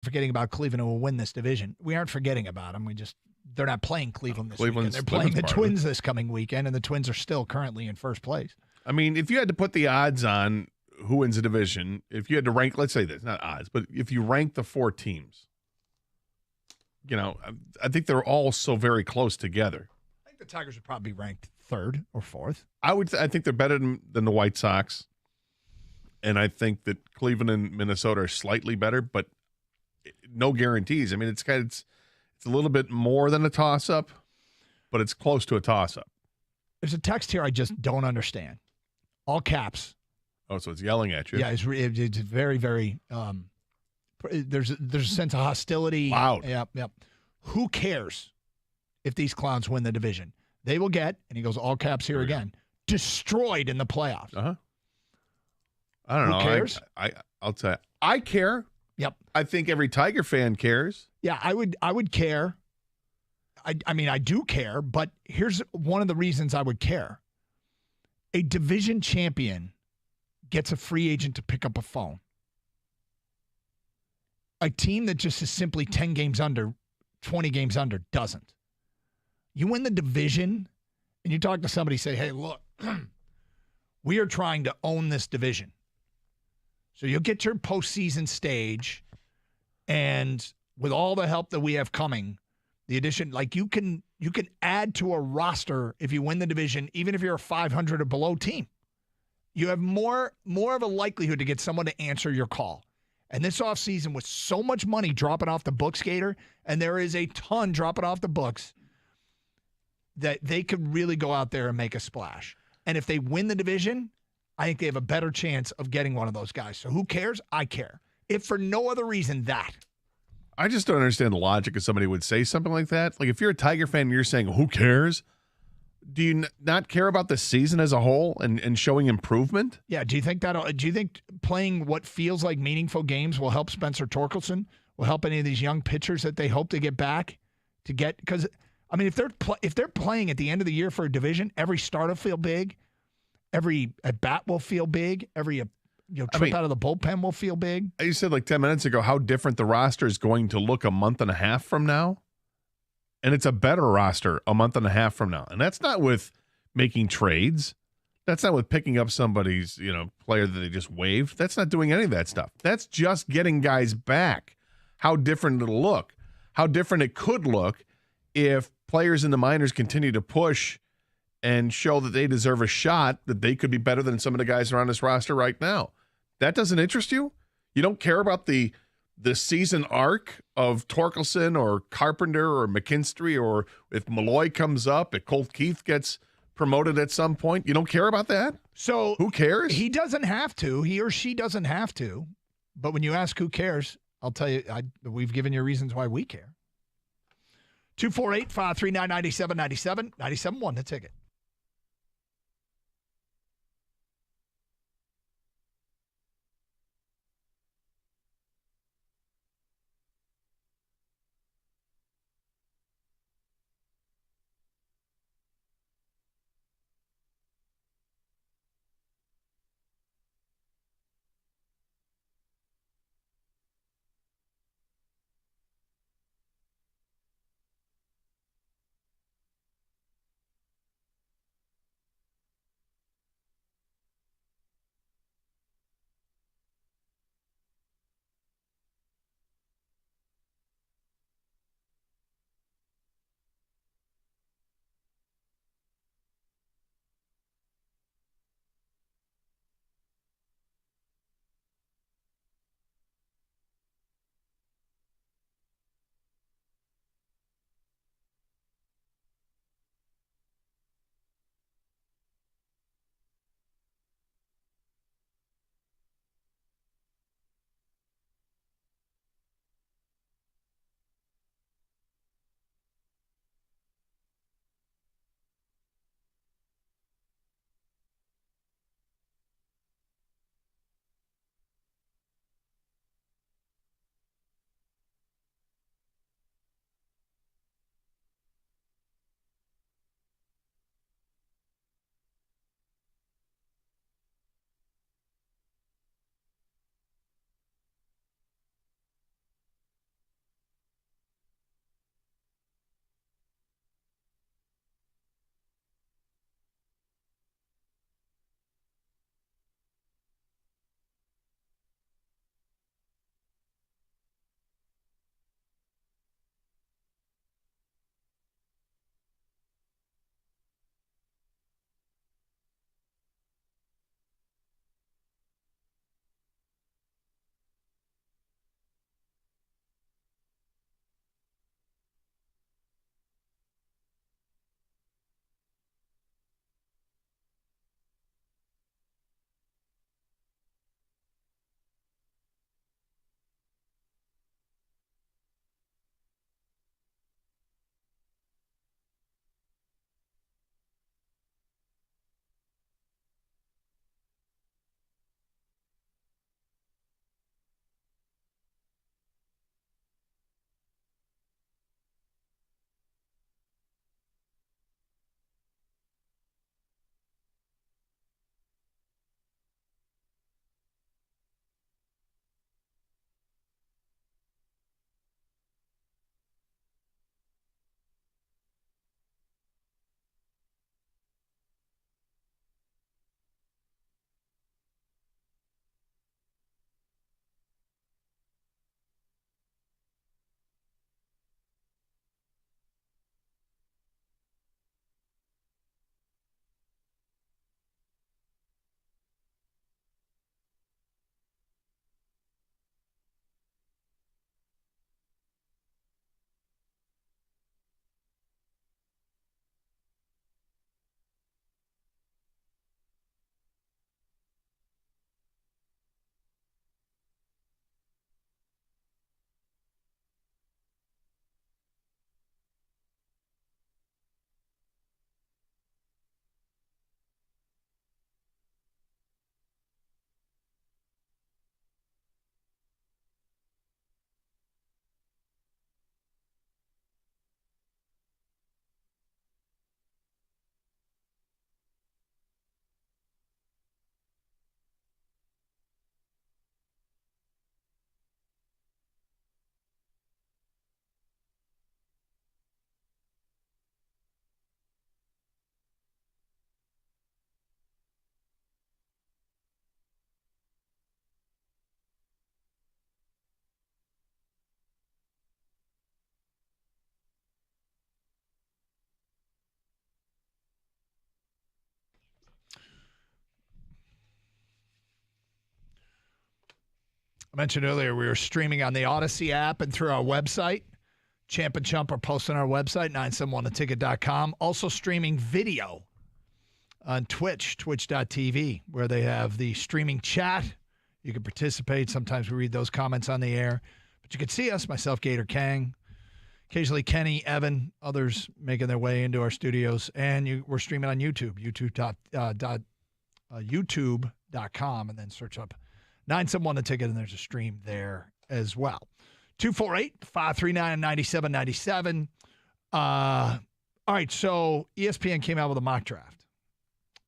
forgetting about Cleveland, who will win this division. We aren't forgetting about them. They're not playing Cleveland this weekend. They're playing the Twins this coming weekend, and the Twins are still currently in first place. I mean, if you had to put the odds on who wins the division, if you had to rank, let's say this, not odds, but if you rank the 4 teams, I think they're all so very close together. I think the Tigers would probably be ranked 3rd or 4th. I think they're better than the White Sox, and I think that Cleveland and Minnesota are slightly better, but no guarantees. I mean, it's a little bit more than a toss-up, but it's close to a toss-up. There's a text here I just don't understand. All caps. Oh, so it's yelling at you. Yeah, it's very, very. There's a sense of hostility. Loud. Yep. Who cares if these clowns win the division? They will get, and he goes all caps here again, destroyed in the playoffs. Uh-huh. I don't know. Who cares? I'll tell you. I care. Yep. I think every Tiger fan cares. Yeah, I would care. I mean, I do care, but here's one of the reasons I would care. A division champion gets a free agent to pick up a phone. A team that just is simply 10 games under, 20 games under, doesn't. You win the division, and you talk to somebody, say, hey, look, we are trying to own this division. So you'll get your postseason stage, and with all the help that we have coming, the addition, like you can add to a roster if you win the division, even if you're a 500 or below team. You have more of a likelihood to get someone to answer your call. And this offseason, with so much money dropping off the books, Gator, and there is a ton dropping off the books, that they could really go out there and make a splash. And if they win the division, I think they have a better chance of getting one of those guys. So who cares? I care. If for no other reason, that. I just don't understand the logic of somebody would say something like that. Like, if you're a Tiger fan and you're saying, who cares? Do you not care about the season as a whole and showing improvement? Yeah. Do you think playing what feels like meaningful games will help Spencer Torkelson? Will help any of these young pitchers that they hope to get back to get? Because I mean, if they're playing at the end of the year for a division, every start will feel big, every at bat will feel big, every trip out of the bullpen will feel big. You said like 10 minutes ago how different the roster is going to look a month and a half from now. And it's a better roster a month and a half from now. And that's not with making trades. That's not with picking up somebody's, player that they just waived. That's not doing any of that stuff. That's just getting guys back. How different it'll look. How different it could look if players in the minors continue to push and show that they deserve a shot, that they could be better than some of the guys that are on this roster right now. That doesn't interest you? You don't care about the season arc of Torkelson or Carpenter or McKinstry, or if Malloy comes up, if Colt Keith gets promoted at some point? You don't care about that? So who cares? He doesn't have to. He or she doesn't have to. But when you ask who cares, I'll tell you, we've given you reasons why we care. 248-539-9797, 97.1 the ticket. I mentioned earlier we were streaming on the Odyssey app and through our website. Champ and Chump are posting on our website, 971theticket.com. Also streaming video on Twitch, twitch.tv, where they have the streaming chat. You can participate. Sometimes we read those comments on the air. But you can see us, myself, Gator Kang, occasionally Kenny, Evan, others making their way into our studios. And we're streaming on YouTube, youtube.com, and then search up 971 The Ticket, and there's a stream there as well. 248-539-9797. All right, so ESPN came out with a mock draft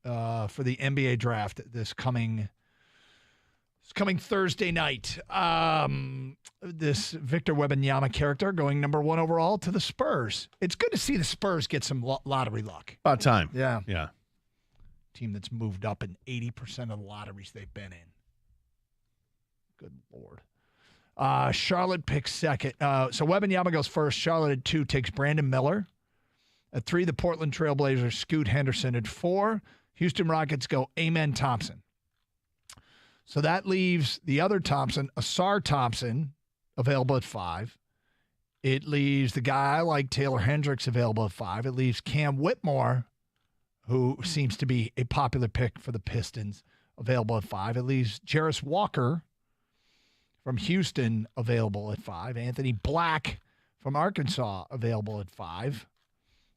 for the NBA draft this coming Thursday night. This Victor Wembanyama character going number 1 overall to the Spurs. It's good to see the Spurs get some lottery luck. About time. Yeah. Yeah. Team that's moved up in 80% of the lotteries they've been in. Good Lord. Charlotte picks second. So Wembanyama goes first. Charlotte at 2 takes Brandon Miller. At 3, the Portland Trailblazers, Scoot Henderson. At 4, Houston Rockets go Amen Thompson. So that leaves the other Thompson, Asar Thompson, available at 5. It leaves the guy like Taylor Hendricks available at 5. It leaves Cam Whitmore, who seems to be a popular pick for the Pistons, available at 5. It leaves Jarris Walker from Houston available at 5. Anthony Black from Arkansas available at 5.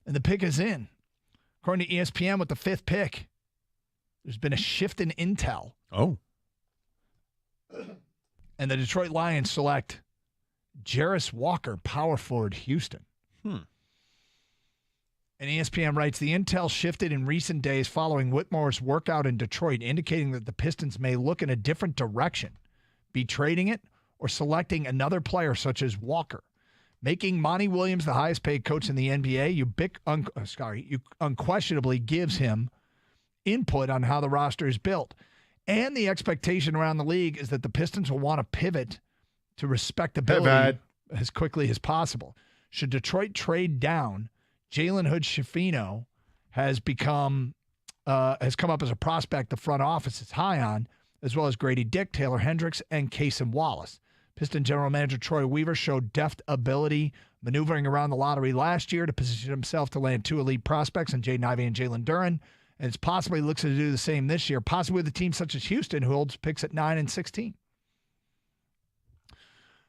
And the pick is in. According to ESPN, with the 5th pick, there's been a shift in intel. Oh. And the Detroit Lions select Jarris Walker, power forward, Houston. And ESPN writes, the intel shifted in recent days following Whitmore's workout in Detroit, indicating that the Pistons may look in a different direction, be trading it or selecting another player such as Walker. Making Monty Williams the highest paid coach in the NBA, you unquestionably gives him input on how the roster is built. And the expectation around the league is that the Pistons will want to pivot to respectability as quickly as possible. Should Detroit trade down, Jalen Hood-Schifino has come up as a prospect the front office is high on, as well as Grady Dick, Taylor Hendricks, and Cason Wallace. Piston general manager Troy Weaver showed deft ability maneuvering around the lottery last year to position himself to land 2 elite prospects in Jaden Ivey and Jalen Duren. And it's possibly looks to do the same this year, possibly with a team such as Houston, who holds picks at 9 and 16.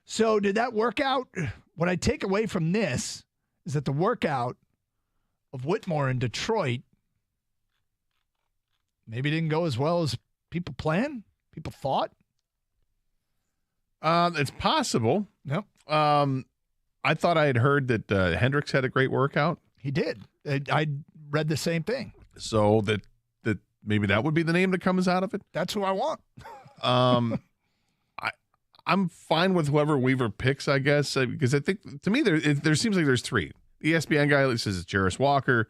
So did that work out? What I take away from this is that the workout of Whitmore in Detroit maybe didn't go as well as people planned, people thought. It's possible. Yep. I thought I had heard that Hendricks had a great workout. He did. I read the same thing. So that maybe that would be the name that comes out of it. That's who I want. I'm fine with whoever Weaver picks, I guess, because I think to me there seems like there's 3. The ESPN guy says it's Jarris Walker.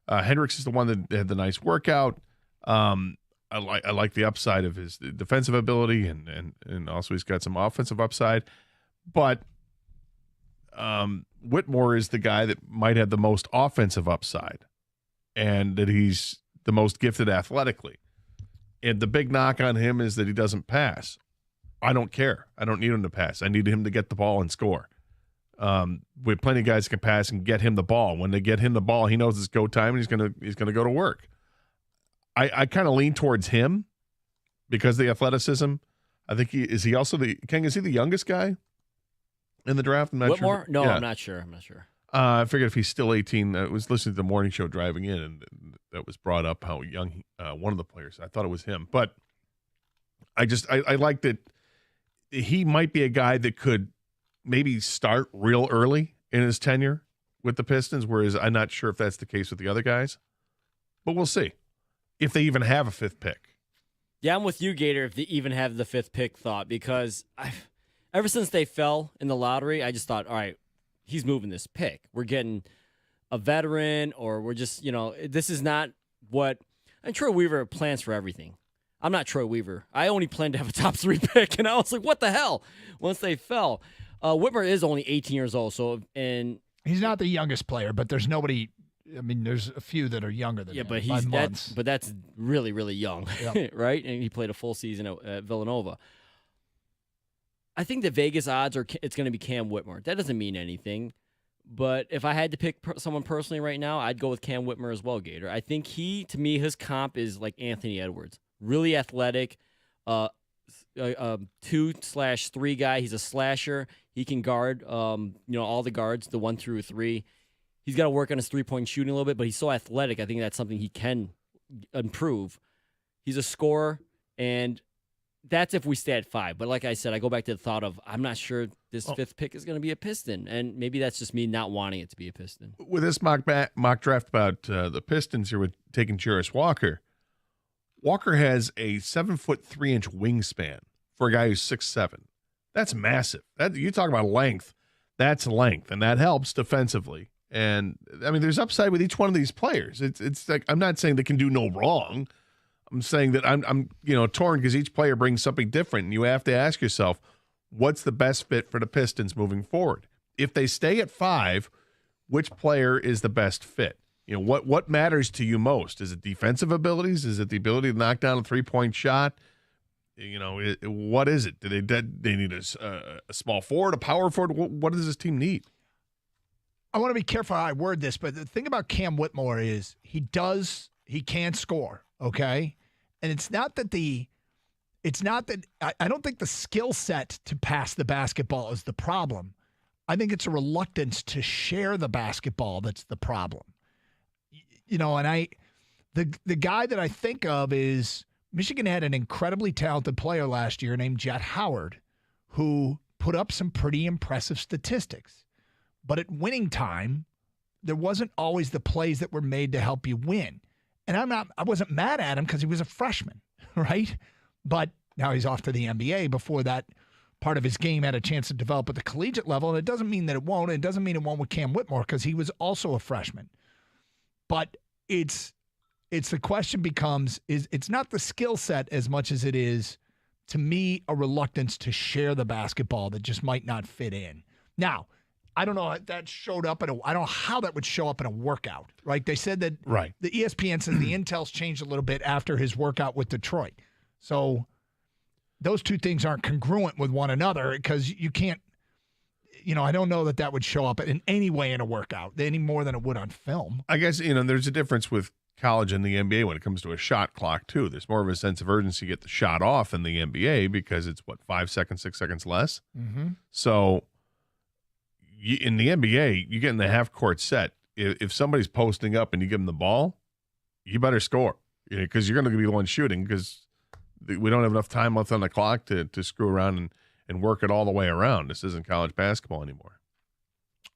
Hendricks is the one that had the nice workout. I like the upside of his defensive ability and also he's got some offensive upside. But Whitmore is the guy that might have the most offensive upside and that he's the most gifted athletically. And the big knock on him is that he doesn't pass. I don't care. I don't need him to pass. I need him to get the ball and score. We have plenty of guys that can pass and get him the ball. When they get him the ball, he knows it's go time and he's gonna go to work. I kind of lean towards him because of the athleticism. I think is he also the youngest guy in the draft? I'm not Whitmore? sure. No, yeah. I'm not sure. I figured if he's still 18, I was listening to the morning show driving in, and that was brought up how young one of the players. I thought it was him, but I like that he might be a guy that could maybe start real early in his tenure with the Pistons, whereas I'm not sure if that's the case with the other guys, but we'll see if they even have a 5th pick. Yeah, I'm with you, Gator, if they even have the 5th pick thought, because ever since they fell in the lottery, I just thought, all right, he's moving this pick. We're getting a veteran, or we're just, this is not what – and Troy Weaver plans for everything. I'm not Troy Weaver. I only planned to have a top 3 pick, and I was like, what the hell? Once they fell. Whitmer is only 18 years old, and he's not the youngest player, but there's nobody – I mean, there's a few that are younger than him by months. But that's really, really young, yep. right? And he played a full season at Villanova. I think the Vegas odds are it's going to be Cam Whitmore. That doesn't mean anything. But if I had to pick someone personally right now, I'd go with Cam Whitmore as well, Gator. I think to me, his comp is like Anthony Edwards. Really athletic, 2/3 guy. He's a slasher. He can guard, all the guards, the 1 through 3. He's got to work on his 3-point shooting a little bit, but he's so athletic. I think that's something he can improve. He's a scorer, and that's if we stay at 5. But like I said, I go back to the thought of I'm not sure this 5th pick is going to be a Piston, and maybe that's just me not wanting it to be a Piston. With this mock draft about the Pistons here with taking Jarris Walker, Walker has a 7'3" wingspan for a guy who's 6'7". That's massive. You talk about length. That's length, and that helps defensively. And I mean, there's upside with each one of these players. It's like I'm not saying they can do no wrong. I'm saying that I'm torn because each player brings something different, and you have to ask yourself, what's the best fit for the Pistons moving forward? If they stay at 5, which player is the best fit? What matters to you most? Is it defensive abilities? Is it the ability to knock down a 3-point shot? What is it? Do they need a small forward, a power forward? What does this team need? I want to be careful how I word this, but the thing about Cam Whitmore is he can score, okay? And it's not that I don't think the skill set to pass the basketball is the problem. I think it's a reluctance to share the basketball that's the problem. And the guy that I think of is Michigan had an incredibly talented player last year named Jet Howard, who put up some pretty impressive statistics. But at winning time, there wasn't always the plays that were made to help you win. And I wasn't mad at him because he was a freshman, right? But now he's off to the NBA. Before that part of his game had a chance to develop at the collegiate level. And it doesn't mean that it won't. It doesn't mean it won't with Cam Whitmore because he was also a freshman. But it's the question becomes, it's not the skill set as much as it is, to me, a reluctance to share the basketball that just might not fit in. Now, I don't know if that showed up I don't know how that would show up in a workout, right? They said that the ESPN says the intel's changed a little bit after his workout with Detroit. So those two things aren't congruent with one another because you can't, I don't know that would show up in any way in a workout any more than it would on film. I guess, there's a difference with college and the NBA when it comes to a shot clock too. There's more of a sense of urgency to get the shot off in the NBA because it's 5 seconds, 6 seconds less. Mm-hmm. So in the NBA, you get in the half-court set. If somebody's posting up and you give them the ball, you better score because you're going to be the one shooting because we don't have enough time left on the clock to screw around and work it all the way around. This isn't college basketball anymore.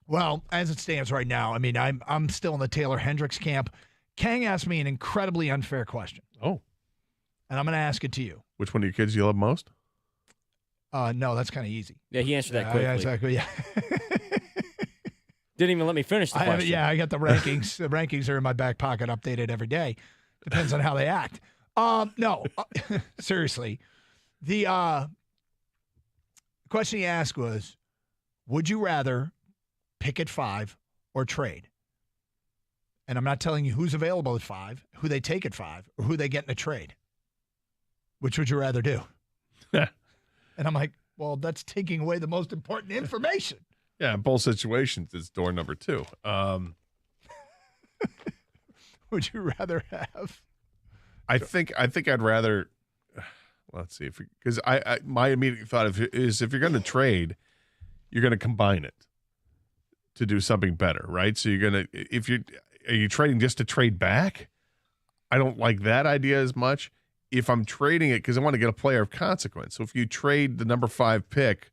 Well, as it stands right now, I mean, I'm still in the Taylor Hendricks camp. Kang asked me an incredibly unfair question. Oh. And I'm going to ask it to you. Which one of your kids do you love most? No, that's kind of easy. Yeah, he answered that quickly. Yeah, exactly, yeah. Didn't even let me finish the question. I got the rankings. The rankings are in my back pocket, updated every day. Depends on how they act. No, seriously. The question he asked was, would you rather pick at 5 or trade? And I'm not telling you who's available at 5, who they take at 5, or who they get in a trade. Which would you rather do? And I'm like, well, that's taking away the most important information. Yeah, in both situations, it's door number 2. Would you rather have? I think I'd rather. Let's see, because my immediate thought is if you're going to trade, you're going to combine it to do something better, right? So are you trading just to trade back? I don't like that idea as much. If I'm trading it because I want to get a player of consequence. So if you trade the number 5 pick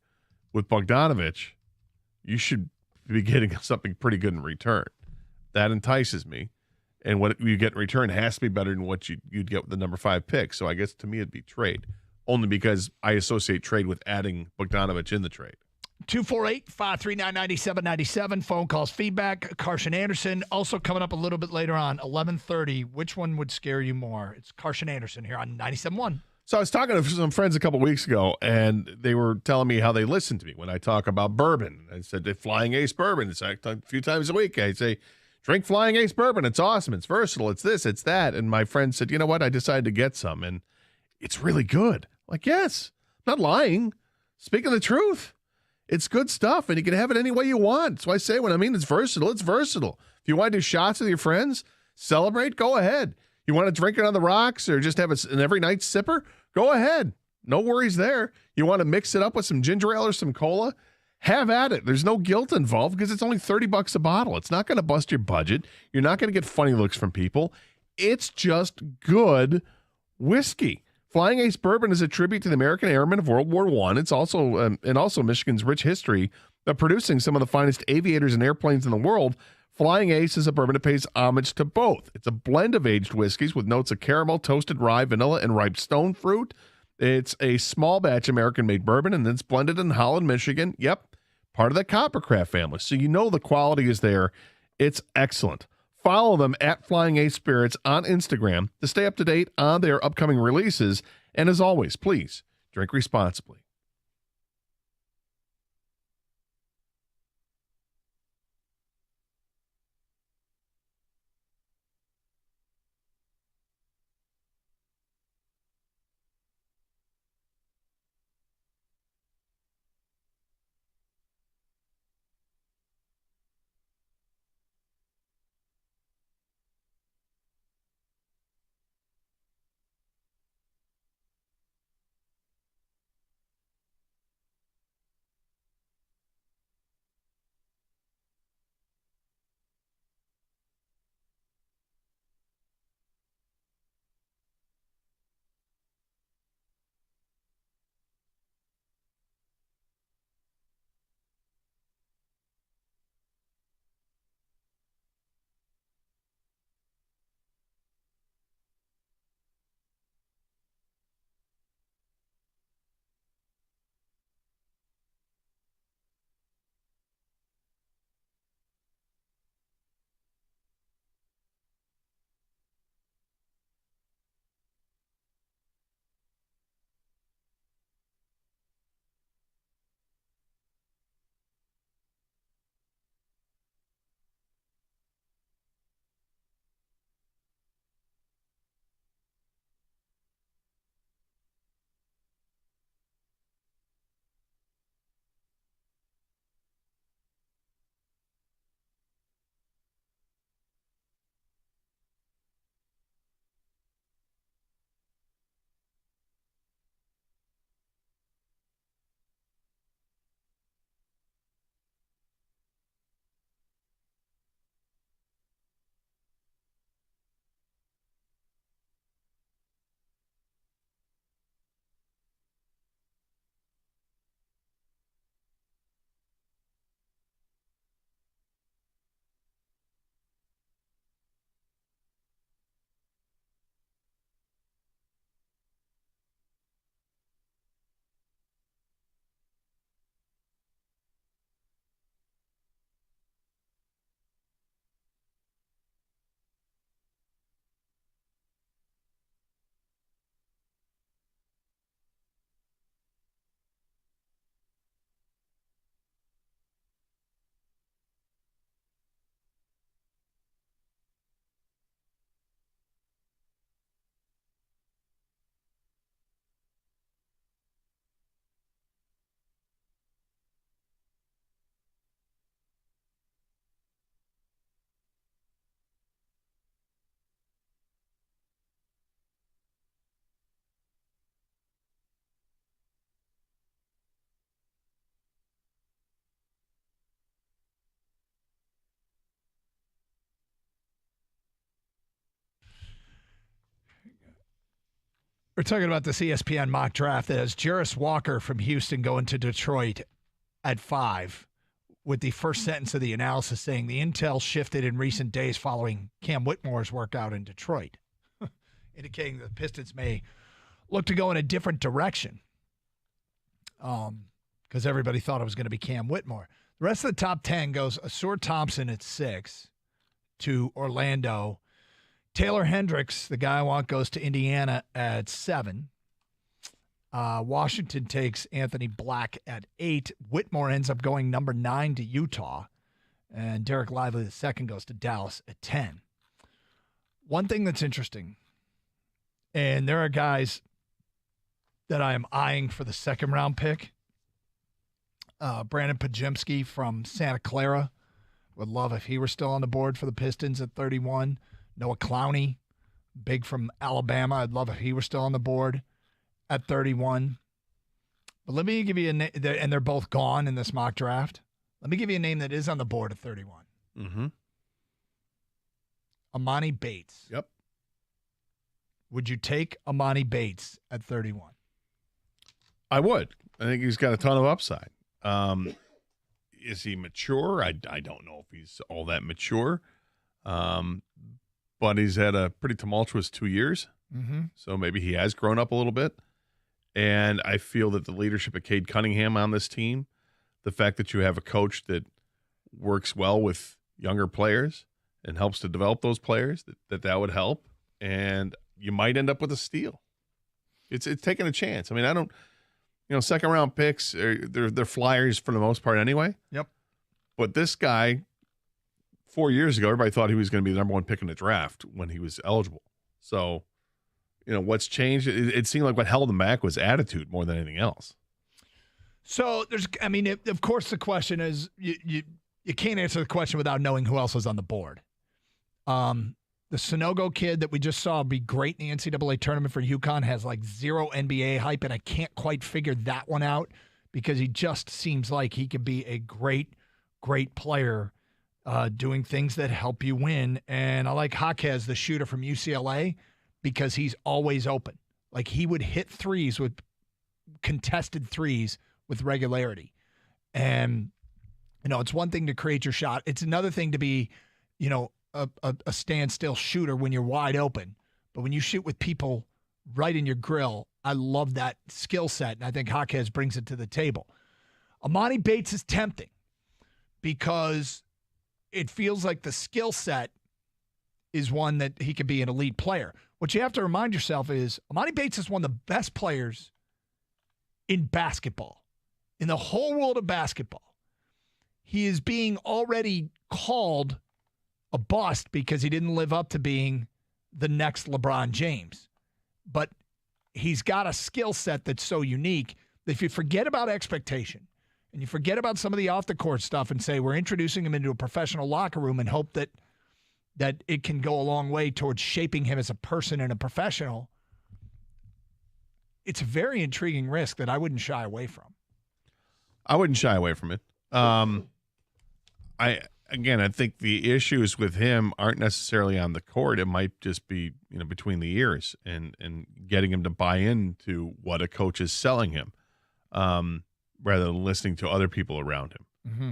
with Bogdanovich, you should be getting something pretty good in return. That entices me. And what you get in return has to be better than what you'd get with the number 5 pick. So I guess to me it'd be trade. Only because I associate trade with adding Bogdanovich in the trade. 248-539-9797. Phone calls, feedback. Carson Anderson. Also coming up a little bit later on, 11:30. Which one would scare you more? It's Carson Anderson here on 97.1. So I was talking to some friends a couple weeks ago, and they were telling me how they listen to me when I talk about bourbon. I said, they're Flying Ace Bourbon. It's a few times a week. I say, drink Flying Ace Bourbon. It's awesome. It's versatile. It's this. It's that. And my friend said, you know what? I decided to get some, and it's really good. Like, yes, not lying. Speaking the truth. It's good stuff, and you can have it any way you want. That's why I say when I mean it's versatile, it's versatile. If you want to do shots with your friends, celebrate, go ahead. You want to drink it on the rocks or just have an every night sipper? Go ahead. No worries there. You want to mix it up with some ginger ale or some cola? Have at it. There's no guilt involved because it's only $30 a bottle. It's not going to bust your budget. You're not going to get funny looks from people. It's just good whiskey. Flying Ace Bourbon is a tribute to the American airmen of World War I. It's also and also Michigan's rich history of producing some of the finest aviators and airplanes in the world. Flying Ace is a bourbon that pays homage to both. It's a blend of aged whiskeys with notes of caramel, toasted rye, vanilla, and ripe stone fruit. It's a small batch American-made bourbon, and it's blended in Holland, Michigan. Yep, part of the Coppercraft family. So you know the quality is there. It's excellent. Follow them at Flying Ace Spirits on Instagram to stay up to date on their upcoming releases. And as always, please drink responsibly. We're talking about this ESPN mock draft that has Jarris Walker from Houston going to Detroit at 5, with the first sentence of the analysis saying the intel shifted in recent days following Cam Whitmore's workout in Detroit, indicating the Pistons may look to go in a different direction because everybody thought it was going to be Cam Whitmore. The rest of the top 10 goes Asur Thompson at 6 to Orlando. Taylor Hendricks, the guy I want, goes to Indiana at 7. Washington takes Anthony Black at 8. Whitmore ends up going number 9 to Utah. And Derek Lively, the second, goes to Dallas at 10. One thing that's interesting, and there are guys that I am eyeing for the second round pick, Brandon Pajemski from Santa Clara. Would love if he were still on the board for the Pistons at 31. Noah Clowney, big from Alabama. I'd love if he were still on the board at 31. But let me give you a name, and they're both gone in this mock draft. Let me give you a name that is on the board at 31. Mm-hmm. Amani Bates. Yep. Would you take Amani Bates at 31? I would. I think he's got a ton of upside. Is he mature? I don't know if he's all that mature. But he's had a pretty tumultuous 2 years. Mm-hmm. So maybe he has grown up a little bit. And I feel that the leadership of Cade Cunningham on this team, the fact that you have a coach that works well with younger players and helps to develop those players, that would help. And you might end up with a steal. It's taking a chance. I mean, I don't, second round picks, they're flyers for the most part anyway. Yep. But this guy, 4 years ago, everybody thought he was going to be the number one pick in the draft when he was eligible. So, what's changed? It seemed like what held him back was attitude more than anything else. So of course the question is, you can't answer the question without knowing who else is on the board. The Sonogo kid that we just saw be great in the NCAA tournament for UConn has like zero NBA hype, and I can't quite figure that one out because he just seems like he could be a great, great player doing things that help you win. And I like Jaquez, the shooter from UCLA, because he's always open. Like he would hit threes with contested threes with regularity. And, it's one thing to create your shot. It's another thing to be, a standstill shooter when you're wide open. But when you shoot with people right in your grill, I love that skill set, and I think Jaquez brings it to the table. Amani Bates is tempting because it feels like the skill set is one that he could be an elite player. What you have to remind yourself is Amani Bates is one of the best players in basketball, in the whole world of basketball. He is being already called a bust because he didn't live up to being the next LeBron James. But he's got a skill set that's so unique that if you forget about expectation and you forget about some of the off-the-court stuff and say we're introducing him into a professional locker room and hope that it can go a long way towards shaping him as a person and a professional, it's a very intriguing risk that I wouldn't shy away from. I wouldn't shy away from it. I think the issues with him aren't necessarily on the court. It might just be, between the ears and getting him to buy into what a coach is selling him, rather than listening to other people around him. Mm-hmm.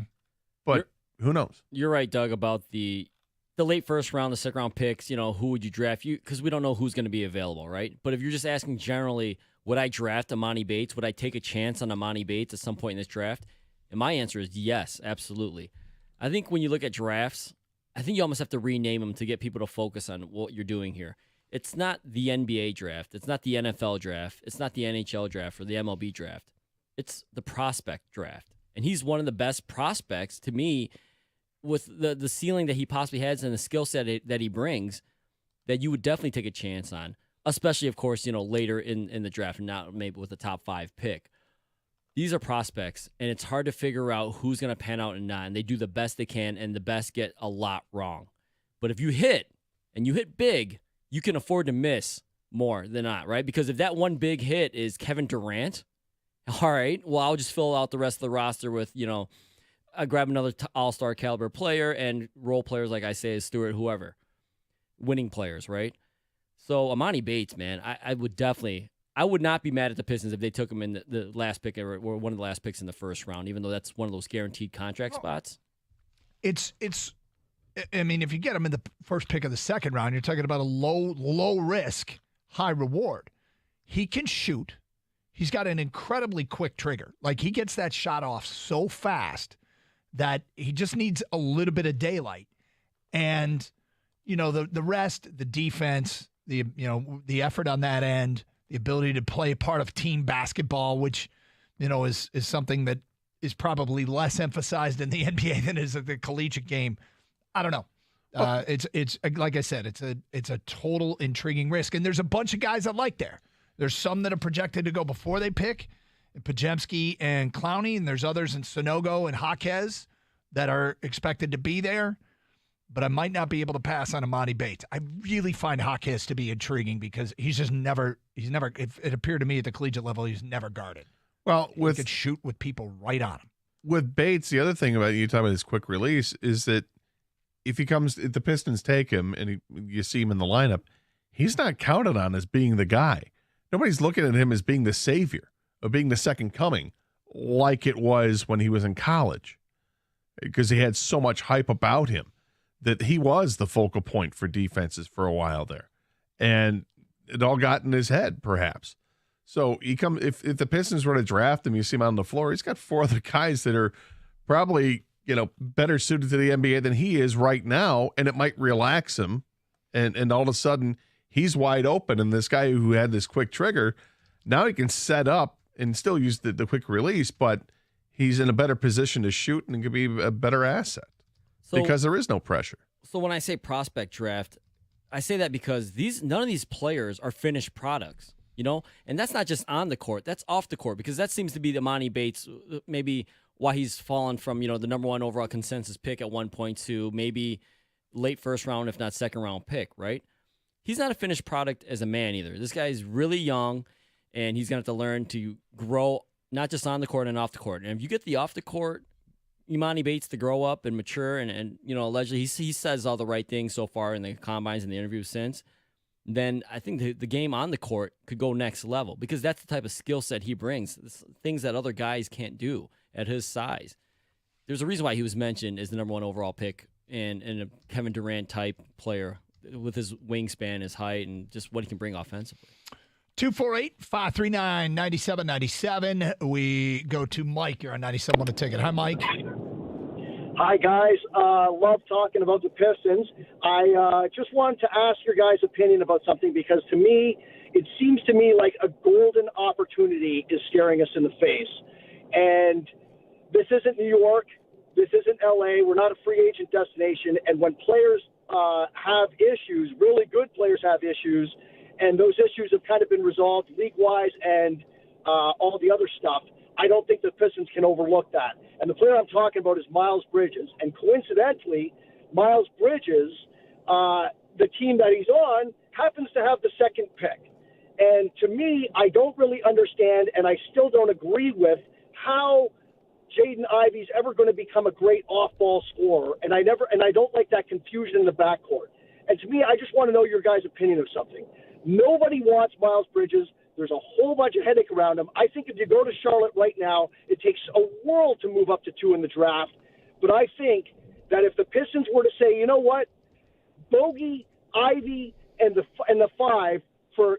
But who knows? You're right, Doug, about the late first round, the second round picks. Who would you draft? Because we don't know who's going to be available, right? But if you're just asking generally, would I draft Amani Bates? Would I take a chance on Amani Bates at some point in this draft? And my answer is yes, absolutely. I think when you look at drafts, I think you almost have to rename them to get people to focus on what you're doing here. It's not the NBA draft. It's not the NFL draft. It's not the NHL draft or the MLB draft. It's the prospect draft. And he's one of the best prospects to me with the ceiling that he possibly has and the skill set that he brings that you would definitely take a chance on, especially, of course, later in the draft and not maybe with the top 5 pick. These are prospects, and it's hard to figure out who's going to pan out and not, and they do the best they can, and the best get a lot wrong. But if you hit, and you hit big, you can afford to miss more than not, right? Because if that one big hit is Kevin Durant, all right, well, I'll just fill out the rest of the roster with, I grab another all-star caliber player and role players, like I say, as Stewart, whoever. Winning players, right? So Amani Bates, man, I would not be mad at the Pistons if they took him in the last pick or one of the last picks in the first round, even though that's one of those guaranteed contract spots. If you get him in the first pick of the second round, you're talking about a low risk, high reward. He can shoot. He's got an incredibly quick trigger. Like he gets that shot off so fast that he just needs a little bit of daylight. And, the rest, the defense, the effort on that end, the ability to play part of team basketball, which, is something that is probably less emphasized in the NBA than is at the collegiate game. I don't know. It's like I said, it's a total intriguing risk. And there's a bunch of guys I like there. There's some that are projected to go before they pick, and Pajemski and Clowney, and there's others in Sonogo and Jaquez that are expected to be there. But I might not be able to pass on Amani Bates. I really find Jaquez to be intriguing because he's never, it appeared to me at the collegiate level, he's never guarded. Well, he could shoot with people right on him. With Bates, the other thing about you talking about his quick if the Pistons take him and you see him in the lineup, he's not counted on as being the guy. Nobody's looking at him as being the savior or being the second coming like it was when he was in college because he had so much hype about him that he was the focal point for defenses for a while there. And it all got in his head, perhaps. So if the Pistons were to draft him, you see him on the floor, he's got 4 other guys that are probably, better suited to the NBA than he is right now, and it might relax him. And all of a sudden, he's wide open, and this guy who had this quick trigger, now he can set up and still use the quick release, but he's in a better position to shoot and can be a better asset. Because there is no pressure. So when I say prospect draft, I say that because none of these players are finished products, and that's not just on the court, that's off the court, because that seems to be the Amani Bates, maybe why he's fallen from, the number 1 overall consensus pick at 1.2, maybe late first round, if not second round pick, right? He's not a finished product as a man either. This guy is really young, and he's going to have to learn to grow, not just on the court and off the court. And if you get the off the court Imani Bates to grow up and mature, and allegedly he says all the right things so far in the combines and the interviews since, then I think the game on the court could go next level because that's the type of skill set he brings, things that other guys can't do at his size. There's a reason why he was mentioned as the number 1 overall pick and a Kevin Durant type player with his wingspan, his height, and just what he can bring offensively. 248-539-9797. We go to Mike. You're on 97 on the ticket. Hi, Mike. Hi, guys. Love talking about the Pistons. I just wanted to ask your guys' opinion about something because to me, it seems to me like a golden opportunity is staring us in the face. And this isn't New York. This isn't L.A. We're not a free agent destination. And when players have issues, really good players have issues, and those issues have kind of been resolved league-wise and all the other stuff, I don't think the Pistons can overlook that. And the player I'm talking about is Miles Bridges. And coincidentally, Miles Bridges, the team that he's on, happens to have the second pick. And to me, I don't really understand, and I still don't agree with how Jaden Ivey's ever going to become a great off-ball scorer. And I don't like that confusion in the backcourt. And to me, I just want to know your guys' opinion of something. Nobody wants Miles Bridges. There's a whole bunch of headache around him. I think if you go to Charlotte right now, it takes a world to move up to 2 in the draft. But I think that if the Pistons were to say, you know what, Bogey, Ivey, and the 5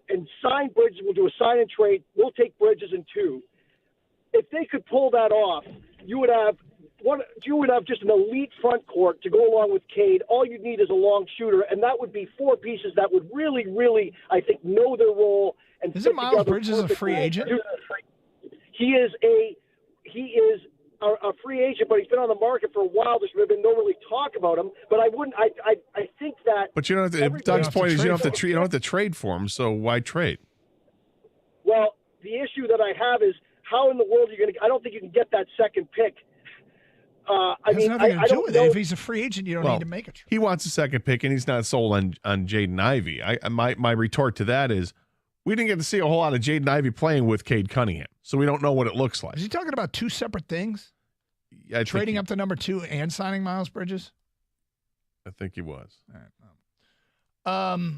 and sign Bridges, we'll do a sign and trade. We'll take Bridges in 2. If they could pull that off, you would have just an elite front court to go along with Cade. All you'd need is a long shooter, and that would be 4 pieces that would really, really, I think, know their role. And isn't Miles Bridges a free agent? He is a free agent, but he's been on the market for a while. There's been no really talk about him. But I think that. But you don't have to. Doug's point is you don't have to trade for him. So why trade? Well, the issue that I have is how in the world are you going to? I don't think you can get that second pick. It has nothing to do with it. If he's a free agent, you don't need to make a trade. He wants a second pick, and he's not sold on Jaden Ivey. My retort to that is, we didn't get to see a whole lot of Jaden Ivey playing with Cade Cunningham, so we don't know what it looks like. Is he talking about 2 separate things? Trading up to number 2 and signing Miles Bridges? I think he was. All right.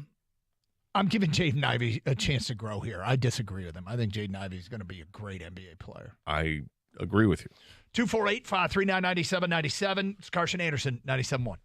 I'm giving Jaden Ivey a chance to grow here. I disagree with him. I think Jaden Ivey is going to be a great NBA player. I agree with you. 248-539-9797. It's Carson Anderson, 97.1.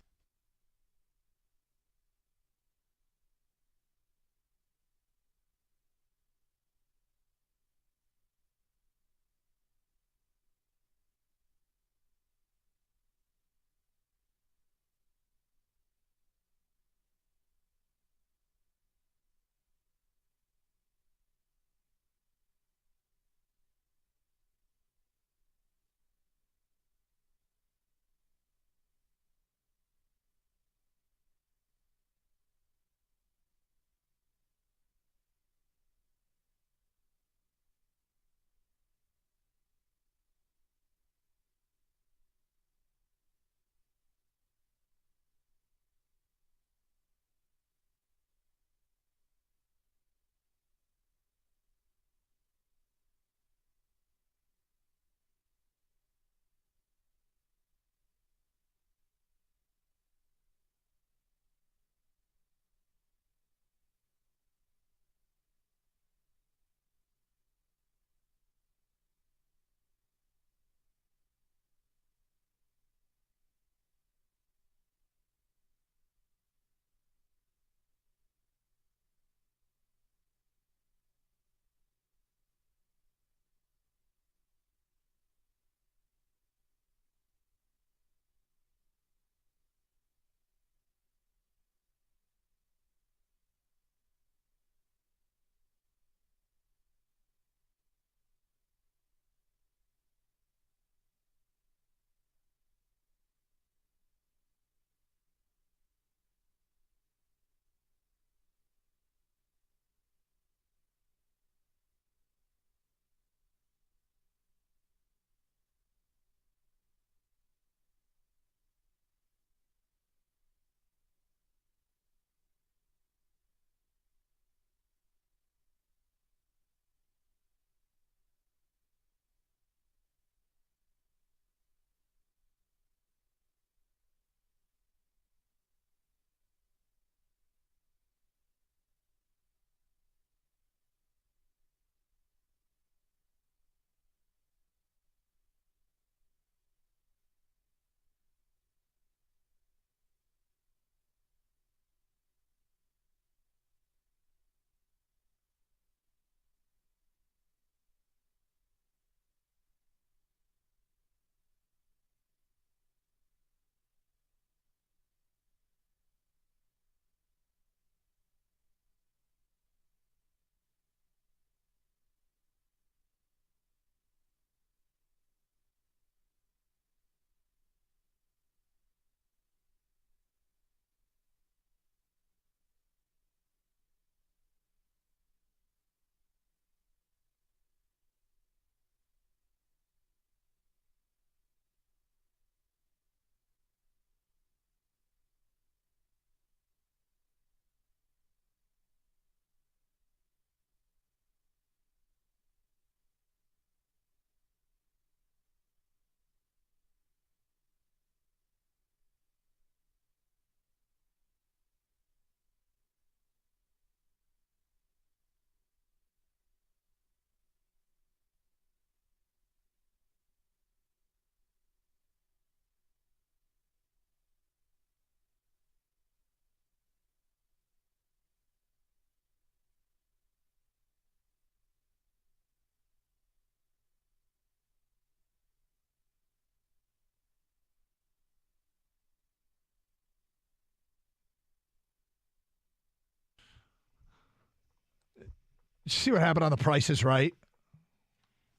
you see what happened on The Price is Right?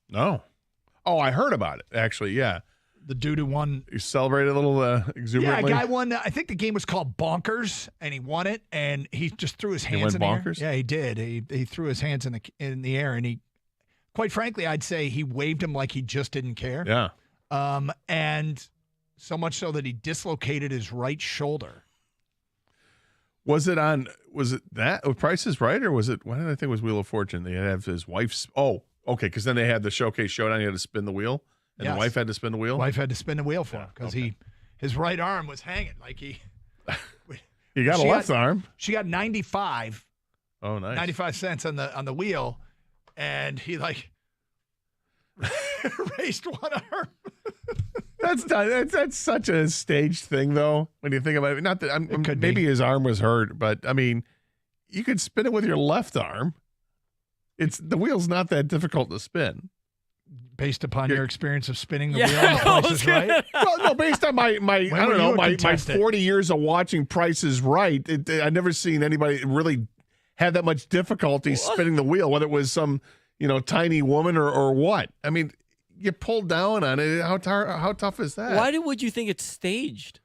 No. Oh, I heard about it, actually, yeah. The dude who won. You celebrated a little exuberantly? Yeah, a guy won. I think the game was called Bonkers, and he won it, and he just threw his hands in the bonkers? air. Yeah, he did. He threw his hands in the air, and he, quite frankly, I'd say he waved him like he just didn't care. Yeah. And so much so that he dislocated his right shoulder. Was it that Price is Right, or was it, why did I think it was Wheel of Fortune? They had to have his wife's, okay, because then they had the Showcase Showdown, he had to spin the wheel, and Yes. the wife had to spin the wheel? Wife had to spin the wheel for him because okay. his right arm was hanging like he. You got a left arm. She got 95. Oh, nice. 95 cents on the wheel, and he like raised one arm. That's such a staged thing, though, when you think about it. Not that maybe his arm was hurt, but I mean, you could spin it with your left arm. The wheel's not that difficult to spin. Based upon your experience of spinning the Yeah, wheel on The Price is Right? Well, no, based on my I don't know, my 40 years. years of watching Price is Right, I've never seen anybody really have that much difficulty spinning the wheel, whether it was some, tiny woman or what. I mean, you pulled down on it. How tough is that? Why would you think it's staged?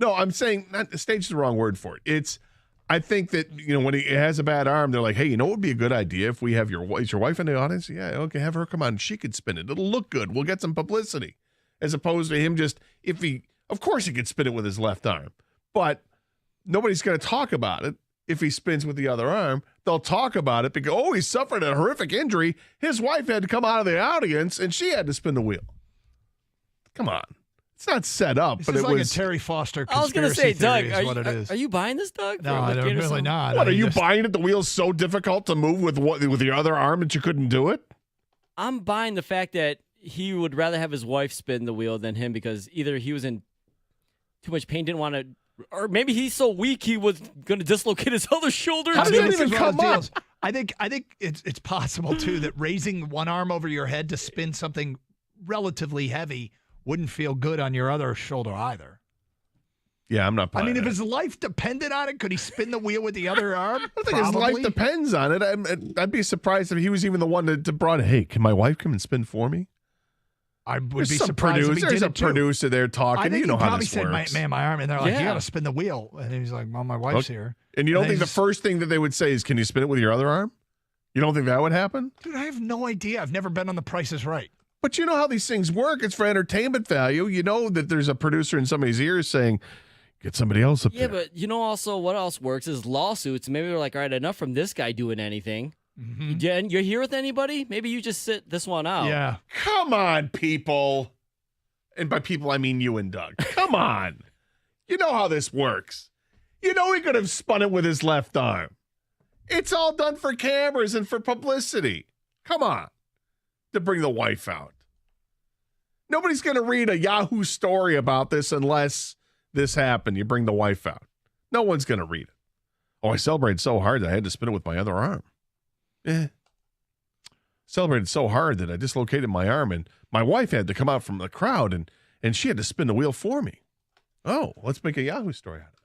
No, I'm saying staged is the wrong word for it. I think that, when he has a bad arm, they're like, hey, what would be a good idea if we have is your wife in the audience? Yeah, okay, have her come on. She could spin it. It'll look good. We'll get some publicity. As opposed to him of course he could spin it with his left arm, but nobody's going to talk about it if he spins with the other arm. They'll talk about it because, he suffered a horrific injury. His wife had to come out of the audience and she had to spin the wheel. Come on. It's not set up, This but is it like was. a Terry Foster I was going conspiracy to say, Doug, theory is what it is. are you buying this, Doug? No, For I'm Lift Gate or really something? not. What, I are you just- buying it? The wheel's so difficult to move with your other arm that you couldn't do it? I'm buying the fact that he would rather have his wife spin the wheel than him because either he was in too much pain, didn't want to, or maybe he's so weak he was going to dislocate his other shoulder. How does too. that even This is one of come those up? deals. I think it's possible too that raising one arm over your head to spin something relatively heavy wouldn't feel good on your other shoulder either. Yeah, I'm not buying if it. his life depended on it, could he spin the wheel with the other arm? I think his life depends on it. I'd be surprised if he was even the one that brought it. Hey, can my wife come and spin for me? I would There's be some surprised if he There's did a it too. producer there I talking. think You know he how probably this said, works. man, my arm. And they're like, Yeah. you got to spin the wheel. And he's like, well, my wife's here. And you don't And think the he's- first thing that they would say is, can you spin it with your other arm? You don't think that would happen? Dude, I have no idea. I've never been on The Price is Right. But you know how these things work. It's for entertainment value. You know that there's a producer in somebody's ears saying, get somebody else up Yeah, there. but also what else works is lawsuits. Maybe they're like, all right, enough from this guy doing anything. Mm-hmm. You're here with anybody? Maybe you just sit this one out. Yeah. Come on, people. And by people, I mean you and Doug. Come on. You know how this works. You know he could have spun it with his left arm. It's all done for cameras and for publicity. Come on. To bring the wife out. Nobody's going to read a Yahoo story about this unless this happened. You bring the wife out. No one's going to read it. Oh, I celebrated so hard that I had to spin it with my other arm. Celebrated so hard that I dislocated my arm, and my wife had to come out from the crowd, and she had to spin the wheel for me. Oh, let's make a Yahoo story out of it.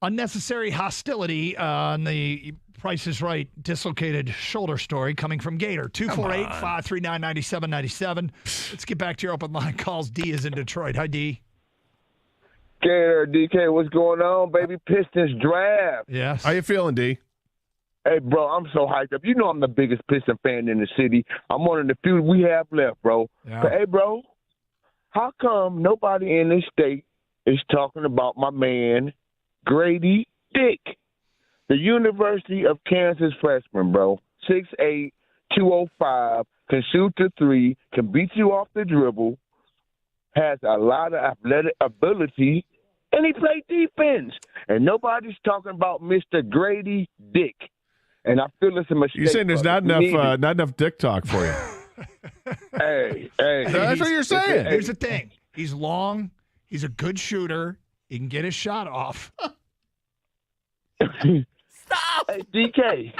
Unnecessary hostility on the Price is Right dislocated shoulder story coming from Gator. 248-539-9797. Let's get back to your open line calls. D is in Detroit. Hi, D. Gator, DK, what's going on, baby? Pistons draft. Yes. How you feeling, D? Hey, bro, I'm so hyped up. You know I'm the biggest Piston fan in the city. I'm one of the few we have left, bro. Yeah. But, hey, bro, how come nobody in this state is talking about my man, Grady Dick, the University of Kansas freshman, bro? 6'8", 205, can shoot the three, can beat you off the dribble, has a lot of athletic ability, and he played defense. And nobody's talking about Mr. Grady Dick. And I feel it's a mistake. You're saying there's not brother. enough dick talk for you. Hey. That's what you're saying. Here's the thing. He's long. He's a good shooter. He can get his shot off. Stop! Hey, DK,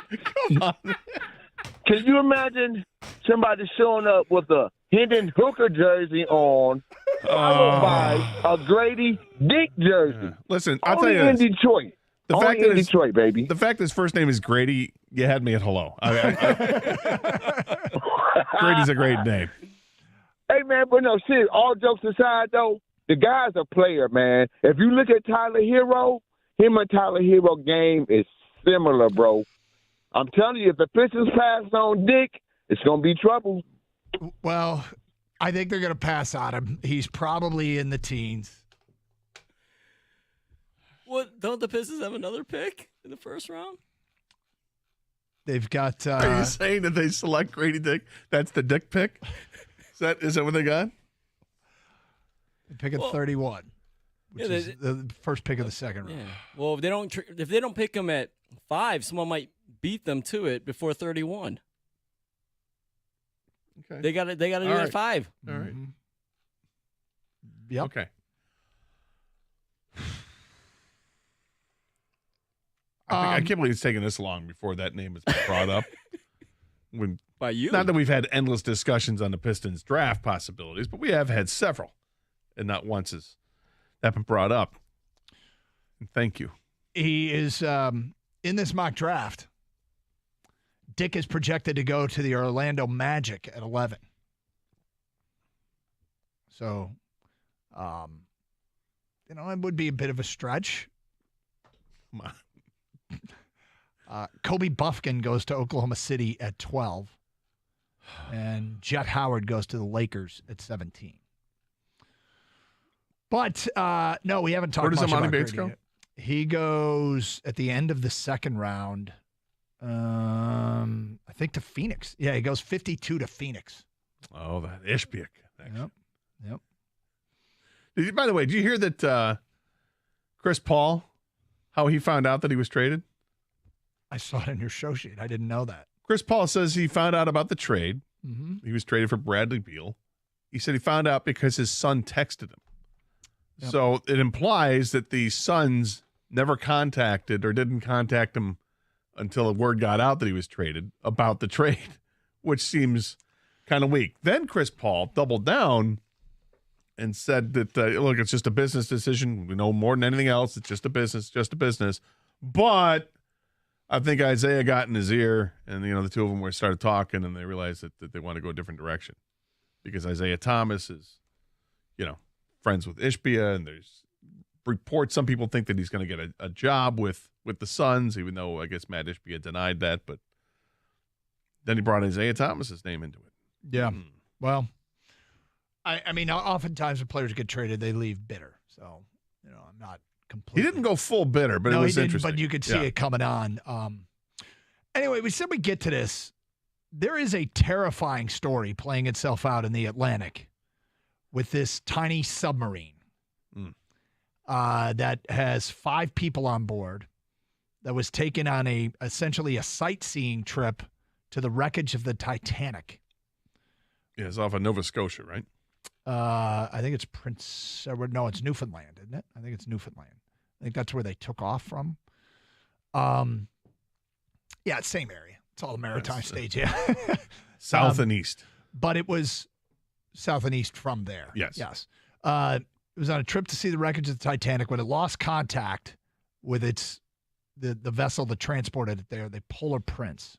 Come on. can you imagine somebody showing up with a Hendon Hooker jersey on, followed by a Grady Dick jersey? Listen, I'll tell Only you in this. Detroit. The Only fact in that his, Detroit, baby. the fact that his first name is Grady, you had me at hello. Grady's a great name. Hey, man, but no, shit, all jokes aside, though, the guy's a player, man. If you look at Tyler Hero, him and Tyler Hero game is similar, bro. I'm telling you, if the Pistons pass on Dick, it's going to be trouble. Well, I think they're going to pass on him. He's probably in the teens. What? Don't the Pistons have another pick in the first round? They've got. Are you saying that they select Grady Dick? That's the Dick pick? Is that what they got? They pick at 31, which is the first pick of the second round. Yeah. Well, if they don't pick him at 5, someone might beat them to it before 31. Okay. They got to do it at 5. All right. Mm-hmm. Yep. Okay. I can't believe it's taken this long before that name has been brought up. By you? Not that we've had endless discussions on the Pistons draft possibilities, but we have had several, and not once has that been brought up. And thank you. He is in this mock draft. Dick is projected to go to the Orlando Magic at 11. So, it would be a bit of a stretch. Come on. Kobe Buffkin goes to Oklahoma City at 12. And Jet Howard goes to the Lakers at 17. But, no, we haven't talked Where does much Amani about Bates Grady go? yet. He goes at the end of the second round. I think to Phoenix. Yeah, he goes 52 to Phoenix. Oh, that Ishbia connection. Yep. By the way, did you hear that Chris Paul, how he found out that he was traded? I saw it in your show sheet. I didn't know that. Chris Paul says he found out about the trade. Mm-hmm. He was traded for Bradley Beal. He said he found out because his son texted him. Yep. So it implies that the Suns never contacted or didn't contact him until the word got out that he was traded about the trade, which seems kind of weak. Then Chris Paul doubled down and said that, look, it's just a business decision. We know more than anything else. It's just a business. But I think Isaiah got in his ear, and, the two of them started talking, and they realized that they want to go a different direction because Isaiah Thomas is, friends with Ishbia, and there's reports. Some people think that he's going to get a job with the Suns, even though I guess Matt Ishbia denied that. But then he brought Isaiah Thomas's name into it. Yeah. Well, I mean, oftentimes when players get traded, they leave bitter. So, I'm not completely. He didn't go full bitter, but no, it was he didn't, interesting. But you could see it coming on. Anyway, we said we'd get to this. There is a terrifying story playing itself out in the Atlantic with this tiny submarine that has 5 people on board that was taken on essentially a sightseeing trip to the wreckage of the Titanic. Yeah, it's off of Nova Scotia, right? I think it's it's Newfoundland, isn't it? I think it's Newfoundland. I think that's where they took off from. Yeah, it's same area. It's all the maritime states, yeah. South and east. But it was south and east from there. Yes. It was on a trip to see the wreckage of the Titanic. When it lost contact with the vessel that transported it there, the Polar Prince.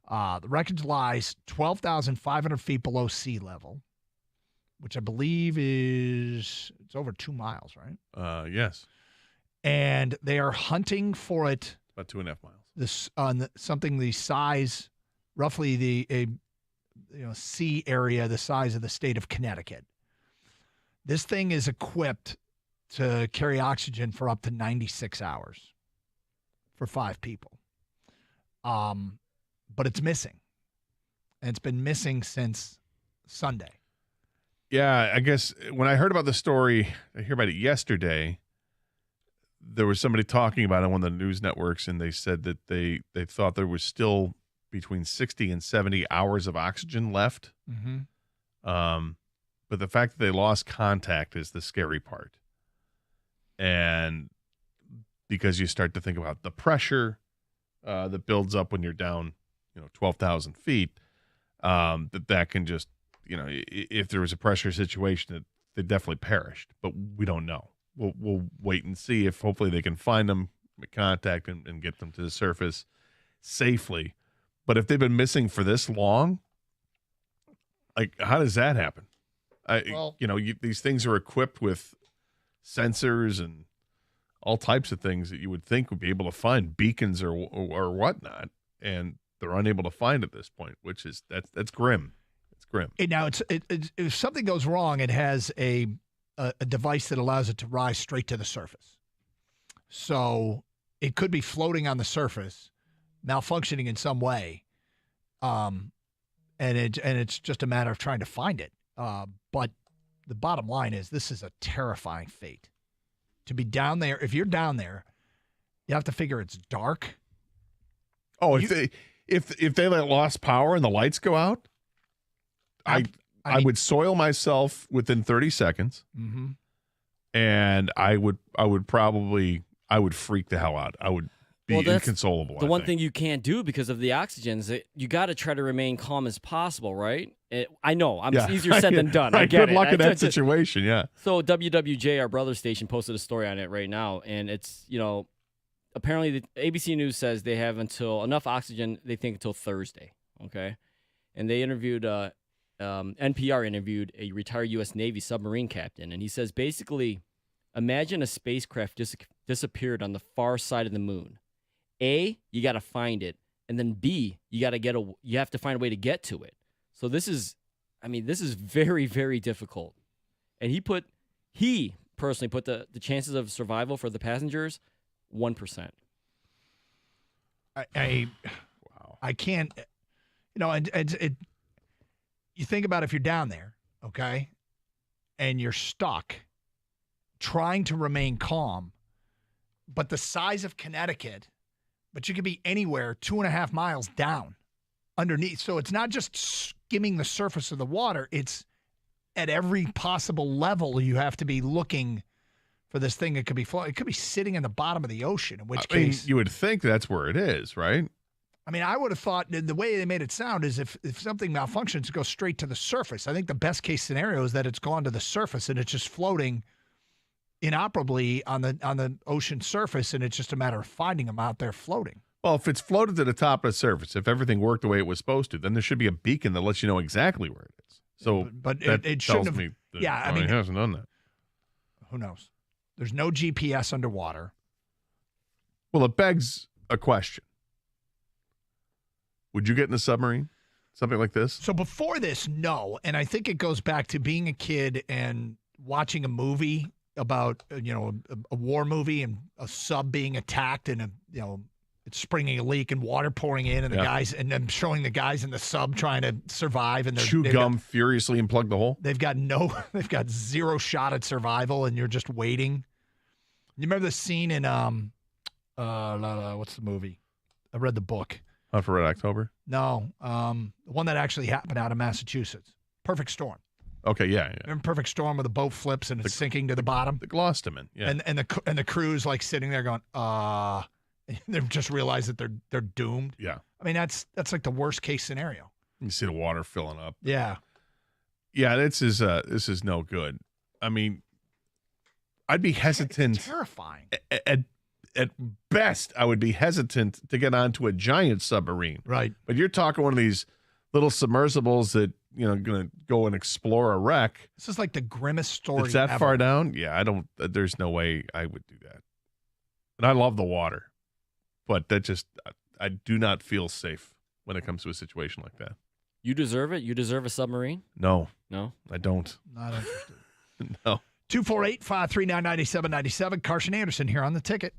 The wreckage lies 12,500 feet below sea level, which I believe it's over 2 miles, right? Yes. And they are hunting for it. About 2.5 miles. This something the size, roughly the sea area, the size of the state of Connecticut. This thing is equipped to carry oxygen for up to 96 hours for 5 people. But it's missing. And it's been missing since Sunday. Yeah, I guess when I heard about the story, I heard about it yesterday. There was somebody talking about it on one of the news networks, and they said that they thought there was still between 60 and 70 hours of oxygen left. Mm-hmm. But the fact that they lost contact is the scary part. And because you start to think about the pressure that builds up when you're down, 12,000 feet, that can just, if there was a pressure situation, that they definitely perished. But we don't know. We'll wait and see if hopefully they can find them make contact and get them to the surface safely. But if they've been missing for this long, like, how does that happen? These things are equipped with sensors and all types of things that you would think would be able to find beacons or whatnot, and they're unable to find at this point, which is that's grim. It's grim. Now, if something goes wrong, it has a device that allows it to rise straight to the surface. So it could be floating on the surface, malfunctioning in some way, and it's just a matter of trying to find it. But the bottom line is, this is a terrifying fate. To be down there, if you're down there, you have to figure it's dark. Oh, if they lost power and the lights go out, I would soil myself within 30 seconds, and I would freak the hell out. I would be inconsolable. The one thing you can't do because of the oxygen is that you got to try to remain calm as possible, right? I know. It's easier said than done. I get Good luck in that situation, yeah. So WWJ, our brother station, posted a story on it right now, and it's, apparently the ABC News says they have enough oxygen, they think, until Thursday, okay? And they interviewed, NPR interviewed a retired U.S. Navy submarine captain, and he says, basically, imagine a spacecraft disappeared on the far side of the moon. A, you got to find it, and then B, you have to find a way to get to it. So this is very, very difficult. And he personally put the chances of survival for the passengers 1%. I can't, you think about if you're down there, okay, and you're stuck trying to remain calm, but the size of Connecticut, but you could be anywhere 2.5 miles down underneath. So it's not just skimming the surface of the water. It's at every possible level you have to be looking for this thing that could be floating. It could be sitting in the bottom of the ocean, in which case... you would think that's where it is, right? I mean, I would have thought the way they made it sound is if something malfunctions, it goes straight to the surface. I think the best case scenario is that it's gone to the surface and it's just floating inoperably on the ocean surface, and it's just a matter of finding them out there floating. Well, if it's floated to the top of the surface, if everything worked the way it was supposed to, then there should be a beacon that lets you know exactly where it is. So, but it shouldn't have. Me that, yeah, I mean, it hasn't done that. Who knows? There's no GPS underwater. Well, it begs a question. Would you get in a submarine? Something like this? So before this, no. And I think it goes back to being a kid and watching a movie about, a war movie and a sub being attacked and, it's springing a leak and water pouring in and the guys, and then showing the guys in the sub trying to survive. And chew gum furiously and plug the hole. They've got zero shot at survival and you're just waiting. You remember the scene in, what's the movie? I read the book. Hunt for Red October? No, the one that actually happened out of Massachusetts. Perfect Storm. Okay, yeah. Remember Perfect Storm where the boat flips and it's sinking to the bottom? The Gloucesterman, yeah. And the crew's like sitting there going, they just realize that they're doomed. Yeah. I mean, that's like the worst case scenario. You see the water filling up. Yeah. Yeah, this is no good. I mean, I'd be hesitant. It's terrifying. At best, I would be hesitant to get onto a giant submarine. Right. But you're talking one of these little submersibles that, going to go and explore a wreck. This is like the grimmest story It's that ever. far down? Yeah, there's no way I would do that. And I love the water. But I do not feel safe when it comes to a situation like that. You deserve it? You deserve a submarine? No. No? I don't. Not interested. No. 248-539-9797. Carson Anderson here on The Ticket.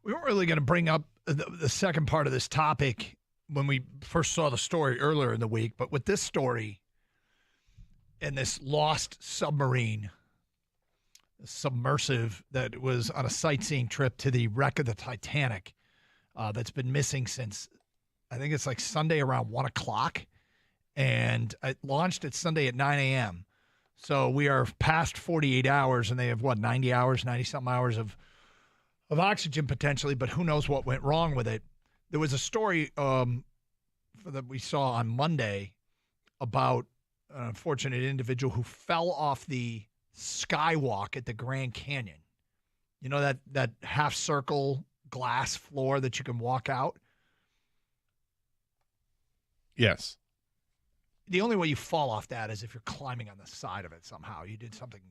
We weren't really going to bring up the second part of this topic when we first saw the story earlier in the week, but with this story and this lost submarine, submersive that was on a sightseeing trip to the wreck of the Titanic, that's been missing since, I think it's like Sunday around 1 o'clock, and it launched at Sunday at 9 a.m. So we are past 48 hours, and they have, 90 hours, 90-something hours of oxygen potentially, but who knows what went wrong with it. There was a story that we saw on Monday about an unfortunate individual who fell off the skywalk at the Grand Canyon. You know that half-circle glass floor that you can walk out? Yes. The only way you fall off that is if you're climbing on the side of it somehow. You did something.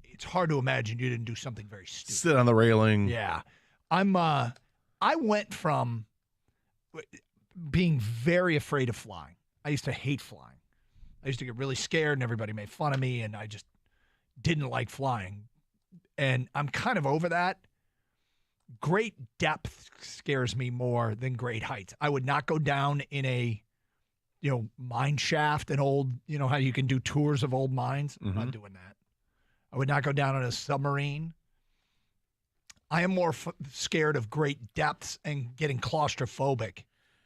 It's hard to imagine you didn't do something very stupid. Sit on the railing. Yeah. I went from being very afraid of flying. I used to hate flying. I used to get really scared and everybody made fun of me and I just didn't like flying. And I'm kind of over that. Great depth scares me more than great heights. I would not go down in a mine shaft, an old, how you can do tours of old mines. I'm not doing that. I would not go down on a submarine. I am more scared of great depths and getting claustrophobic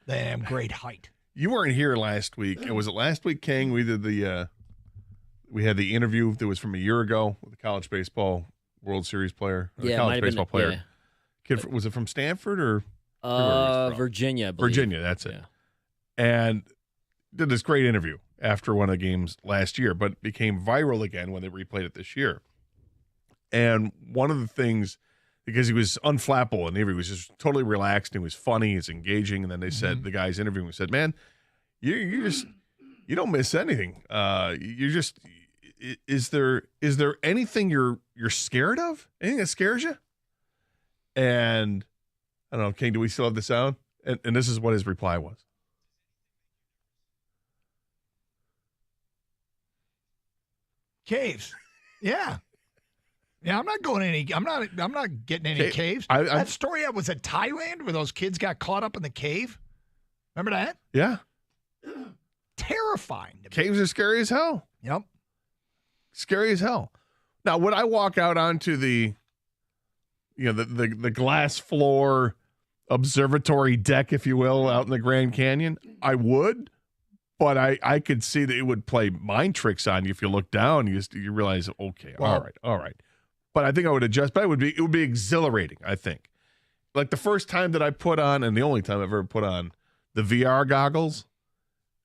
than I am great height. You weren't here last week. Was it last week, King? We did we had the interview that was from a year ago with the college baseball World Series player. Yeah, college baseball player. Yeah. Kid, was it from Stanford or? Virginia, I believe. Virginia, that's it. Yeah. And did this great interview after one of the games last year, but became viral again when they replayed it this year. And one of the things, because he was unflappable and he was just totally relaxed and he was funny, he's engaging, and then they said, the guys interviewing said, man, you don't miss anything. Is there anything you're scared of? Anything that scares you? And I don't know, King, do we still have the sound? And this is what his reply was. Caves. Yeah. Yeah, I'm not going I'm not getting any caves. That story I was at Thailand where those kids got caught up in the cave. Remember that? Yeah. Terrifying to me. Caves are scary as hell. Yep. Scary as hell. Now, would I walk out onto the glass floor observatory deck, if you will, out in the Grand Canyon? I would. But I could see that it would play mind tricks on you if you look down. You realize, okay, well, all right. But I think I would adjust. But it would be exhilarating. I think, like the first time that I put on, and the only time I've ever put on the VR goggles,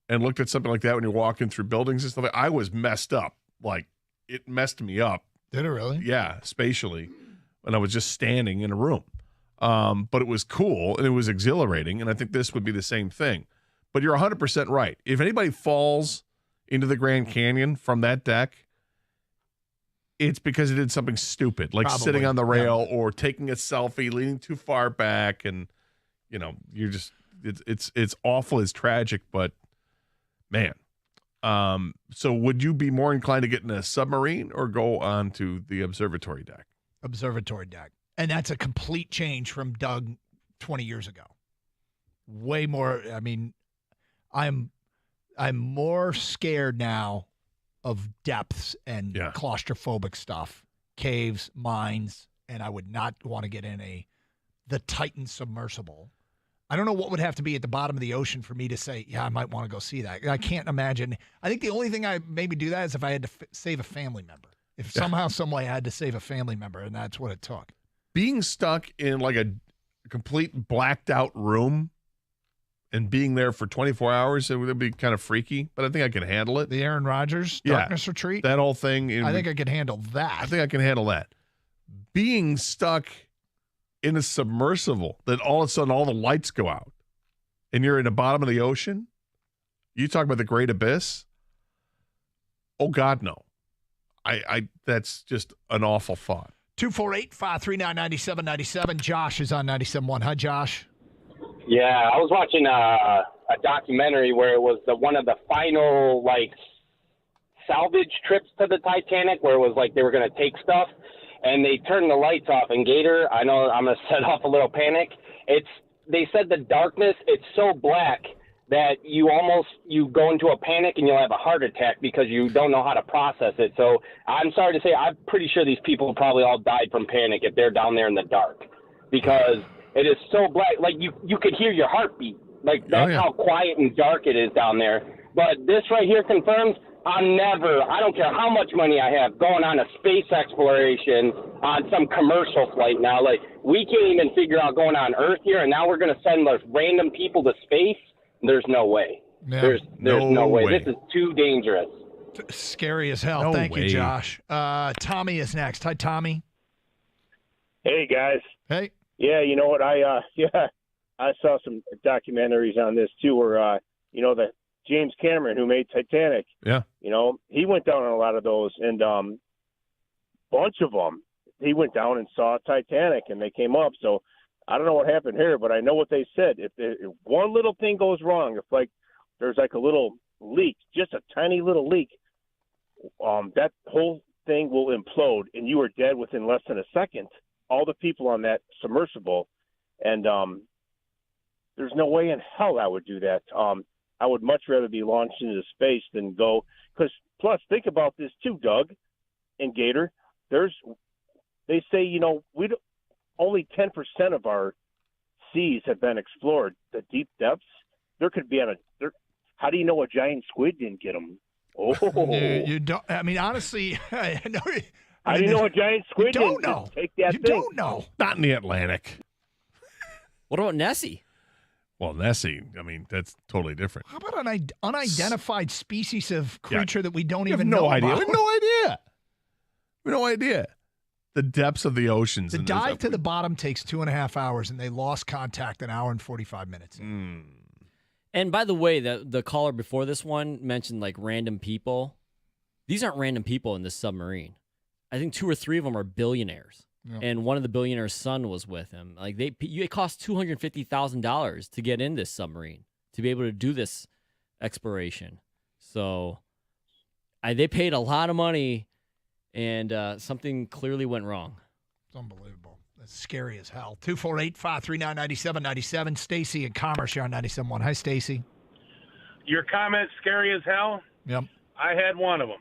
and looked at something like that when you're walking through buildings and stuff. I was messed up. Like it messed me up. Did it really? Yeah, spatially, when I was just standing in a room. But it was cool and it was exhilarating, and I think this would be the same thing. But you're 100% right. If anybody falls into the Grand Canyon from that deck, it's because it did something stupid, like Probably. sitting on the rail or taking a selfie, leaning too far back, and you're just it's awful, it's tragic, but man. So would you be more inclined to get in a submarine or go on to the observatory deck? Observatory deck. And that's a complete change from Doug 20 years ago. Way more, I mean, I'm more scared now of depths and claustrophobic stuff, caves, mines, and I would not want to get in the Titan submersible. I don't know what would have to be at the bottom of the ocean for me to say, yeah, I might want to go see that. I can't imagine. I think the only thing I maybe do that is if I had to save a family member. If somehow, some way I had to save a family member, and that's what it took. Being stuck in like a complete blacked out room and being there for 24 hours, it would be kind of freaky, but I think I can handle it. The Aaron Rodgers darkness retreat? That whole thing. I think I can handle that. I think I can handle that. Being stuck in a submersible that all of a sudden all the lights go out and you're in the bottom of the ocean, you talk about the great abyss. Oh God, no. I that's just an awful thought. 248-539-9797. Josh is on 97.1. Hi, Josh. Yeah, I was watching a documentary where it was one of the final, like, salvage trips to the Titanic where it was like they were going to take stuff. and they turned the lights off. And Gator, I know I'm going to set off a little panic. They said the darkness, it's so black that you go into a panic and you'll have a heart attack because you don't know how to process it. So I'm sorry to say, I'm pretty sure these people probably all died from panic if they're down there in the dark, because it is so black. Like you could hear your heartbeat. Like that's how quiet and dark it is down there. But this right here confirms I don't care how much money I have, going on a space exploration on some commercial flight now. Like, we can't even figure out going on Earth here, and now we're going to send those random people to space? There's no way. Yeah. There's no way. This is too dangerous. Scary as hell. No Thank way. you, Josh. Tommy is next. Hi, Tommy. Hey, guys. Hey. Yeah, you know what? I saw some documentaries on this, too, where, the James Cameron, who made Titanic. Yeah. He went down on a lot of those, and bunch of them, he went down and saw Titanic, and they came up. So I don't know what happened here, but I know what they said. If one little thing goes wrong, if there's a little leak, just a tiny little leak, that whole thing will implode, and you are dead within less than a second. All the people on that submersible, and there's no way in hell I would do that. I would much rather be launched into space than go. Because plus, think about this too, Doug and Gator. They say only 10% of our seas have been explored. The deep depths. There could be how do you know a giant squid didn't get them? Oh, you don't. I mean, honestly, I know. How do you know a giant squid didn't take that you thing? You don't know. Not in the Atlantic. What about Nessie? Well, Nessie, I mean, that's totally different. How about an unidentified species of creature that we don't even know know idea. about? We have no idea. We have no idea. The depths of the oceans. The dive to the bottom takes 2.5 hours, and they lost contact an hour and 45 minutes. And by the way, the caller before this one mentioned random people. These aren't random people in this submarine. I think 2 or 3 of them are billionaires. Yep. And one of the billionaire's son was with him. It cost $250,000 to get in this submarine to be able to do this exploration. So they paid a lot of money, and something clearly went wrong. It's unbelievable. That's scary as hell. 248-539-9797. Stacy in Commerce, you're on 97.1. Hi, Stacy. Your comment, scary as hell? Yep. I had one of them.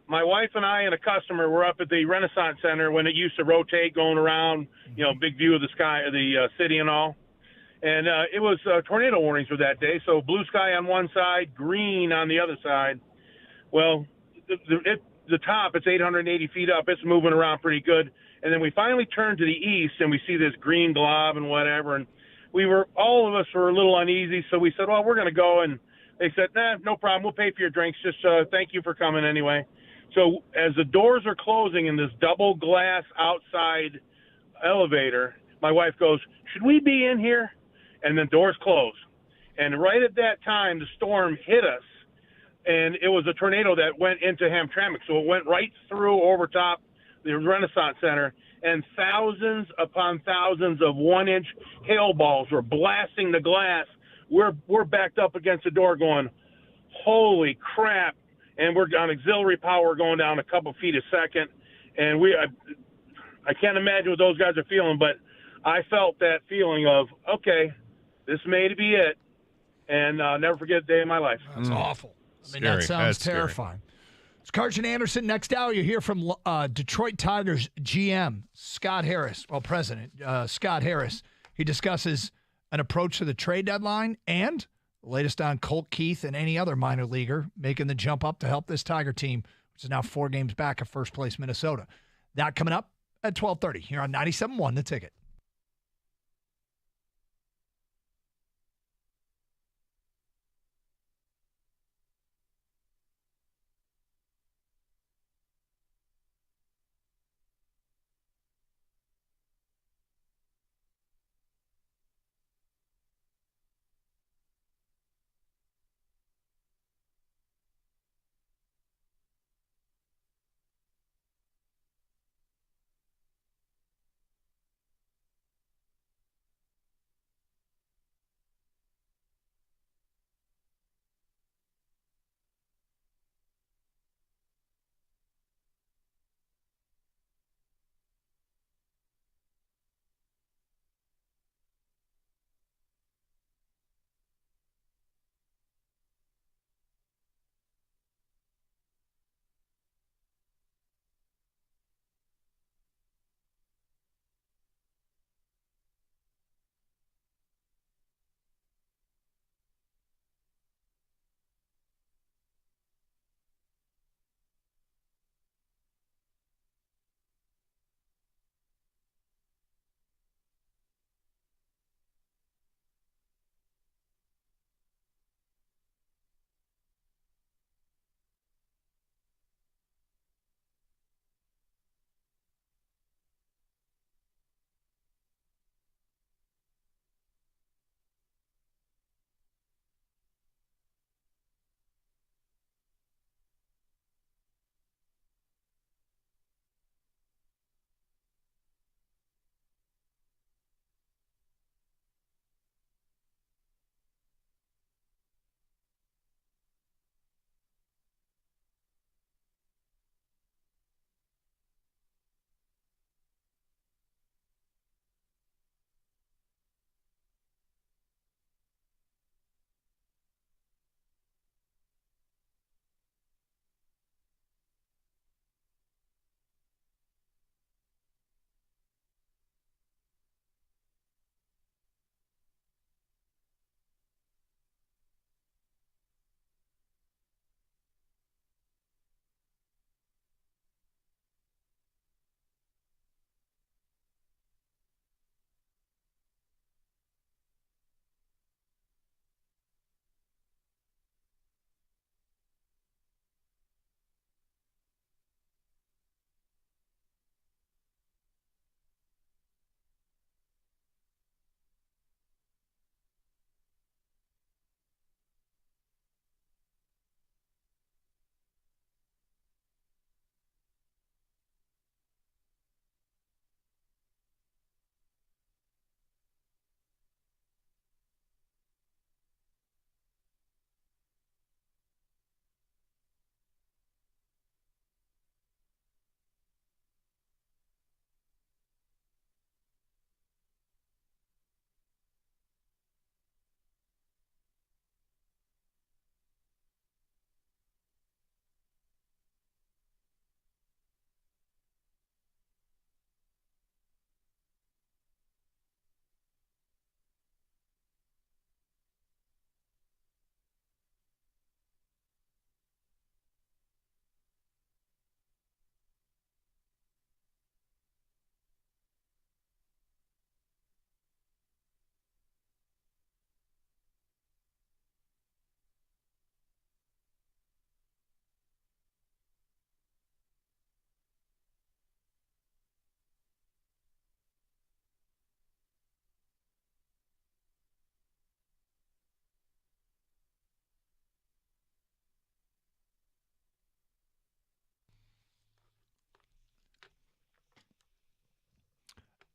My wife and I and a customer were up at the Renaissance Center when it used to rotate, going around, big view of the sky, the city and all. And it was tornado warnings for that day. So blue sky on one side, green on the other side. Well, the top, it's 880 feet up. It's moving around pretty good. And then we finally turned to the east, and we see this green glob and whatever. And all of us were a little uneasy. So we said, well, we're going to go. And they said, nah, no problem. We'll pay for your drinks. Just thank you for coming anyway. So as the doors are closing in this double glass outside elevator, my wife goes, should we be in here? And then doors close. And right at that time, the storm hit us, and it was a tornado that went into Hamtramck. So it went right through over top the Renaissance Center, and thousands upon thousands of 1-inch hail balls were blasting the glass. We're backed up against the door going, holy crap. And we're on auxiliary power going down a couple feet a second. And I can't imagine what those guys are feeling, but I felt that feeling of, okay, this may be it. And I'll never forget a day in my life. That's awful. I mean, Scary. that sounds That's terrifying. It's Carson Anderson. Next hour, you hear from Detroit Tigers GM, Scott Harris, president, Scott Harris. He discusses an approach to the trade deadline and the latest on Colt Keith and any other minor leaguer making the jump up to help this Tiger team, which is now 4 games back of first place Minnesota. That coming up at 12:30 here on 97.1 The Ticket.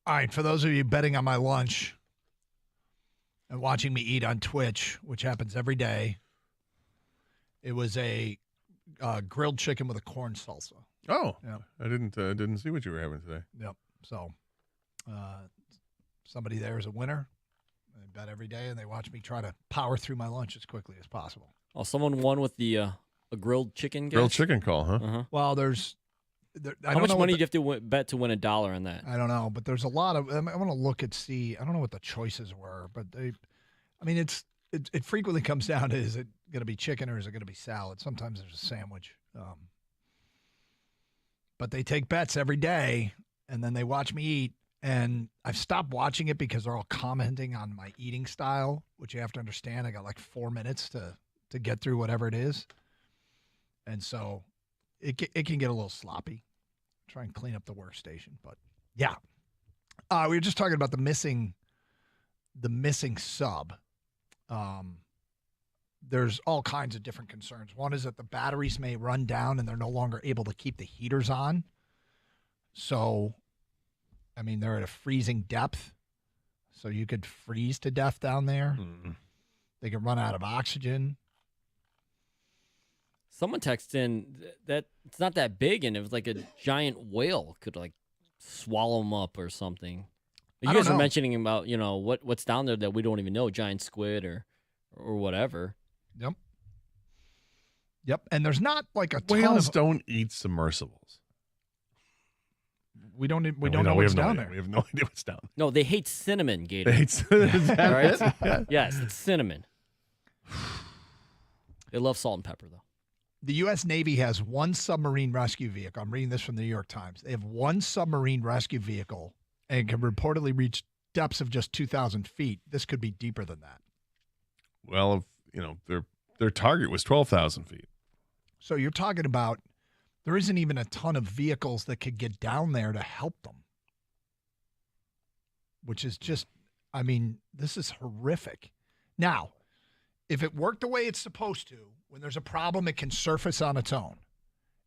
All right, for those of you betting on my lunch and watching me eat on Twitch, which happens every day, it was a grilled chicken with a corn salsa. Oh, Yep. I didn't see what you were having today. Yep. So somebody there is a winner. They bet every day, and they watch me try to power through my lunch as quickly as possible. Oh, someone won with the a grilled chicken. Grilled chicken call, huh? Uh-huh. Well, How much money do you have to bet to win $1 on that? I don't know, but there's a lot of. I want to look and see. I don't know what the choices were, but it frequently comes down to, is it going to be chicken or is it going to be salad? Sometimes there's a sandwich. But they take bets every day, and then they watch me eat. And I've stopped watching it because they're all commenting on my eating style, which you have to understand. I got like 4 minutes to get through whatever it is, and so it can get a little sloppy. Try and clean up the workstation, but yeah, we were just talking about the missing sub. There's all kinds of different concerns. One is that the batteries may run down and they're no longer able to keep the heaters on. So, I mean, they're at a freezing depth, so you could freeze to death down there. They could run out of oxygen. Someone texted in that it's not that big, and it was like a giant whale could like swallow them up or something. You guys were mentioning about what's down there that we don't even know, giant squid or whatever. Yep. And there's not like a ton Whales of. don't eat submersibles. We don't know what's down there. We have no idea what's down there. No, they hate cinnamon, Gator. They hate cinnamon. All right? Yes, it's cinnamon. They love salt and pepper, though. The U.S. Navy has one submarine rescue vehicle. I'm reading this from the New York Times. They have one submarine rescue vehicle and can reportedly reach depths of just 2,000 feet. This could be deeper than that. Well, their target was 12,000 feet. So you're talking about there isn't even a ton of vehicles that could get down there to help them, which is just, I mean, this is horrific. Now, if it worked the way it's supposed to, when there's a problem, it can surface on its own.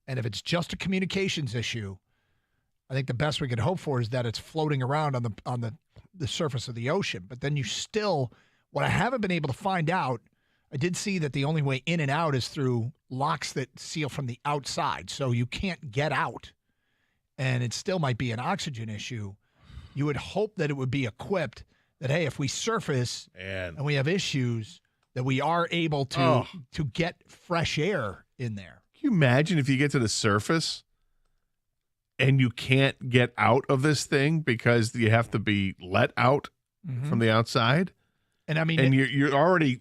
And if it's just a communications issue, I think the best we could hope for is that it's floating around on the surface of the ocean. But then you still, what I haven't been able to find out, I did see that the only way in and out is through locks that seal from the outside. So you can't get out. And it still might be an oxygen issue. You would hope that it would be equipped that, hey, if we surface and we have issues, that we are able to get fresh air in there. Can you imagine if you get to the surface and you can't get out of this thing because you have to be let out from the outside? And I mean, and you're already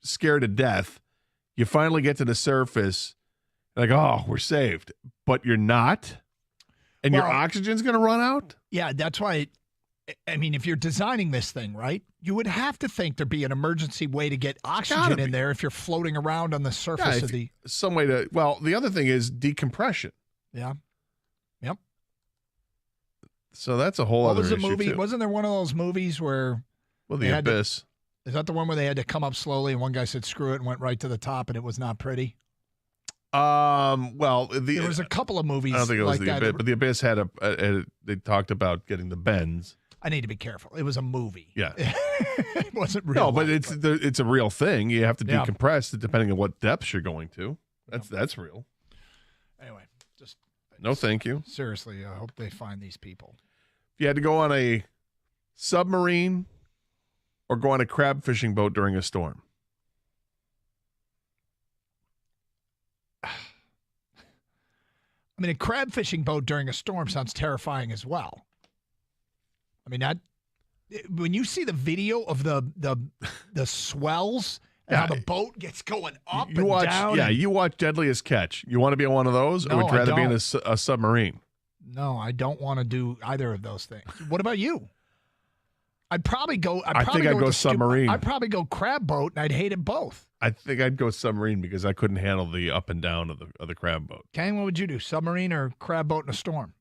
scared to death. You finally get to the surface, like, oh, we're saved, but you're not, and your oxygen's going to run out. Yeah, that's why. I mean, if you're designing this thing, right, you would have to think there'd be an emergency way to get oxygen in there if you're floating around on the surface of the. Some way to. Well, the other thing is decompression. Yeah. Yep. So that's a whole other issue. What was the movie? Too. Wasn't there one of those movies where? Well, The Abyss. Is that the one where they had to come up slowly and one guy said screw it and went right to the top and it was not pretty? Well, there was a couple of movies. I don't think it was like The Abyss, but The Abyss had they talked about getting the bends. I need to be careful. It was a movie. Yeah. It wasn't real. No, but it's a real thing. You have to decompress depending on what depths you're going to. That's real. Anyway, no, thank you. Seriously, I hope they find these people. If you had to go on a submarine or go on a crab fishing boat during a storm. I mean, a crab fishing boat during a storm sounds terrifying as well. I mean, when you see the video of the swells and how the boat gets going up and down. Yeah, you watch Deadliest Catch. You want to be on one of those, or would you rather be in a submarine? No, I don't want to do either of those things. What about you? I'd probably go. I think I'd go submarine. I'd probably go crab boat, and I'd hate it both. I think I'd go submarine because I couldn't handle the up and down of the crab boat. Kane, what would you do? Submarine or crab boat in a storm?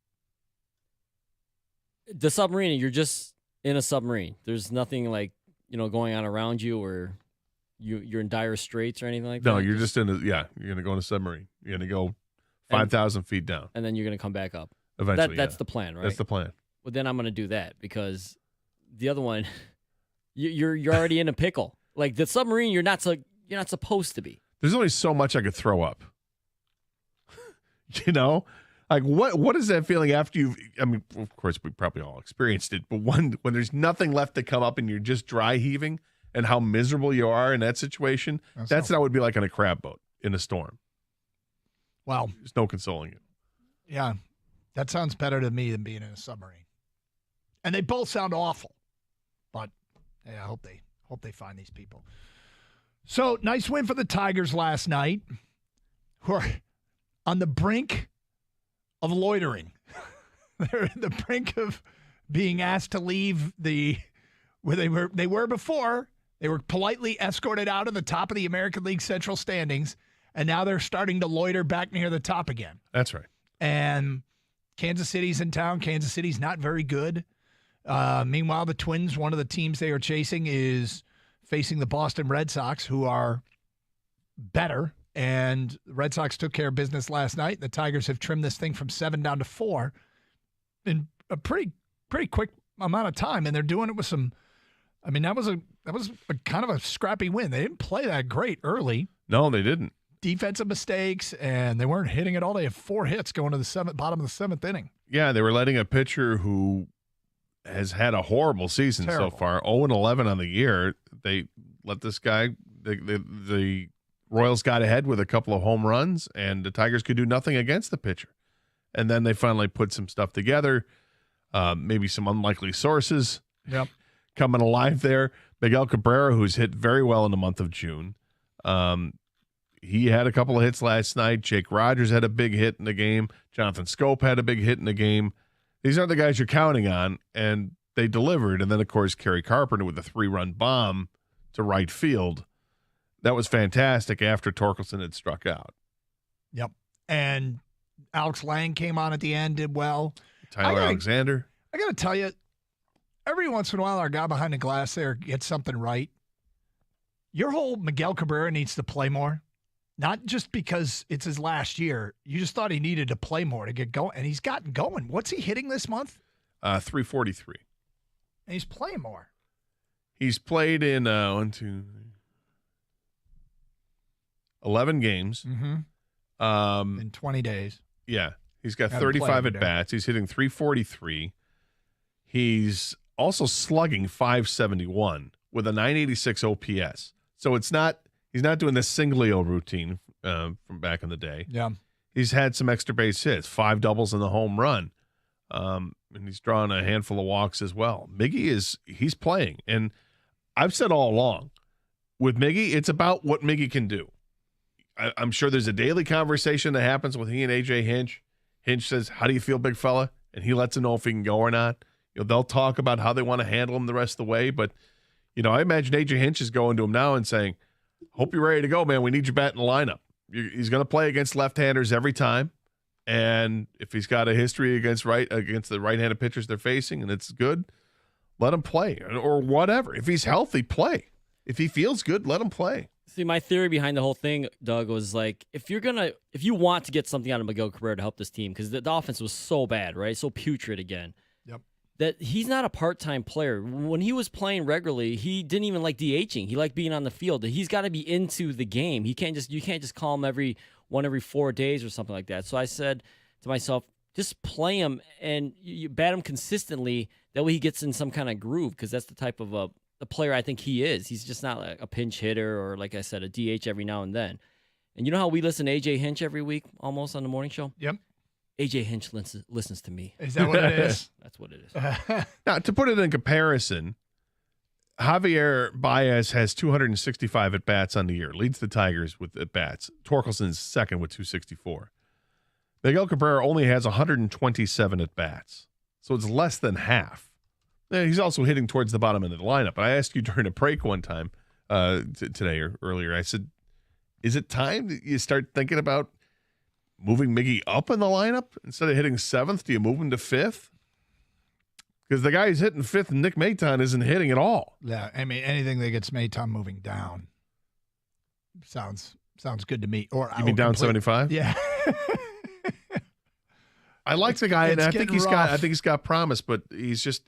The submarine, you're just in a submarine. There's nothing like going on around you, or you're in dire straits or anything like that. No, you're just in you're gonna go in a submarine. You're gonna go 5,000 feet down, and then you're gonna come back up. Eventually, that's the plan, right? That's the plan. well, then I'm going to do that because the other one, you're already in a pickle. Like the Submarine, you're not supposed to be. There's only so much I could throw up. You know, like what is that feeling after you've? I mean, of course, we probably all experienced it, but when there's nothing left to come up and you're just dry heaving, and how miserable you are in that situation, that's what it would be like on a crab boat in a storm. Wow, there's no consoling it. Yeah, that sounds better to me than being in a submarine. And they both sound awful, but yeah, I hope they find these people. So nice win for the Tigers last night, who are on the brink of loitering. They're at the brink of being asked to leave where they were before. They were politely escorted out of the top of the American League Central standings, and now they're starting to loiter back near the top again. That's right. And Kansas City's in town. Kansas City's not very good. Meanwhile, the Twins, one of the teams they are chasing, is facing the Boston Red Sox, who are better. And the Red Sox took care of business last night. The Tigers have trimmed this thing from 7 down to 4 in a pretty quick amount of time. And they're doing it with some. I mean, that was a kind of a scrappy win. They didn't play that great early. No, they didn't. Defensive mistakes, and they weren't hitting it all. They have 4 hits going to the bottom of the 7th inning. Yeah, they were letting a pitcher who has had a horrible season so far, 0-11 on the year. They let this guy, the Royals got ahead with a couple of home runs, and the Tigers could do nothing against the pitcher. And then they finally put some stuff together, maybe some unlikely sources coming alive there. Miguel Cabrera, who's hit very well in the month of June. He had a couple of hits last night. Jake Rogers had a big hit in the game. Jonathan Scope had a big hit in the game. These aren't the guys you're counting on, and they delivered. And then, of course, Kerry Carpenter with a 3-run bomb to right field. That was fantastic after Torkelson had struck out. Yep. And Alex Lang came on at the end, did well. Tyler Alexander. I got to tell you, every once in a while, our guy behind the glass there gets something right. Your whole Miguel Cabrera needs to play more. Not just because it's his last year. You just thought he needed to play more to get going, and he's gotten going. What's he hitting this month? 343. And he's playing more. He's played in 11 games. Mm-hmm. In 20 days. Yeah. He's got 35 at-bats. He's hitting 343. He's also slugging 571 with a 986 OPS. So it's not he's not doing the Singlio routine from back in the day. Yeah. He's had some extra base hits, 5 doubles in the home run. And he's drawn a handful of walks as well. He's playing. And I've said all along, with Miggy, it's about what Miggy can do. I'm sure there's a daily conversation that happens with he and AJ Hinch. Hinch says, "How do you feel, big fella?" And he lets him know if he can go or not. They'll talk about how they want to handle him the rest of the way. But, I imagine AJ Hinch is going to him now and saying, "Hope you're ready to go, man. We need you back in the lineup." He's going to play against left-handers every time. And if he's got a history against the right-handed pitchers they're facing and it's good, let him play or whatever. If he's healthy, play. If he feels good, let him play. See, my theory behind the whole thing, Doug, was like, if you want to get something out of Miguel Cabrera to help this team, because the offense was so bad, right? So putrid again. Yep. That he's not a part-time player. When he was playing regularly, he didn't even like DHing. He liked being on the field. He's got to be into the game. You can't just call him every 4 days or something like that. So I said to myself, just play him and you bat him consistently. That way he gets in some kind of groove, because that's the type of a player I think he is. He's just not like a pinch hitter or, like I said, a DH every now and then. And you know how we listen to AJ Hinch every week almost on the morning show? Yep. AJ Hinch listens to me. Is that what it is? That's what it is. Now, to put it in comparison, Javier Baez has 265 at-bats on the year, leads the Tigers with at-bats. Torkelson's second with 264. Miguel Cabrera only has 127 at-bats, so it's less than half. He's also hitting towards the bottom end of the lineup. But I asked you during a break one time today or earlier, I said, is it time that you start thinking about moving Miggy up in the lineup? Instead of hitting 7th, do you move him to 5th? Because the guy who's hitting 5th, Nick Maton, isn't hitting at all. Yeah, I mean, anything that gets Maton moving down sounds good to me. Or you mean down 75? Yeah. I like the guy, and it's I think getting rough. I think he's got promise, but he's just,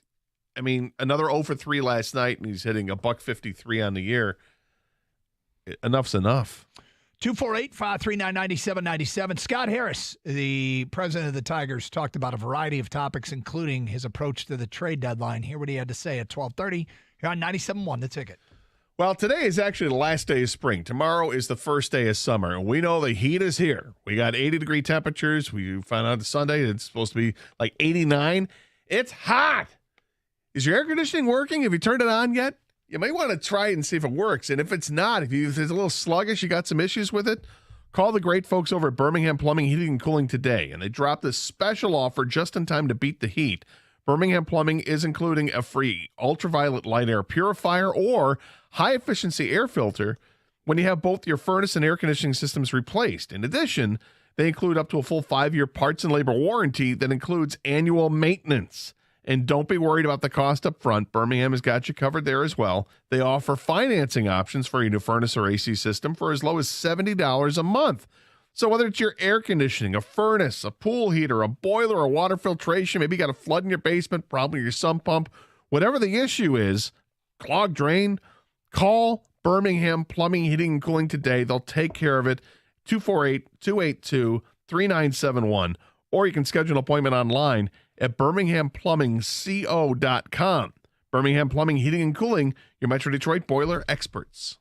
I mean, another 0 for 3 last night, and he's hitting $153 on the year. Enough's enough. 248-539-9797. Scott Harris, the president of the Tigers, talked about a variety of topics, including his approach to the trade deadline. Hear what he had to say at 12:30 here on 97.1 The Ticket. Well, today is actually the last day of spring. Tomorrow is the first day of summer, and we know the heat is here. We got 80-degree temperatures. We found out Sunday it's supposed to be like 89. It's hot. Is your air conditioning working? Have you turned it on yet? You may want to try it and see if it works. And if it's not, if it's a little sluggish, you got some issues with it, call the great folks over at Birmingham Plumbing, Heating, and Cooling today. And they dropped this special offer just in time to beat the heat. Birmingham Plumbing is including a free ultraviolet light air purifier or high-efficiency air filter when you have both your furnace and air conditioning systems replaced. In addition, they include up to a full 5-year parts and labor warranty that includes annual maintenance. And don't be worried about the cost up front. Birmingham has got you covered there as well. They offer financing options for your new furnace or AC system for as low as $70 a month. So whether it's your air conditioning, a furnace, a pool heater, a boiler, a water filtration, maybe you got a flood in your basement, probably your sump pump, whatever the issue is, clogged drain, call Birmingham Plumbing, Heating, and Cooling today. They'll take care of it. 248-282-3971. Or you can schedule an appointment online at birminghamplumbingco.com. Birmingham Plumbing, Heating, and Cooling, your Metro Detroit boiler experts.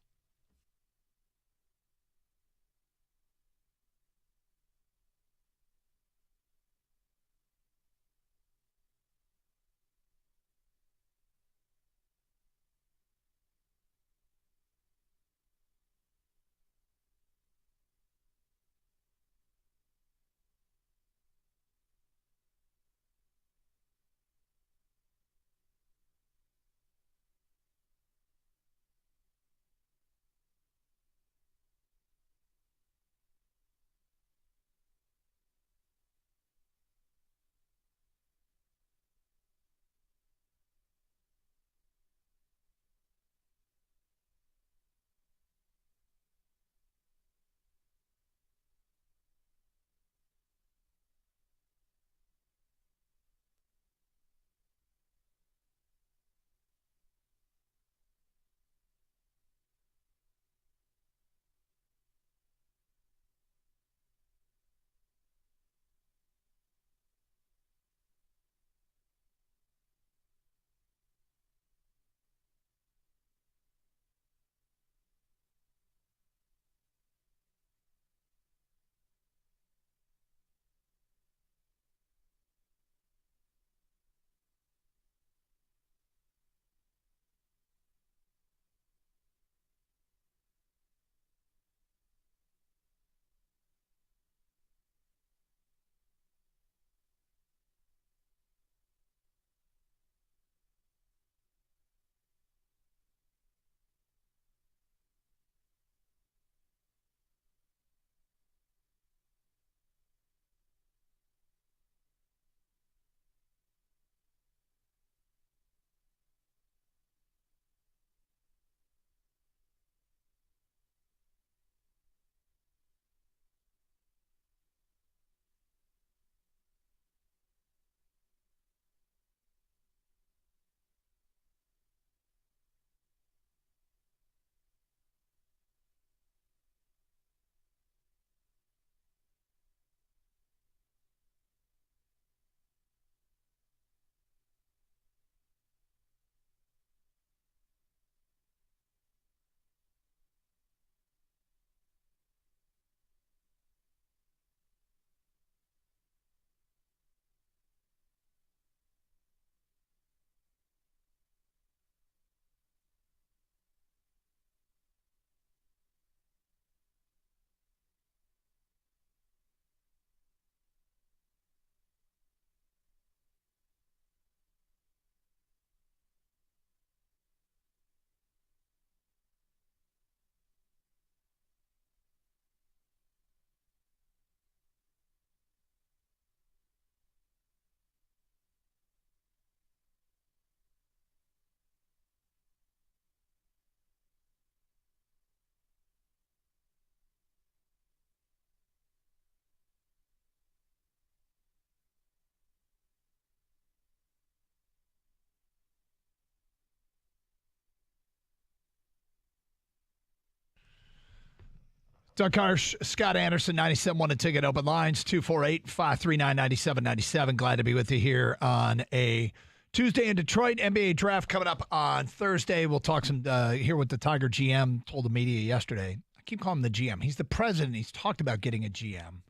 Doug Harsh, Scott Anderson, 97.1 A Ticket, open lines, 248-539-9797. Glad to be with you here on a Tuesday in Detroit. NBA draft coming up on Thursday. We'll talk hear what the Tiger GM told the media yesterday. I keep calling him the GM. He's the president. He's talked about getting a GM.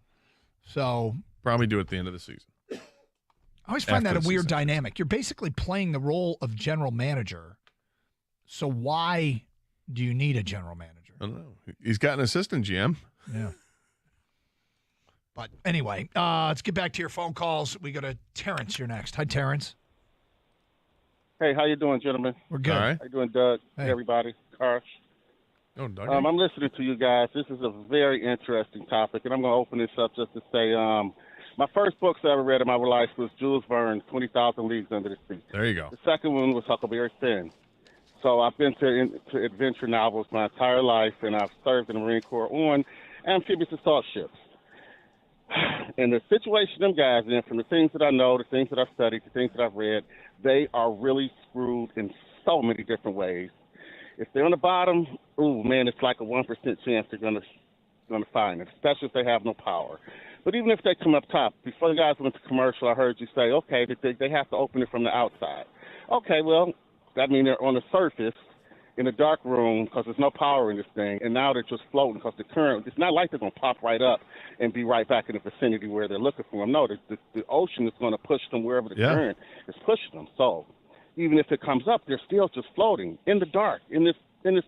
So probably do it at the end of the season. I always find that a weird season. dynamic. You're basically playing the role of general manager. So why do you need a general manager? I don't know. He's got an assistant GM. Yeah. But anyway, let's get back to your phone calls. We go to Terrence. You're next. Hi, Terrence. Hey, how you doing, gentlemen? We're good. All right. How you doing, Doug? Hey. Everybody? Karsh? Oh, Doug. I'm listening to you guys. This is a very interesting topic, and I'm going to open this up just to say my first books I ever read in my life was Jules Verne's 20,000 Leagues Under the Sea. There you go. The second one was Huckleberry Finn. So I've been to adventure novels my entire life, and I've served in the Marine Corps on amphibious assault ships. And the situation them guys in, from the things that I know, the things that I've studied, the things that I've read, they are really screwed in so many different ways. If they're on the bottom, ooh, man, it's like a 1% chance they're gonna find it, especially if they have no power. But even if they come up top, before the guys went to commercial, I heard you say, okay, they have to open it from the outside. Okay, well, that means they're on the surface in a dark room because there's no power in this thing, and now they're just floating because the current, it's not like they're going to pop right up and be right back in the vicinity where they're looking for them. No, the ocean is going to push them wherever the current is pushing them. So even if it comes up, they're still just floating in the dark in this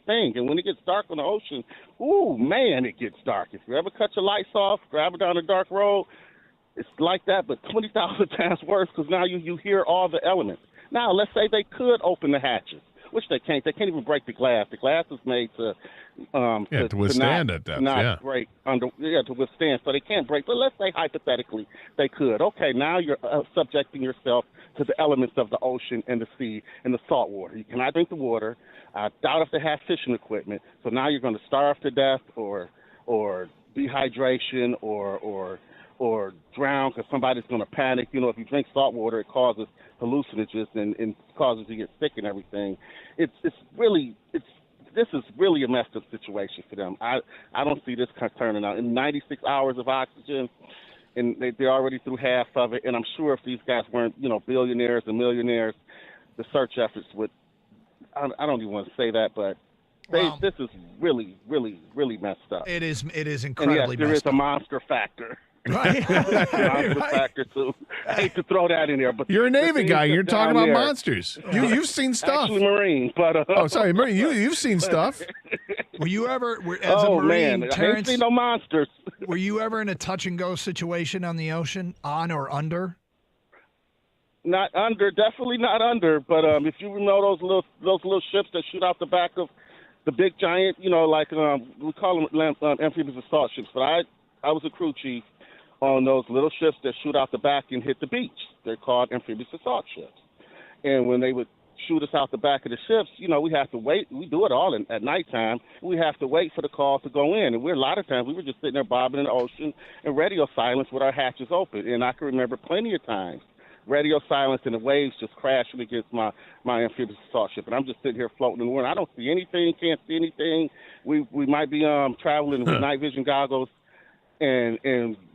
thing. And when it gets dark on the ocean, ooh, man, it gets dark. If you ever cut your lights off, driving down a dark road, it's like that, but 20,000 times worse because now you hear all the elements. Now, let's say they could open the hatches, which they can't. They can't even break the glass. The glass is made to withstand at depth. Break to withstand. So they can't break. But let's say hypothetically they could. Okay, now you're subjecting yourself to the elements of the ocean and the sea and the salt water. You cannot drink the water. I doubt if they have fishing equipment. So now you're going to starve to death or dehydration or drown because somebody's going to panic. You know, if you drink salt water, it causes hallucinogens and causes you to get sick and everything. This is really a messed up situation for them. I don't see this turning out. In 96 hours of oxygen, and they're already through half of it. And I'm sure if these guys weren't, billionaires and millionaires, the search efforts would. I don't even want to say that, but this is really, really, really messed up. It is incredibly and yes, there messed is a up. monster factor. Right. Factor too. I hate to throw that in there, but you're a Navy guy. You're talking about there, monsters. You've seen stuff. Actually, Marine, but oh, sorry, Marine. You've seen stuff. Were you ever, as a Marine, man, Terrence, I ain't seen no monsters. Were you ever in a touch and go situation on the ocean, on or under? Not under, definitely not under. But if you know those little ships that shoot out the back of the big giant, we call them amphibious assault ships. But I was a crew chief on those little ships that shoot out the back and hit the beach. They're called amphibious assault ships. And when they would shoot us out the back of the ships, we have to wait. We do it all at nighttime. We have to wait for the call to go in. And a lot of times we were just sitting there bobbing in the ocean and radio silence with our hatches open. And I can remember plenty of times radio silence and the waves just crashing against my amphibious assault ship. And I'm just sitting here floating in the water. I don't see anything, can't see anything. We might be traveling with night vision goggles. And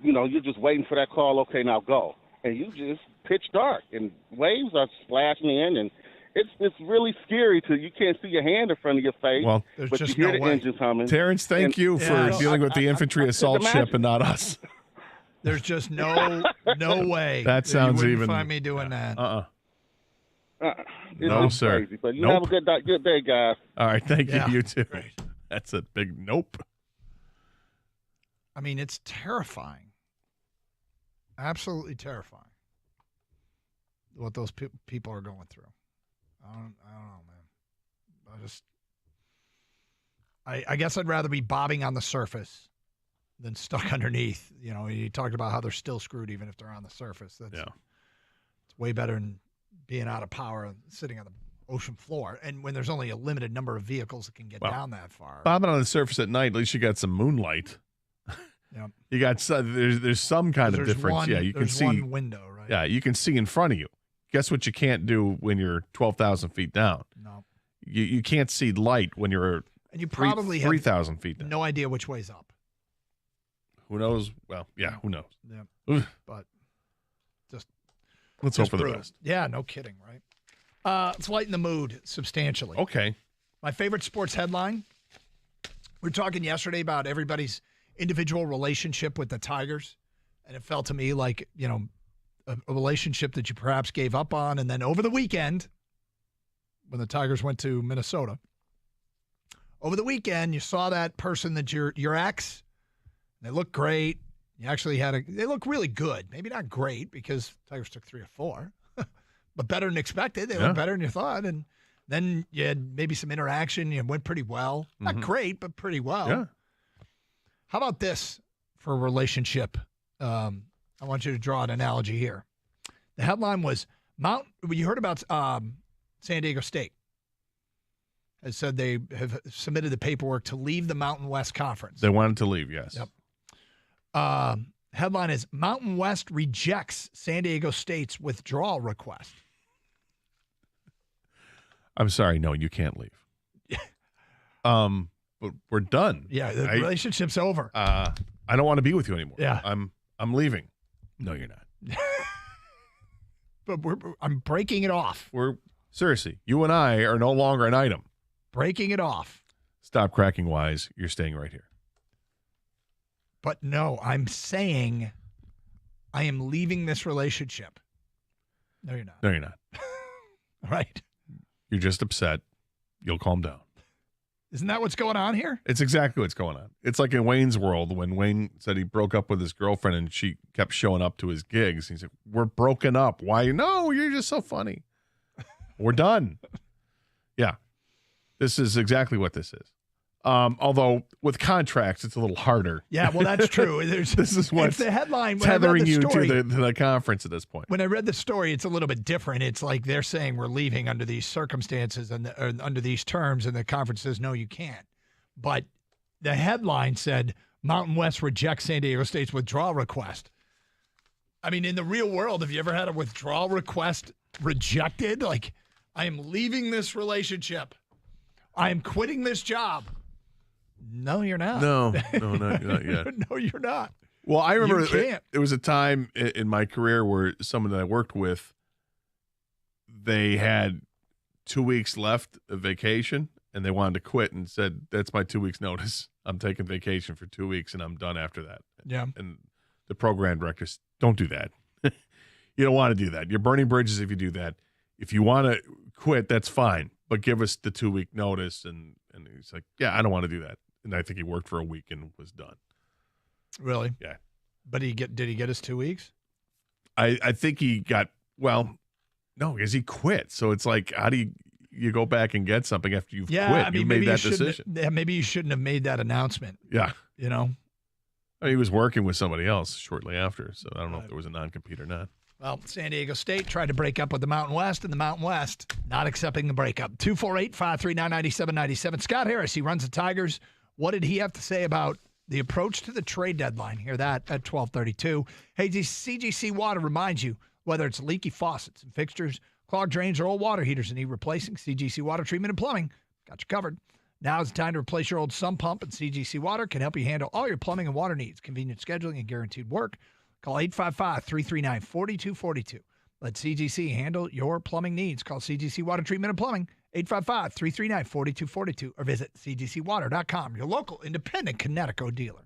you're just waiting for that call. Okay, now go. And you just pitch dark, and waves are splashing in, and it's really scary. You can't see your hand in front of your face. Well, but you hear the engines humming. Terrence, thank you for dealing with the infantry assault ship and not us. There's just no way. That sounds you even. Find me doing that. No, sir. Crazy, but you have a good day, guys. All right, thank you. Yeah. You too. Right. That's a big nope. I mean, it's terrifying. Absolutely terrifying. What those people are going through. I don't know, man. I guess I'd rather be bobbing on the surface than stuck underneath. You talked about how they're still screwed even if they're on the surface. It's way better than being out of power and sitting on the ocean floor. And when there's only a limited number of vehicles that can get down that far. Bobbing on the surface at night, at least you got some moonlight. Yep. You got there's some kind of difference. You can see one window, right? Yeah, you can see in front of you. Guess what you can't do when you're 12,000 feet down? No. You can't see light when you're and you probably 3,000 feet down. No idea which way's up. Who knows? Well, yeah, who knows? Yeah. Oof. But just Let's just hope for the brutal. best. Yeah, no kidding, right? Let's lighten the mood substantially. Okay. My favorite sports headline. We were talking yesterday about everybody's individual relationship with the Tigers, and it felt to me like, a relationship that you perhaps gave up on. And then over the weekend, when the Tigers went to Minnesota, over the weekend, you saw that person that your ex, they look great. You actually they look really good. Maybe not great because Tigers took 3 or 4, but better than expected. They look better than you thought. And then you had maybe some interaction. You went pretty well. Not great, but pretty well. Yeah. How about this for a relationship? I want you to draw an analogy here. The headline was you heard about San Diego State. It said they have submitted the paperwork to leave the Mountain West Conference. They wanted to leave, yes. Yep. Headline is Mountain West rejects San Diego State's withdrawal request. I'm sorry, no, you can't leave. But we're done. Yeah, the relationship's over. I don't want to be with you anymore. Yeah. I'm leaving. No, you're not. But I'm breaking it off. Seriously, you and I are no longer an item. Breaking it off. Stop cracking wise. You're staying right here. But no, I'm saying I am leaving this relationship. No, you're not. No, you're not. Right? You're just upset. You'll calm down. Isn't that what's going on here? It's exactly what's going on. It's like in Wayne's World when Wayne said he broke up with his girlfriend and she kept showing up to his gigs. He's like, we're broken up. Why? No, you're just so funny. We're done. Yeah. This is exactly what this is. Although with contracts, it's a little harder. Yeah, well, that's true. This is what's the headline tethering you to the conference at this point. When I read the story, it's a little bit different. It's like they're saying we're leaving under these circumstances and under these terms, and the conference says, no, you can't. But the headline said Mountain West rejects San Diego State's withdrawal request. I mean, in the real world, have you ever had a withdrawal request rejected? Like, I am leaving this relationship. I am quitting this job. No, you're not. No, not yet. No, you're not. Well, I remember You there was a time in my career where someone that I worked with, they had 2 weeks left of vacation and they wanted to quit and said, that's my 2 weeks notice. I'm taking vacation for 2 weeks and I'm done after that. Yeah. And the program directors, don't do that. You don't want to do that. You're burning bridges if you do that. If you want to quit, that's fine. But give us the 2 week notice. And he's like, yeah, I don't want to do that. And I think he worked for a week and was done. Really? Yeah. But did he get his 2 weeks? I think he got, well, no, because he quit. So it's like, how do you go back and get something after you've quit? I mean, you made that decision. Maybe you shouldn't have made that announcement. Yeah. You know? I mean, he was working with somebody else shortly after. So I don't know if there was a non-compete or not. Well, San Diego State tried to break up with the Mountain West, and the Mountain West not accepting the breakup. 248-539-9797. Scott Harris, he runs the Tigers. What did he have to say about the approach to the trade deadline? Hear that at 12:32. Hey, CGC Water reminds you, whether it's leaky faucets and fixtures, clogged drains, or old water heaters that need replacing, CGC Water Treatment and Plumbing got you covered. Now is the time to replace your old sump pump, and CGC Water can help you handle all your plumbing and water needs. Convenient scheduling and guaranteed work. Call 855-339-4242. Let CGC handle your plumbing needs. Call CGC Water Treatment and Plumbing, 855-339-4242, or visit cgcwater.com, your local independent Connecticut dealer.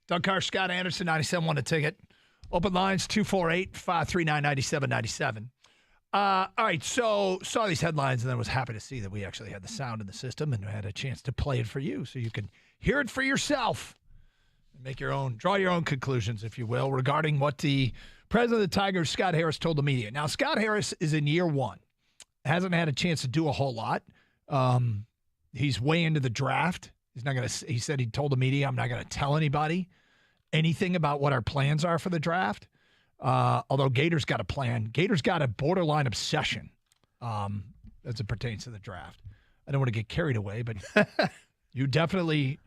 Doug Carr, Scott Anderson, 97 a ticket. Open lines, 248-539-9797. All right, so saw these headlines and then was happy to see that we actually had the sound in the system and had a chance to play it for you so you can hear it for yourself and draw your own conclusions, if you will, regarding what the president of the Tigers, Scott Harris, told the media. Now, Scott Harris is in year one. Hasn't had a chance to do a whole lot. He's way into the draft. He said he told the media, I'm not going to tell anybody anything about what our plans are for the draft. Although Gator's got a plan. Gator's got a borderline obsession as it pertains to the draft. I don't want to get carried away, but you definitely.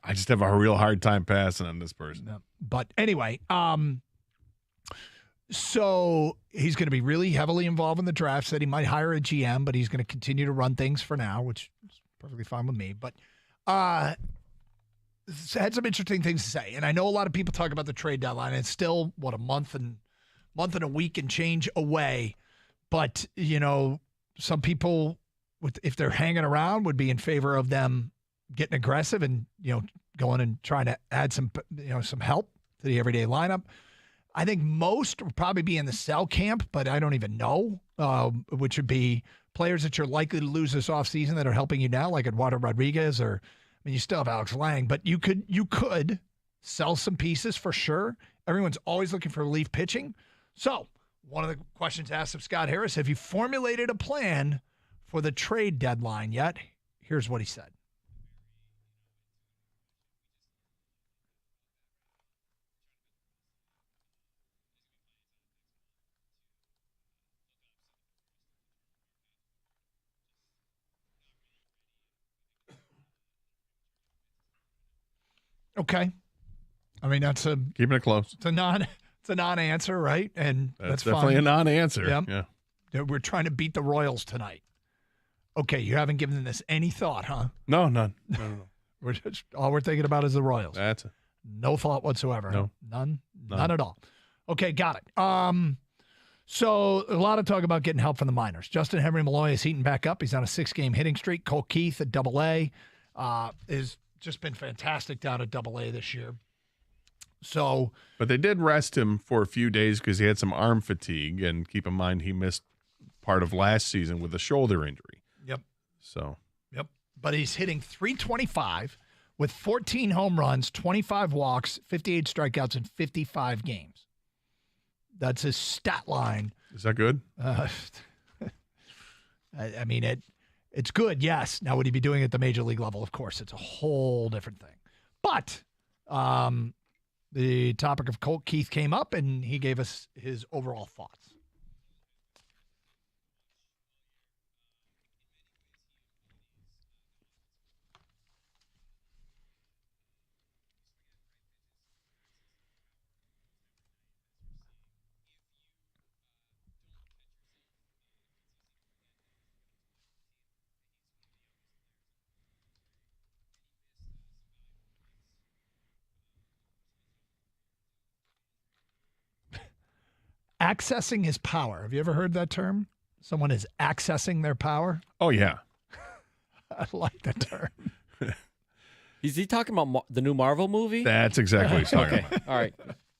I just have a real hard time passing on this person. No. But anyway, so he's going to be really heavily involved in the draft. Said he might hire a GM, but he's going to continue to run things for now, which is perfectly fine with me. But had some interesting things to say. And I know a lot of people talk about the trade deadline. It's still, a month and a week and change away. But, some people, if they're hanging around, would be in favor of them getting aggressive and, going and trying to add some help to the everyday lineup. I think most would probably be in the sell camp, but I don't even know, which would be players that you're likely to lose this offseason that are helping you now, like Eduardo Rodriguez or – you still have Alex Lang, but you could sell some pieces for sure. Everyone's always looking for relief pitching. So one of the questions asked of Scott Harris, have you formulated a plan for the trade deadline yet? Here's what he said. Okay. I mean, keeping it close. It's a non-answer, right? And that's definitely fine. a non-answer. Yep. Yeah. We're trying to beat the Royals tonight. Okay, you haven't given this any thought, huh? No, none. No. All we're thinking about is the Royals. That's it. No thought whatsoever. No. None at all. Okay, got it. So a lot of talk about getting help from the minors. Justin Henry Malloy is heating back up. He's on a 6-game hitting streak. Colt Keith at AA is just been fantastic down at AA this year. So, but they did rest him for a few days because he had some arm fatigue, and keep in mind he missed part of last season with a shoulder injury. Yep. So. Yep. But he's hitting .325 with 14 home runs, 25 walks, 58 strikeouts in 55 games. That's his stat line. Is that good? I mean, it's good, yes. Now, would he be doing it at the major league level? Of course, it's a whole different thing. But the topic of Colt Keith came up, and he gave us his overall thoughts. Accessing his power. Have you ever heard that term? Someone is accessing their power? Oh, yeah. I like that term. Is he talking about the new Marvel movie? That's exactly what he's talking okay. about. All right.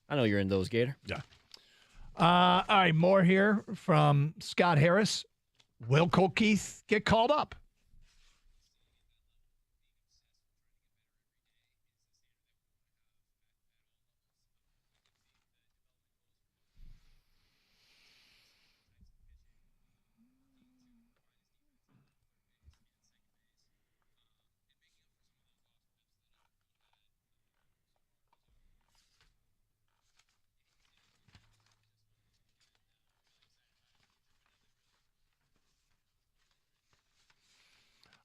I know you're in those, Gator. Yeah. All right, more here from Scott Harris. Will Colt Keith get called up?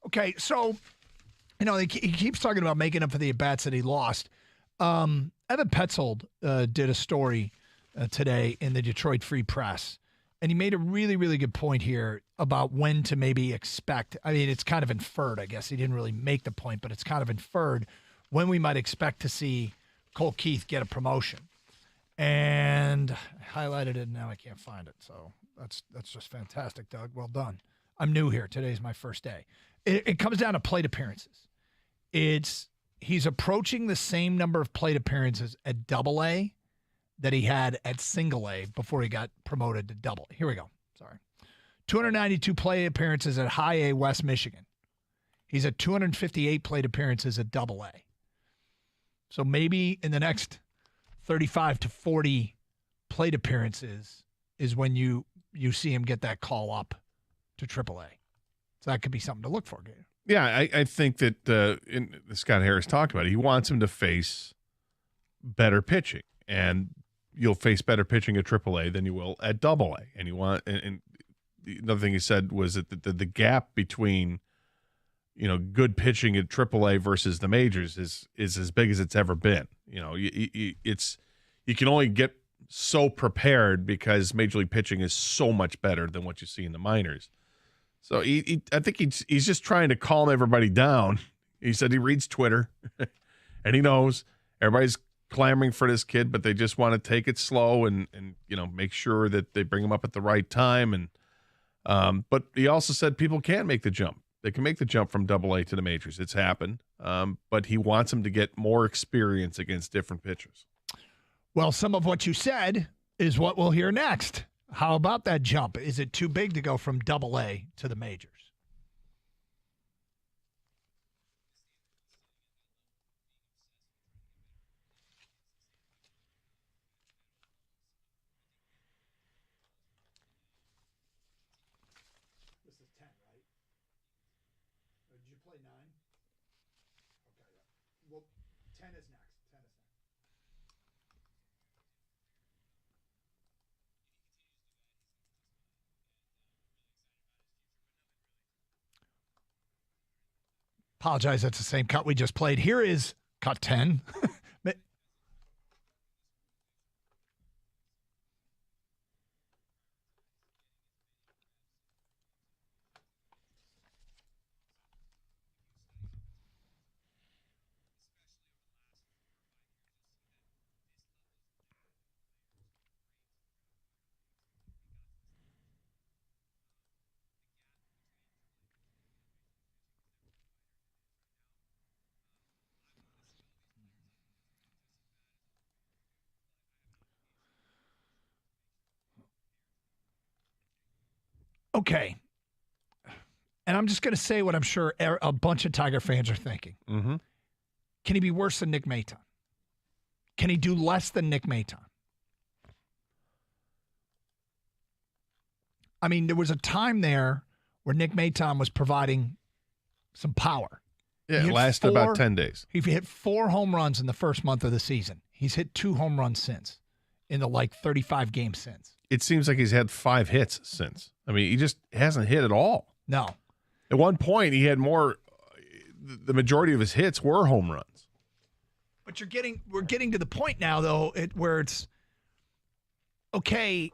Okay, so, he keeps talking about making up for the at-bats that he lost. Evan Petzold did a story today in the Detroit Free Press, and he made a really, really good point here about when to maybe expect. I mean, it's kind of inferred, I guess. He didn't really make the point, but it's kind of inferred when we might expect to see Colt Keith get a promotion. And I highlighted it, and now I can't find it. So that's just fantastic, Doug. Well done. I'm new here. Today's my first day. It comes down to plate appearances. It's he's approaching the same number of plate appearances at Double-A that he had at Single-A before he got promoted to Double-A. Here we go. Sorry. 292 plate appearances at High A West Michigan. He's at 258 plate appearances at Double-A. So maybe in the next 35 to 40 plate appearances is when you see him get that call up to AAA. So that could be something to look for, Gator. Yeah, I think that Scott Harris talked about it. He wants him to face better pitching, and you'll face better pitching at AAA than you will at AA. And you want, and another thing he said was that the gap between, good pitching at AAA versus the majors is as big as it's ever been. You can only get so prepared because Major League pitching is so much better than what you see in the minors. So I think he's just trying to calm everybody down. He said he reads Twitter, and he knows everybody's clamoring for this kid, but they just want to take it slow and make sure that they bring him up at the right time. And but he also said people can make the jump. They can make the jump from AA to the majors. It's happened, but he wants him to get more experience against different pitchers. Well, some of what you said is what we'll hear next. How about that jump? Is it too big to go from AA to the majors? This is 10, right? Or did you play 9? Okay. Well, 10 is next. Apologize, that's the same cut we just played. Here is cut 10. Okay. And I'm just going to say what I'm sure a bunch of Tiger fans are thinking. Mm-hmm. Can he be worse than Nick Maton? Can he do less than Nick Maton? I mean, there was a time there where Nick Maton was providing some power. Yeah, it lasted about 10 days. He hit 4 home runs in the first month of the season. He's hit 2 home runs since in the 35 games since. It seems like he's had 5 hits since. I mean, he just hasn't hit at all. No. At one point, he had more. The majority of his hits were home runs. But we're getting to the point now, though, where it's okay.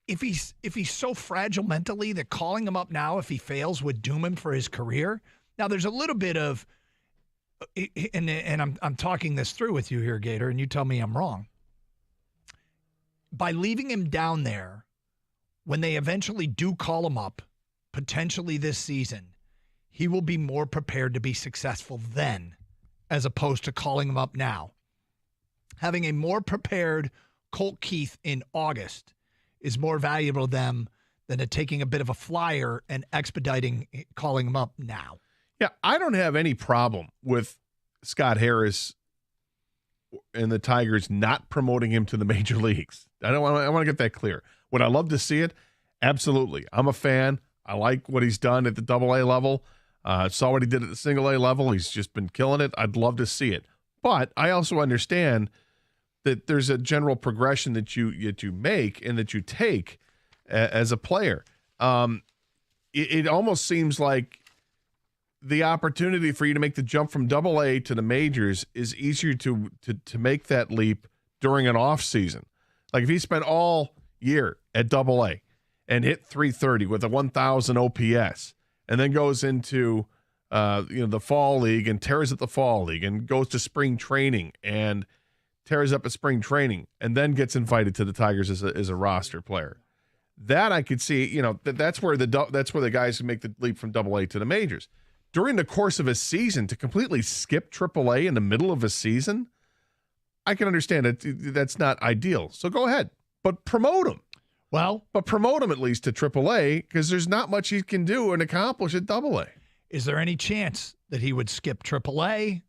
If he's so fragile mentally that calling him up now, if he fails, would doom him for his career. Now, there's a little bit of, and I'm talking this through with you here, Gator, and you tell me I'm wrong. By leaving him down there, when they eventually do call him up, potentially this season, he will be more prepared to be successful then, as opposed to calling him up now. Having a more prepared Colt Keith in August is more valuable to them than taking a bit of a flyer and expediting calling him up now. Yeah, I don't have any problem with Scott Harris and the Tigers not promoting him to the major leagues. I want to get that clear. Would I love to see it? Absolutely. I'm a fan. I like what he's done at the AA level. Saw what he did at the Single A level. He's just been killing it. I'd love to see it. But I also understand that there's a general progression that you make and that you take as a player. It almost seems like the opportunity for you to make the jump from AA to the majors is easier to make that leap during an off season. Like if he spent all year at AA and hit 330 with a 1,000 OPS, and then goes into the fall league and tears up the fall league and goes to spring training and tears up a spring training and then gets invited to the Tigers as a roster player. That I could see, that's where the guys who make the leap from AA to the majors. during the course of a season to completely skip AAA in the middle of a season, I can understand it. That's not ideal. So go ahead, but promote him. Well, but promote him at least to AAA because there's not much he can do and accomplish at AA. Is there any chance that he would skip AAA?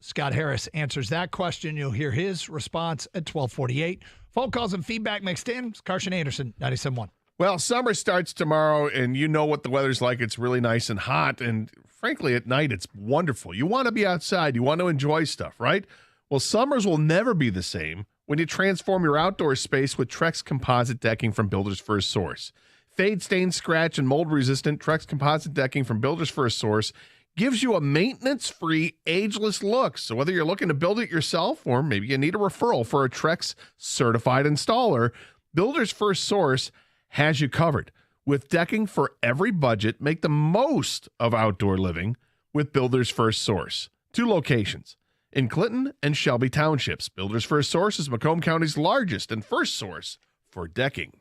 Scott Harris answers that question. You'll hear his response at 12:48. Phone calls and feedback mixed in. It's Carson Anderson, 97.1. Well, summer starts tomorrow, and you know what the weather's like. It's really nice and hot, and frankly, at night, it's wonderful. You want to be outside. You want to enjoy stuff, right? Well, summers will never be the same when you transform your outdoor space with Trex composite decking from Builder's First Source. Fade, stain, scratch, and mold-resistant Trex composite decking from Builder's First Source gives you a maintenance-free, ageless look. So whether you're looking to build it yourself or maybe you need a referral for a Trex certified installer, Builder's First Source has you covered. With decking for every budget, make the most of outdoor living with Builder's First Source. 2 locations, in Clinton and Shelby Townships. Builder's First Source is Macomb County's largest and first source for decking.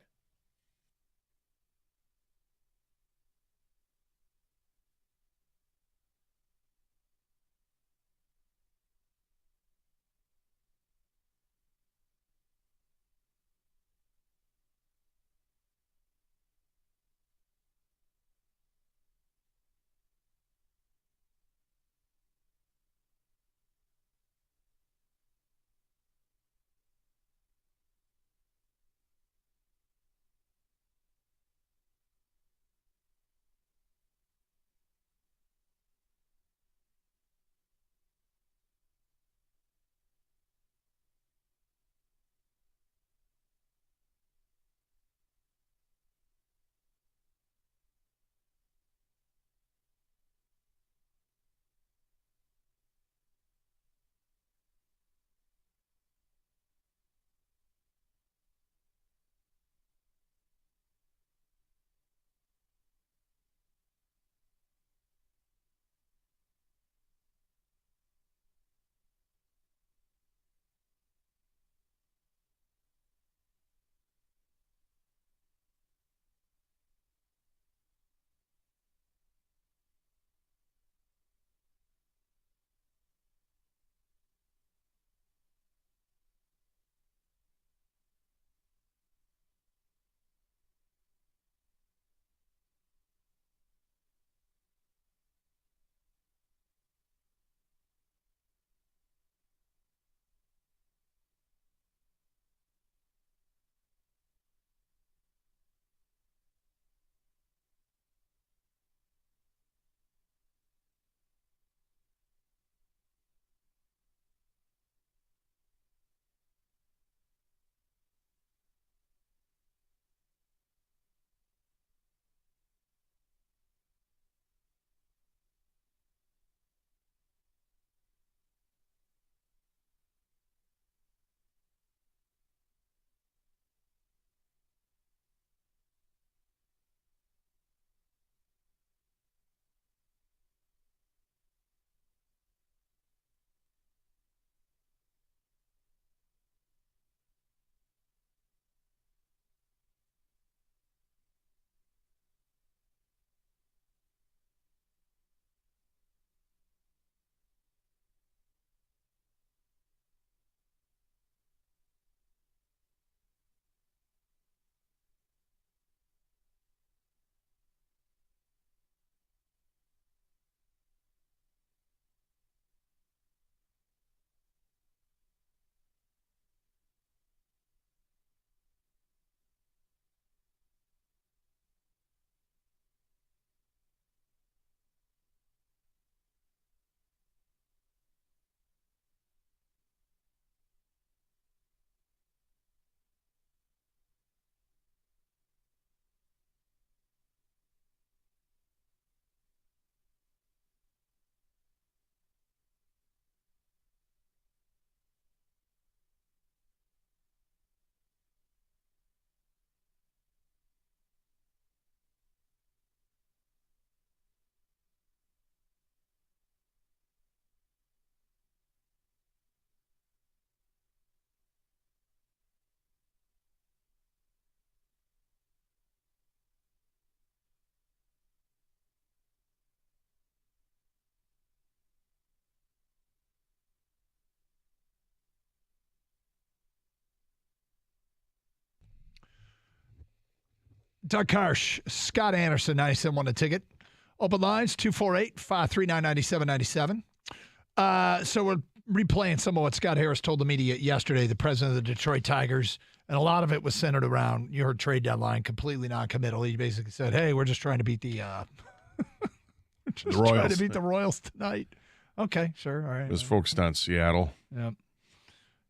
Doug Harsh, Scott Anderson, 97 won a ticket. Open lines, 248-539-9797. So we're replaying some of what Scott Harris told the media yesterday, the president of the Detroit Tigers, and a lot of it was centered around, you heard trade deadline, completely non-committal. He basically said, hey, we're just trying to beat the Royals. Trying to beat the Royals tonight. Okay, sure, all right. It was focused on Seattle. Yeah,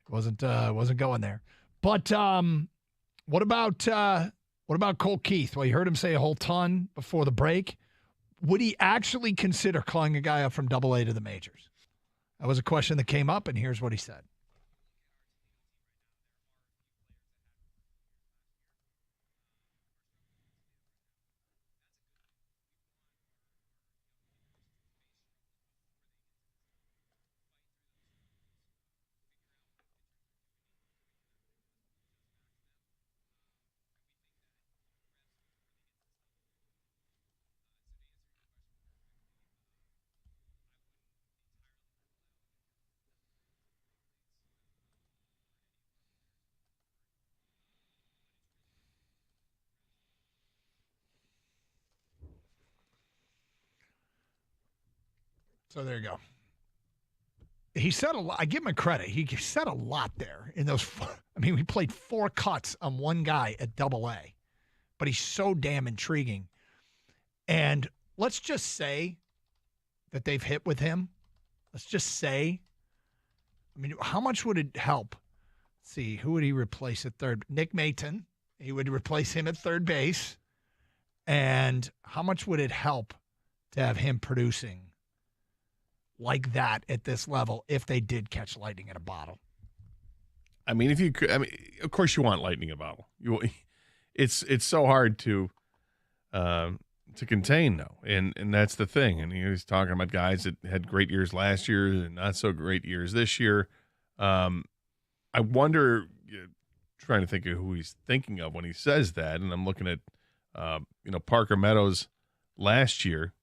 wasn't going there. But what about Colt Keith? Well, you heard him say a whole ton before the break. Would he actually consider calling a guy up from Double-A to the majors? That was a question that came up, and here's what he said. So there you go. He said a lot. I give him a credit. He said a lot there in those. I mean, we played 4 cuts on one guy at Double-A, but he's so damn intriguing. And let's just say that they've hit with him. Let's just say. I mean, how much would it help? Let's see, who would he replace at third? Nick Mayton. He would replace him at third base. And how much would it help to have him producing like that at this level if they did catch lightning in a bottle? I mean, if you could, I mean, of course you want lightning in a bottle. It's so hard to contain though, and that's the thing. And he was talking about guys that had great years last year and not so great years this year. I wonder, trying to think of who he's thinking of when he says that, and I'm looking at Parker Meadows last year.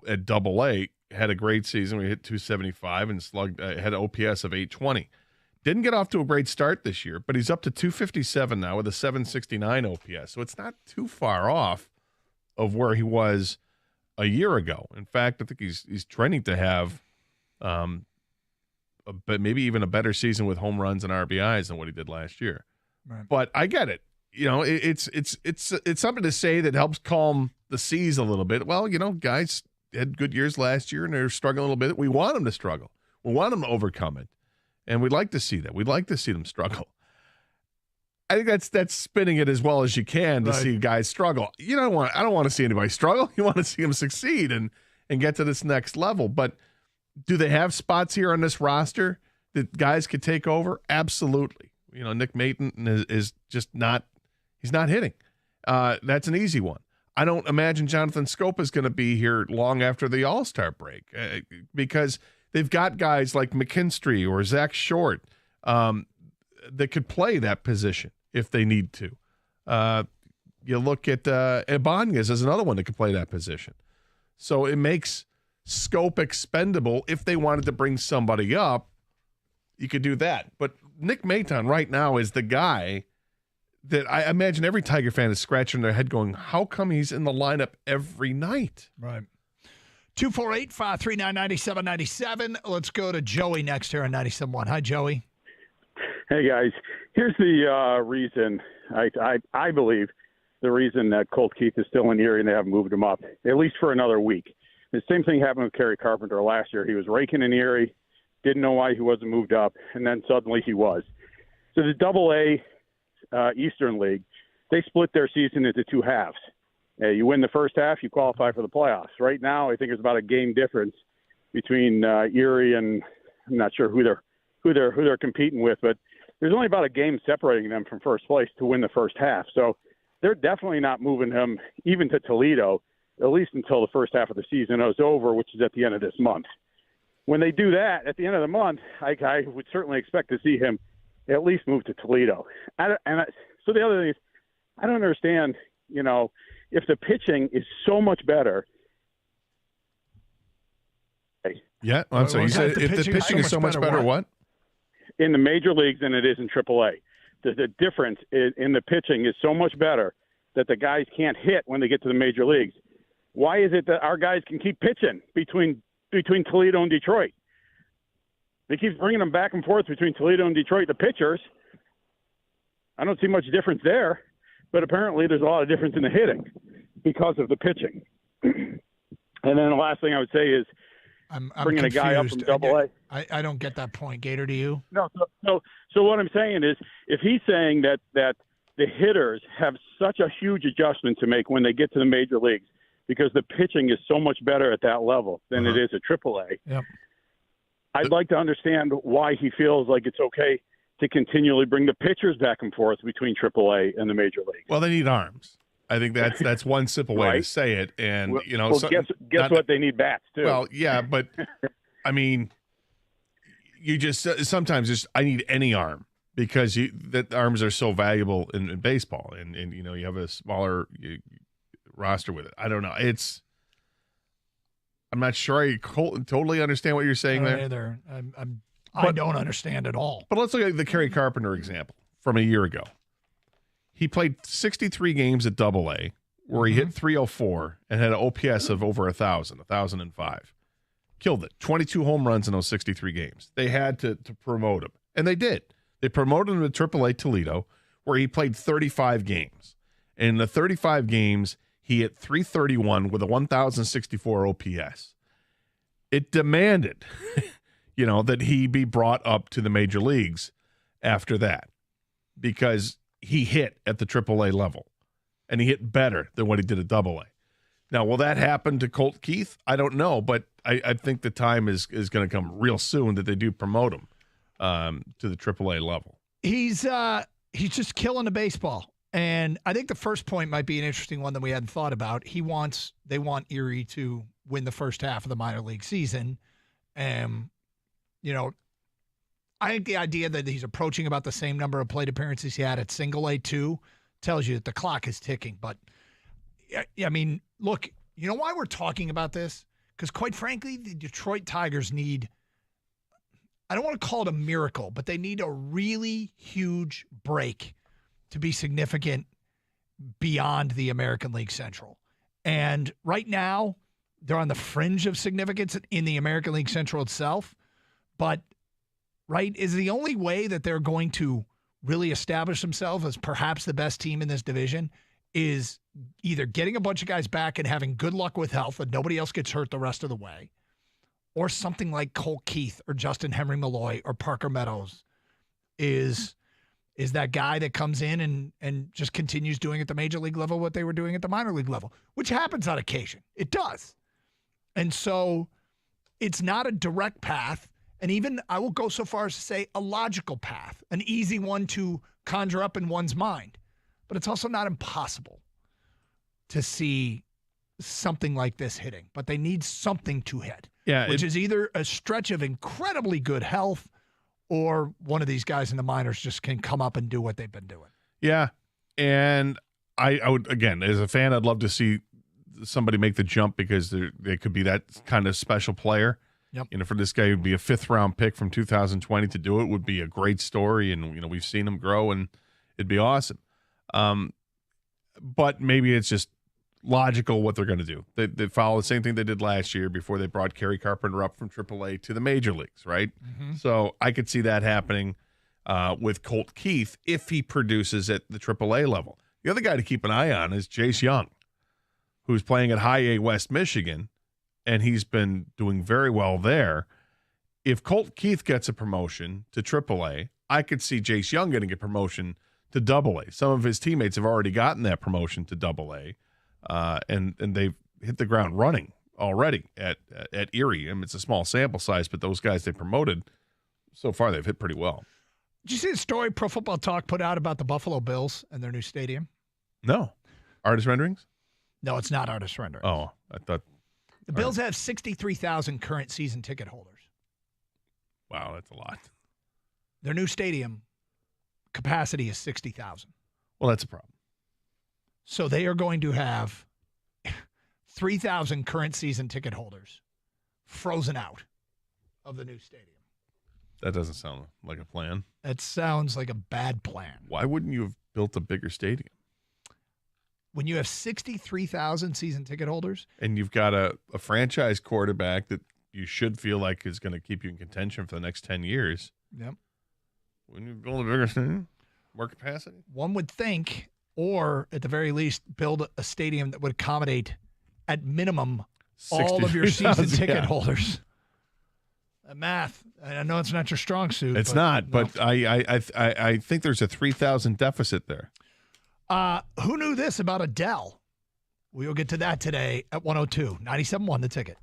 At Double-A, had a great season. We hit 275 and slugged, had an OPS of 820. Didn't get off to a great start this year, but he's up to 257 now with a 769 OPS. So it's not too far off of where he was a year ago. In fact, I think he's trending to have but maybe even a better season with home runs and RBIs than what he did last year. Right. But I get it. It's something to say that helps calm the seas a little bit. Well, guys had good years last year and they're struggling a little bit. We want them to struggle. We want them to overcome it. And we'd like to see that. We'd like to see them struggle. I think that's spinning it as well as you can to see guys struggle. I don't want to see anybody struggle. You want to see them succeed and get to this next level. But do they have spots here on this roster that guys could take over? Absolutely. Nick Mayton is just not, he's not hitting. That's an easy one. I don't imagine Jonathan Scope is going to be here long after the All-Star break because they've got guys like McKinstry or Zach Short that could play that position if they need to. You look at Ibanez as another one that could play that position. So it makes Scope expendable. If they wanted to bring somebody up, you could do that. But Nick Mayton right now is the guy that I imagine every Tiger fan is scratching their head going, how come he's in the lineup every night? Right. 248-539-9797. Let's go to Joey next here on 97.1. Hi, Joey. Hey, guys. Here's the reason, I believe, the reason that Colt Keith is still in Erie and they haven't moved him up, at least for another week. The same thing happened with Kerry Carpenter last year. He was raking in Erie, didn't know why he wasn't moved up, and then suddenly he was. So the Double-A Eastern League, they split their season into 2 halves. You win the first half, you qualify for the playoffs. Right now, I think there's about a game difference between Erie and I'm not sure who they're competing with, but there's only about a game separating them from first place to win the first half. So they're definitely not moving him even to Toledo, at least until the first half of the season is over, which is at the end of this month. When they do that at the end of the month, I would certainly expect to see him at least move to Toledo. So the other thing is, I don't understand, if the pitching is so much better. Yeah, I'm sorry. You said if the pitching is so much better, what? In the major leagues than it is in AAA. the difference in the pitching is so much better that the guys can't hit when they get to the major leagues. Why is it that our guys can keep pitching between Toledo and Detroit? They keep bringing them back and forth between Toledo and Detroit, the pitchers. I don't see much difference there, but apparently there's a lot of difference in the hitting because of the pitching. And then the last thing I would say is I'm bringing confused. a guy up from Double-A. I don't get that point. Gator, do you? No. So what I'm saying is, if he's saying that the hitters have such a huge adjustment to make when they get to the major leagues because the pitching is so much better at that level than it is at AAA. Yep. I'd like to understand why he feels like it's okay to continually bring the pitchers back and forth between AAA and the major league. Well, they need arms. I think that's one simple way to Right. say it. And Well, guess what? They need bats too. Well, yeah, but I mean, you just sometimes I need any arm because that arms are so valuable in baseball, and you have a smaller roster with it. I don't know. I'm not sure I totally understand what you're saying there. Either. I don't understand at all. But let's look at the Kerry Carpenter example from a year ago. He played 63 games at Double-A, where he hit 304 and had an OPS of over 1,005. Killed it. 22 home runs in those 63 games. They had to promote him, and they did. They promoted him to AAA Toledo, where he played 35 games. And in the 35 games, he hit 331 with a 1,064 OPS. It demanded, that he be brought up to the major leagues after that because he hit at the AAA level, and he hit better than what he did at Double-A. Now, will that happen to Colt Keith? I don't know, but I think the time is going to come real soon that they do promote him to the AAA level. He's just killing the baseball. And I think the first point might be an interesting one that we hadn't thought about. They want Erie to win the first half of the minor league season. I think the idea that he's approaching about the same number of plate appearances he had at Single A too tells you that the clock is ticking. But I mean, look, you know why we're talking about this? Because quite frankly, the Detroit Tigers need, I don't want to call it a miracle, but they need a really huge break to be significant beyond the American League Central. And right now, they're on the fringe of significance in the American League Central itself. But, right, is the only way that they're going to really establish themselves as perhaps the best team in this division is either getting a bunch of guys back and having good luck with health and nobody else gets hurt the rest of the way, or something like Colt Keith or Justin Henry Malloy or Parker Meadows is that guy that comes in and just continues doing at the major league level what they were doing at the minor league level, which happens on occasion. It does. And so it's not a direct path, and even I will go so far as to say a logical path, an easy one to conjure up in one's mind. But it's also not impossible to see something like this hitting. But they need something to hit, which is either a stretch of incredibly good health or one of these guys in the minors just can come up and do what they've been doing. Yeah. And I would, again, as a fan, I'd love to see somebody make the jump because they could be that kind of special player. Yep. For this guy who'd be a 5th-round pick from 2020 to do it would be a great story. And, we've seen him grow, and it'd be awesome. But maybe it's just logical what they're going to do. They follow the same thing they did last year before they brought Kerry Carpenter up from AAA to the major leagues, right? Mm-hmm. So I could see that happening with Colt Keith if he produces at the AAA level. The other guy to keep an eye on is Jace Young, who's playing at High A West Michigan, and he's been doing very well there. If Colt Keith gets a promotion to AAA, I could see Jace Young getting a promotion to Double-A. Some of his teammates have already gotten that promotion to Double-A, and they've hit the ground running already at Erie. I mean, it's a small sample size, but those guys they promoted, so far they've hit pretty well. Did you see the story Pro Football Talk put out about the Buffalo Bills and their new stadium? No. Artist renderings? No, it's not artist renderings. Oh, I thought. The Bills have 63,000 current season ticket holders. Wow, that's a lot. Their new stadium capacity is 60,000. Well, that's a problem. So they are going to have 3,000 current season ticket holders frozen out of the new stadium. That doesn't sound like a plan. That sounds like a bad plan. Why wouldn't you have built a bigger stadium? When you have 63,000 season ticket holders. And you've got a franchise quarterback that you should feel like is going to keep you in contention for the next 10 years. Yep. Wouldn't you build a bigger stadium? More capacity? One would think, or at the very least, build a stadium that would accommodate, at minimum, all of your season ticket holders. Math. I know it's not your strong suit. It's not, but I think there's a 3,000 deficit there. Who knew this about Adele? We will get to that today at 102. 97.1 The Ticket.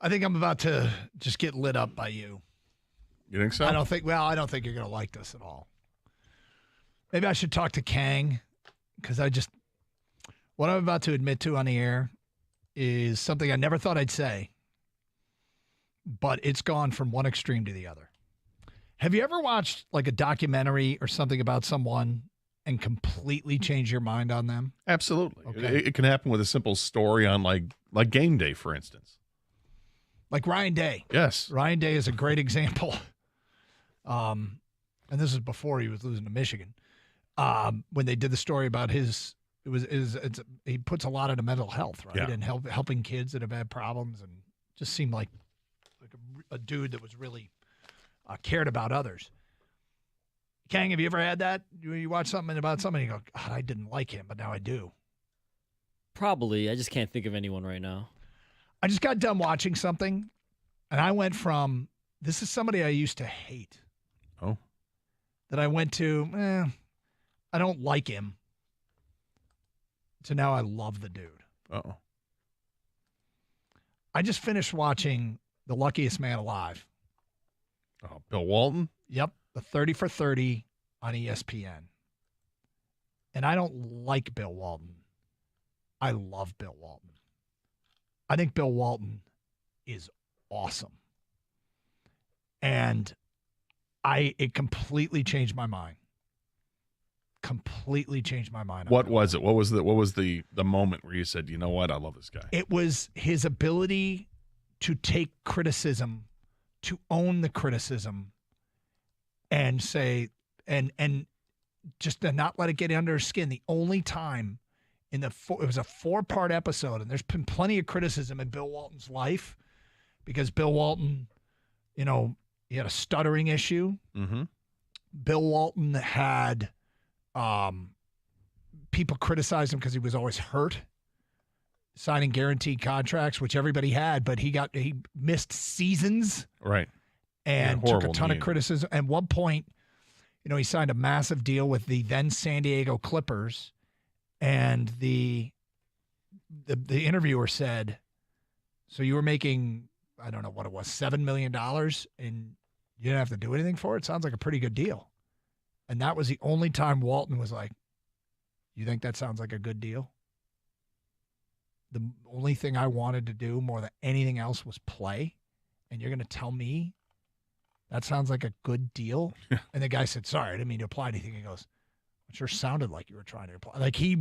I think I'm about to just get lit up by you. You think so? I don't think you're going to like this at all. Maybe I should talk to Kang, because what I'm about to admit to on the air is something I never thought I'd say, but it's gone from one extreme to the other. Have you ever watched like a documentary or something about someone and completely change your mind on them? Absolutely. Okay. It can happen with a simple story on like Game Day, for instance. Like Ryan Day. Yes. Ryan Day is a great example. And this is before he was losing to Michigan. When they did the story about he puts a lot into mental health, right? Yeah. And helping kids that have had problems, and just seemed like a dude that was really cared about others. Kang, have you ever had that? You watch something about somebody and you go, God, I didn't like him, but now I do. Probably. I just can't think of anyone right now. I just got done watching something, and I went from, this is somebody I used to hate. Oh. That I went to, I don't like him, to now I love the dude. Uh-oh. I just finished watching The Luckiest Man Alive. Oh, Bill Walton? Yep, the 30 for 30 on ESPN. And I don't like Bill Walton. I love Bill Walton. I think Bill Walton is awesome. And it completely changed my mind. Completely changed my mind. What was it? What was the moment where you said, you know what, I love this guy? It was his ability to take criticism, to own the criticism, and say, and just to not let it get under his skin. The only time it was a 4-part episode, and there's been plenty of criticism in Bill Walton's life, because Bill Walton, he had a stuttering issue. Mm-hmm. Bill Walton had people criticize him because he was always hurt, signing guaranteed contracts, which everybody had, but he missed seasons. Right. And Yeah, took a ton of criticism. At one point, he signed a massive deal with the then San Diego Clippers, and the interviewer said, so you were making, I don't know what it was, $7 million, and you didn't have to do anything for it? Sounds like a pretty good deal. And that was the only time Walton was like, you think that sounds like a good deal? The only thing I wanted to do more than anything else was play, and you're going to tell me that sounds like a good deal? And the guy said, sorry, I didn't mean to imply anything. He goes, it sure sounded like you were trying to imply. Like he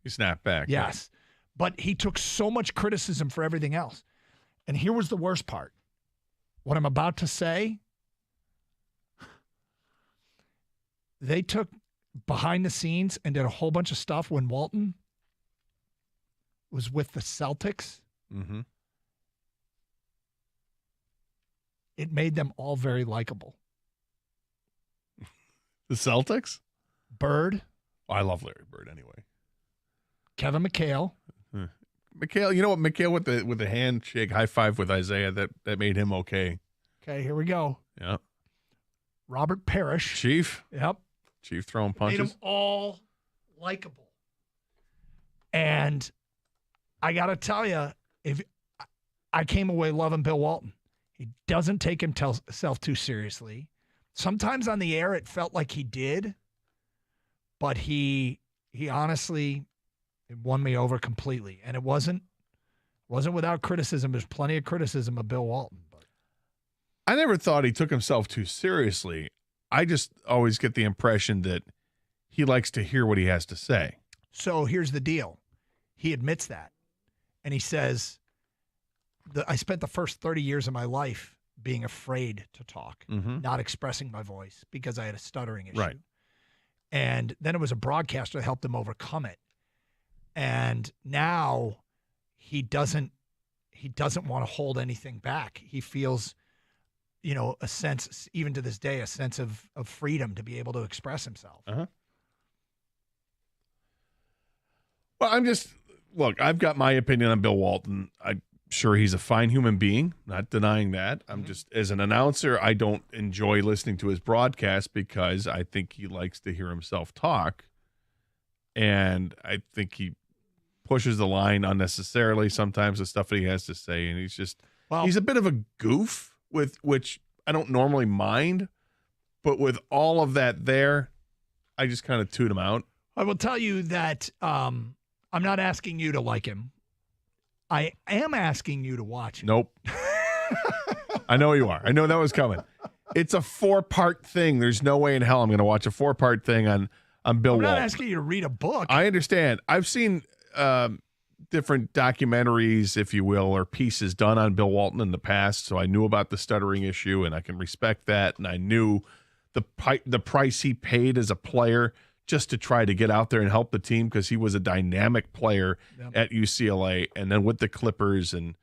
snapped back. Yes. Right? But he took so much criticism for everything else. And here was the worst part. What I'm about to say, they took behind the scenes and did a whole bunch of stuff when Walton was with the Celtics. Mm-hmm. It made them all very likable. The Celtics? Bird. Oh, I love Larry Bird anyway. Kevin McHale. McHale, you know what? McHale with the handshake high five with Isaiah, that made him okay. Okay, here we go. Yeah. Robert Parrish. Chief. Yep. Chief throwing punches. Made them all likable. And I got to tell you, if I came away loving Bill Walton. He doesn't take himself too seriously. Sometimes on the air it felt like he did, but he honestly won me over completely. And it wasn't without criticism. There's plenty of criticism of Bill Walton. But I never thought he took himself too seriously. I just always get the impression that he likes to hear what he has to say. So here's the deal. He admits that. And he says, I spent the first 30 years of my life being afraid to talk, not expressing my voice because I had a stuttering issue. Right. And then it was a broadcaster that helped him overcome it. And now he doesn't want to hold anything back. He feels, a sense, even to this day, a sense of freedom to be able to express himself. Uh-huh. Well, look, I've got my opinion on Bill Walton. I'm sure he's a fine human being, not denying that. I'm just, as an announcer, I don't enjoy listening to his broadcast because I think he likes to hear himself talk. And I think he pushes the line unnecessarily sometimes, the stuff that he has to say. And he's a bit of a goof, with which I don't normally mind, but with all of that there, I just kind of toot him out. I will tell you that I'm not asking you to like him. I am asking you to watch him. Nope. I know you are. I know that was coming. It's a 4-part thing. There's no way in hell I'm going to watch a 4-part thing on Bill Walton. I'm not asking you to read a book. I understand. I've seen different documentaries, if you will, or pieces done on Bill Walton in the past, so I knew about the stuttering issue, and I can respect that, and I knew the price he paid as a player just to try to get out there and help the team because he was a dynamic player at UCLA and then with the Clippers, and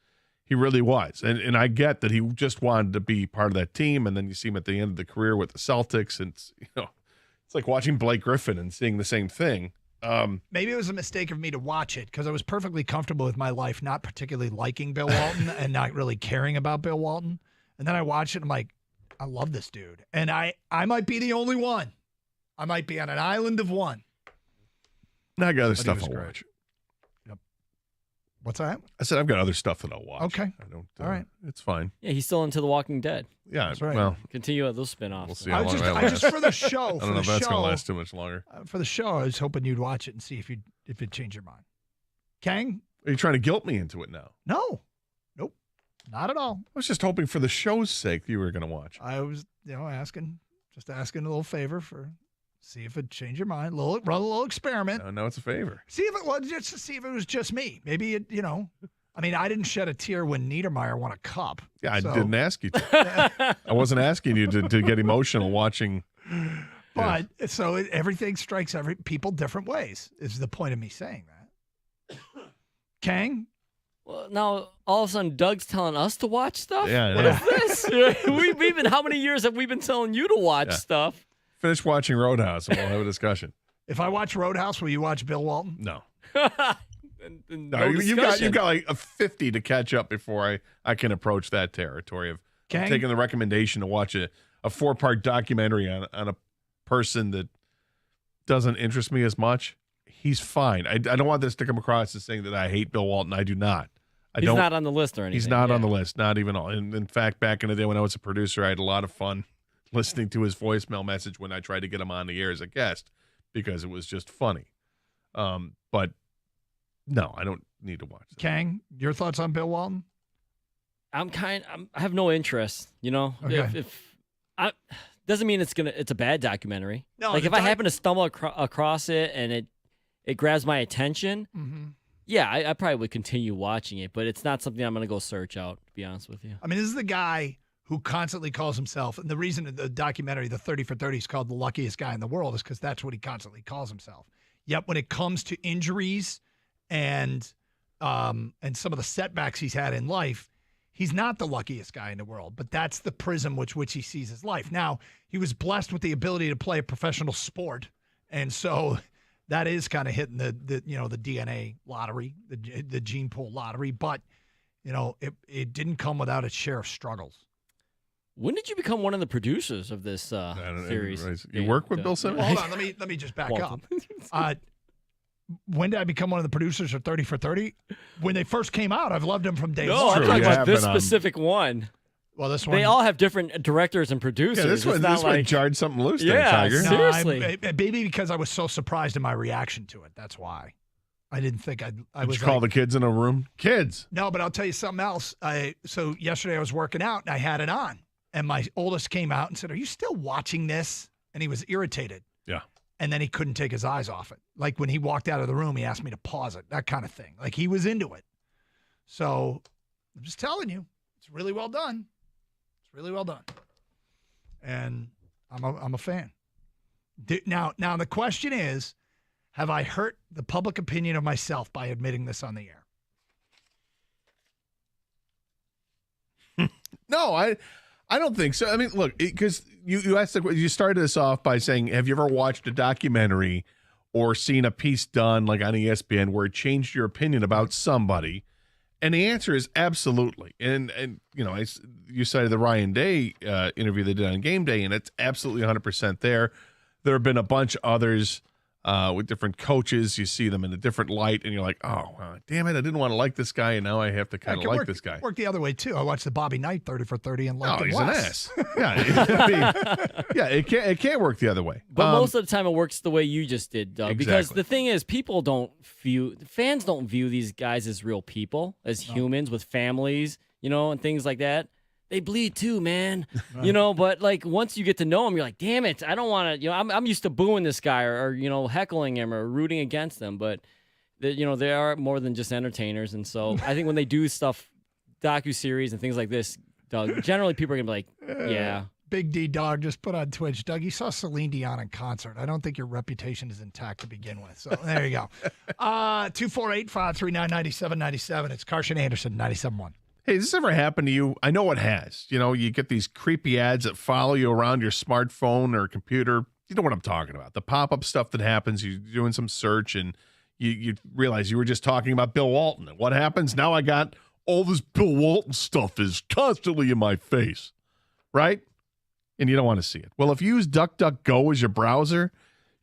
he really was. And I get that he just wanted to be part of that team, and then you see him at the end of the career with the Celtics, and it's like watching Blake Griffin and seeing the same thing. Maybe it was a mistake of me to watch it because I was perfectly comfortable with my life, not particularly liking Bill Walton and not really caring about Bill Walton. And then I watched it, and I'm like, I love this dude. And I might be the only one. I might be on an island of one. Now I got other stuff I'll watch. Yep. What's that? I said I've got other stuff that I'll watch. Okay. I don't. All right. It's fine. Yeah, he's still into The Walking Dead. Yeah, that's right. Well, Continue at those spin-offs. We'll see how long that I lasts. just for the show. I don't know if that's going to last too much longer. For the show, I was hoping you'd watch it and see if it changed your mind. Kang? Are you trying to guilt me into it now? No. Nope. Not at all. I was just hoping for the show's sake that you were going to watch. I was, asking a little favor see if it changed your mind. Run a little experiment. No, it's a favor. See if it was just to see if it was just me. Maybe it, I mean, I didn't shed a tear when Niedermeyer won a cup. Yeah, I didn't ask you to. I wasn't asking you to get emotional watching. But so everything strikes people different ways is the point of me saying that. Kang? Well, now all of a sudden Doug's telling us to watch stuff? Yeah, What is this? We've been, how many years have we been telling you to watch stuff? Finish watching Roadhouse and we'll have a discussion. If I watch Roadhouse, will you watch Bill Walton? No. No, you've got like a 50 to catch up before I can approach that territory of taking the recommendation to watch a 4-part documentary on a person that doesn't interest me as much. He's fine. I don't want this to come across as saying that I hate Bill Walton. I do not. He's not on the list or anything. He's not on the list, not even all. In fact, back in the day when I was a producer, I had a lot of fun listening to his voicemail message when I tried to get him on the air as a guest because it was just funny. But no, I don't need to watch that. Kang, your thoughts on Bill Walton? I have no interest, Okay. Doesn't mean it's a bad documentary. No, like if I happen to stumble across it and it grabs my attention, yeah, I probably would continue watching it, but it's not something I'm going to go search out, to be honest with you. I mean, this is the guy who constantly calls himself, and the reason the documentary, the 30 for 30, is called The Luckiest Guy in the World is because that's what he constantly calls himself. Yet when it comes to injuries and some of the setbacks he's had in life, he's not the luckiest guy in the world, but that's the prism which he sees his life. Now, he was blessed with the ability to play a professional sport, and so that is kind of hitting the DNA lottery, the gene pool lottery, but it didn't come without its share of struggles. When did you become one of the producers of this series? You work with Bill Simmons? Well, hold on, let me just back up. When did I become one of the producers of 30 for 30? When they first came out, I've loved them from day No, one. I'm talking about this specific one. Well, this one. They all have different directors and producers. Yeah, this one jarred something loose there, Yeah, Tiger. seriously. Maybe because I was so surprised in my reaction to it. That's why. I didn't think I was. Did you call the kids in a room? Kids. No, but I'll tell you something else. So yesterday I was working out and I had it on. And my oldest came out and said, "Are you still watching this?" And he was irritated. Yeah. And then he couldn't take his eyes off it. Like when he walked out of the room, he asked me to pause it, that kind of thing. Like he was into it. So I'm just telling you, it's really well done. It's really well done. And I'm a fan. Now the question is, have I hurt the public opinion of myself by admitting this on the air? No, I don't think so. I mean, look, because you asked you started this off by saying, have you ever watched a documentary or seen a piece done like on ESPN where it changed your opinion about somebody? And the answer is absolutely. And you cited the Ryan Day interview they did on Game Day, and it's absolutely 100% there. There have been a bunch of others with different coaches. You see them in a different light, and you're like, oh, damn it, I didn't want to like this guy, and now I have to kind of like this guy. Work the other way, too. I watched the Bobby Knight 30 for 30 and liked him he's less. an ass. Yeah, it can't work the other way. But most of the time, it works the way you just did, Doug. Exactly. Because the thing is, fans don't view these guys as real people, as humans with families, and things like that. They bleed too, man. But like once you get to know him, you're like, damn it, I don't want to. I'm used to booing this guy or heckling him or rooting against him. But they are more than just entertainers, and so I think when they do stuff, docuseries and things like this, Doug, generally people are gonna be like, yeah. Big D Dog just put on Twitch, Doug, you saw Celine Dion in concert. I don't think your reputation is intact to begin with. So there you go. 248-539-9797. It's Carson Anderson, 97.1. Hey, has this ever happened to you? I know it has. You get these creepy ads that follow you around your smartphone or computer. You know what I'm talking about. The pop-up stuff that happens, you're doing some search, and you realize you were just talking about Bill Walton. And what happens? Now I got all this Bill Walton stuff is constantly in my face, right? And you don't want to see it. Well, if you use DuckDuckGo as your browser,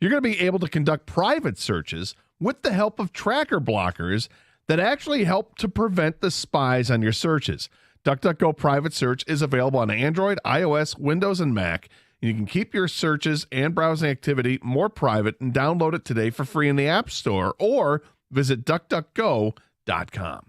you're going to be able to conduct private searches with the help of tracker blockers that actually help to prevent the spies on your searches. DuckDuckGo Private Search is available on Android, iOS, Windows, and Mac. And you can keep your searches and browsing activity more private and download it today for free in the App Store or visit DuckDuckGo.com.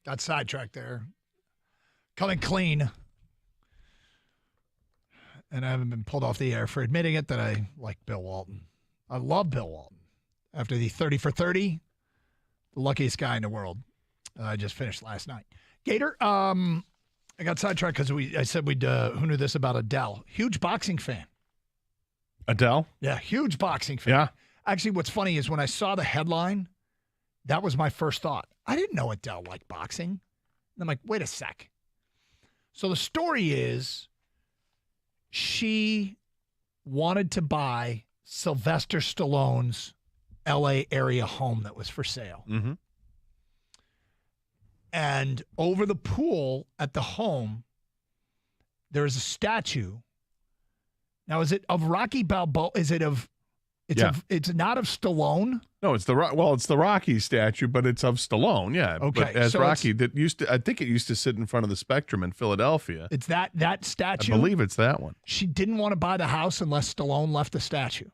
Got sidetracked there. Coming clean. And I haven't been pulled off the air for admitting it that I like Bill Walton. I love Bill Walton. After the 30 for 30, the luckiest guy in the world. I just finished last night. Gator, I got sidetracked because I said we'd, who knew this about Adele? Huge boxing fan. Adele? Yeah, huge boxing fan. Yeah. Actually, what's funny is when I saw the headline, that was my first thought. I didn't know Adele liked boxing. And I'm like, wait a sec. So the story is she wanted to buy Sylvester Stallone's L.A. area home that was for sale. Mm-hmm. And over the pool at the home, there's a statue. Now, is it of Rocky Balboa? Is it of? It's not of Stallone. No, it's the Rocky statue, but it's of Stallone. Yeah. Okay. But as so Rocky I think it used to sit in front of the Spectrum in Philadelphia. It's that statue. I believe it's that one. She didn't want to buy the house unless Stallone left the statue.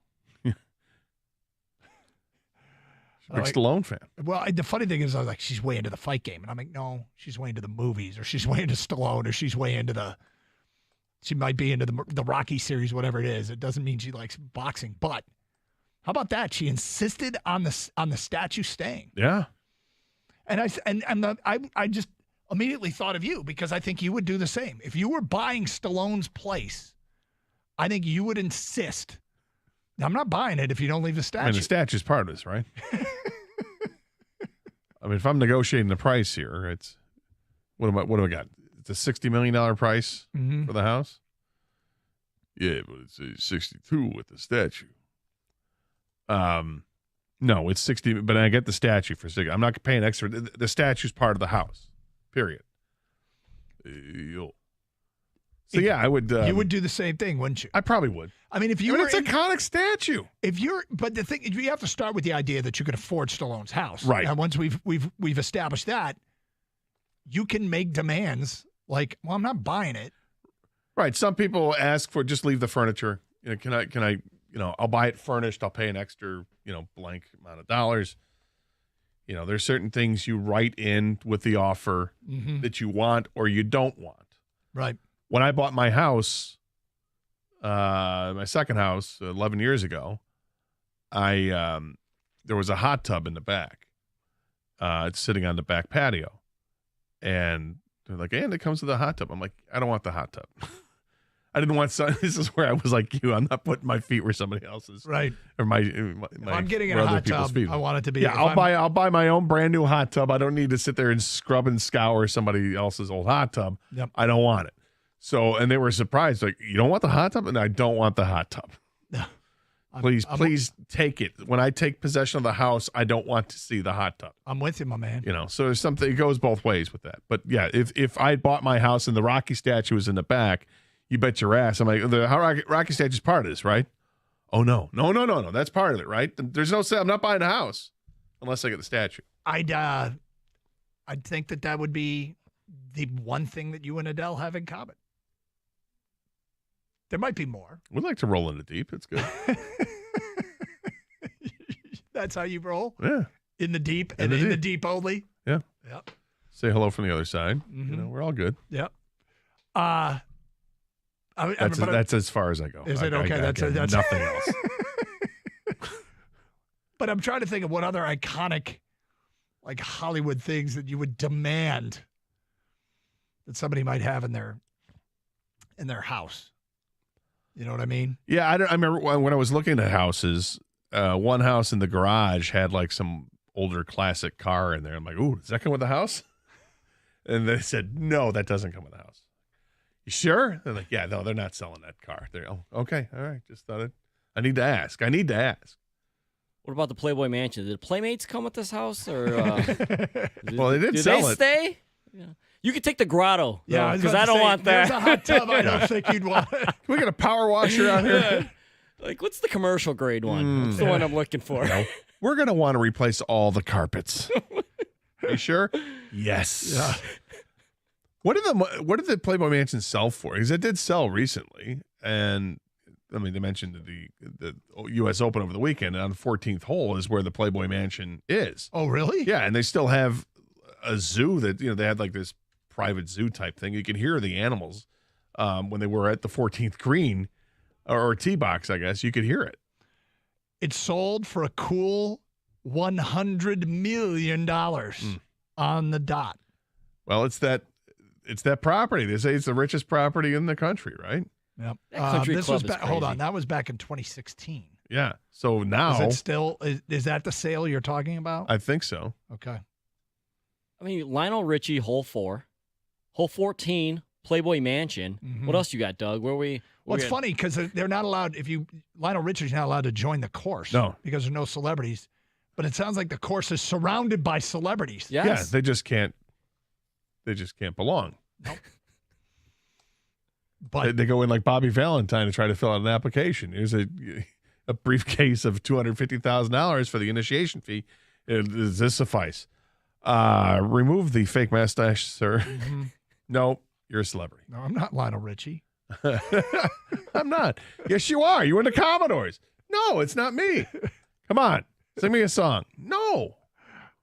Big Stallone fan. Well, the funny thing is, I was like, she's way into the fight game. And I'm like, no, she's way into the movies, or she's way into Stallone, or she's way into she might be into the Rocky series, whatever it is. It doesn't mean she likes boxing. But how about that? She insisted on the statue staying. Yeah. And I just immediately thought of you because I think you would do the same. If you were buying Stallone's place, I think you would insist. I'm not buying it if you don't leave the statue. I mean, the statue's part of this, right? I mean, if I'm negotiating the price here, it's what do I got? It's a $60 million price for the house. Yeah, but it's a 62 with the statue. No, it's 60, but I get the statue for 60. I'm not paying extra. The statue's part of the house. Period. So yeah, I would. You would do the same thing, wouldn't you? I probably would. I mean, if you were, it's an iconic statue. But the thing, you have to start with the idea that you could afford Stallone's house, right? And once we've established that, you can make demands like, well, I'm not buying it. Right. Some people ask for just leave the furniture. You know, can I? You know, I'll buy it furnished. I'll pay an extra, blank amount of dollars. You know, there's certain things you write in with the offer that you want or you don't want. Right. When I bought my house, my second house 11 years ago, there was a hot tub in the back. It's sitting on the back patio. And they're like, and it comes with a hot tub. I'm like, I don't want the hot tub. I didn't want this is where I was like you. I'm not putting my feet where somebody else's. Right. Or my I'm getting in a hot tub. Feet. I want it to be. Yeah, I'll buy my own brand new hot tub. I don't need to sit there and scrub and scour somebody else's old hot tub. Yep. I don't want it. So, and they were surprised, like, you don't want the hot tub? And I don't want the hot tub. Please take it. When I take possession of the house, I don't want to see the hot tub. I'm with you, my man. So there's something, it goes both ways with that. But yeah, if I bought my house and the Rocky statue was in the back, you bet your ass. I'm like, the Rocky statue's part of this, right? Oh, no. That's part of it, right? There's no say. I'm not buying a house unless I get the statue. I'd think that would be the one thing that you and Adele have in common. There might be more. We'd like to roll in the deep. It's good. That's how you roll? Yeah. In the deep and in the deep only? Yeah. Yep. Say hello from the other side. We're all good. Yep. That's as far as I go. Is it okay? That's nothing else. But I'm trying to think of what other iconic, like Hollywood things that you would demand that somebody might have in their house. You know what I mean? Yeah, I remember when I was looking at houses. One house in the garage had like some older classic car in there. I'm like, ooh, does that come with the house? And they said, no, that doesn't come with the house. You sure? They're like, yeah, no, they're not selling that car. They're okay, all right. Just thought I need to ask. What about the Playboy Mansion? Did Playmates come with this house, or well, they did sell it. Stay? Yeah. You could take the grotto. Yeah, because I don't want that. There's a hot tub. I don't think you'd want it. Can we get a power washer out here? Yeah. Like, what's the commercial grade one? That's the one I'm looking for. No. We're gonna want to replace all the carpets. Are you sure? Yes. Yeah. What did the Playboy Mansion sell for? Because it did sell recently, and I mean they mentioned the U.S. Open over the weekend, and on the 14th hole is where the Playboy Mansion is. Oh, really? Yeah, and they still have a zoo that, they had like this private zoo type thing. You could hear the animals when they were at the 14th green or tee box, I guess. You could hear it. It sold for a cool $100 million on the dot. Well, it's that property. They say it's the richest property in the country, right? Yep. That country this club was is crazy. hold on, that was back in 2016. Yeah. So now Is it still? Is that the sale you're talking about? I think so. Okay. I mean, Lionel Richie, hole 4, hole 14, Playboy Mansion. What else you got, Doug? Well, it's funny because they're not allowed. Lionel Richie's not allowed to join the course. No, because there's no celebrities. But it sounds like the course is surrounded by celebrities. Yes. Yeah, they just can't belong. Nope. But they go in like Bobby Valentine to try to fill out an application. Here's a briefcase of $250,000 for the initiation fee. Does this suffice? Remove the fake mustache, sir. Mm-hmm. No, you're a celebrity. No, I'm not Lionel Richie. I'm not. Yes, you are. You were in the Commodores. No, it's not me. Come on. Sing me a song. No.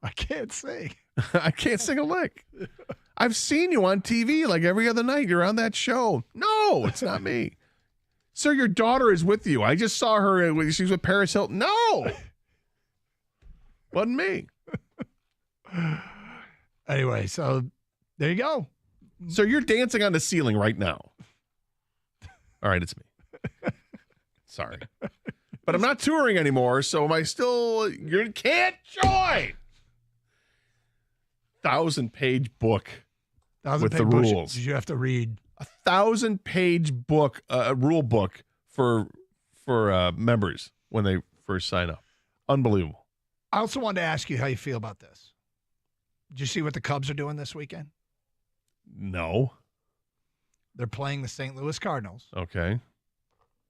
I can't sing. I can't sing a lick. I've seen you on TV like every other night. You're on that show. No, it's not me. Sir, your daughter is with you. I just saw her. She was with Paris Hilton. No. Wasn't me. Anyway, so there you go. So you're dancing on the ceiling right now. All right, it's me. Sorry. But I'm not touring anymore, so am I still... You can't join! 1,000-page book with the rules. You have to read 1,000-page book, rule book for members when they first sign up. Unbelievable. I also wanted to ask you how you feel about this. Did you see what the Cubs are doing this weekend? No. They're playing the St. Louis Cardinals. Okay.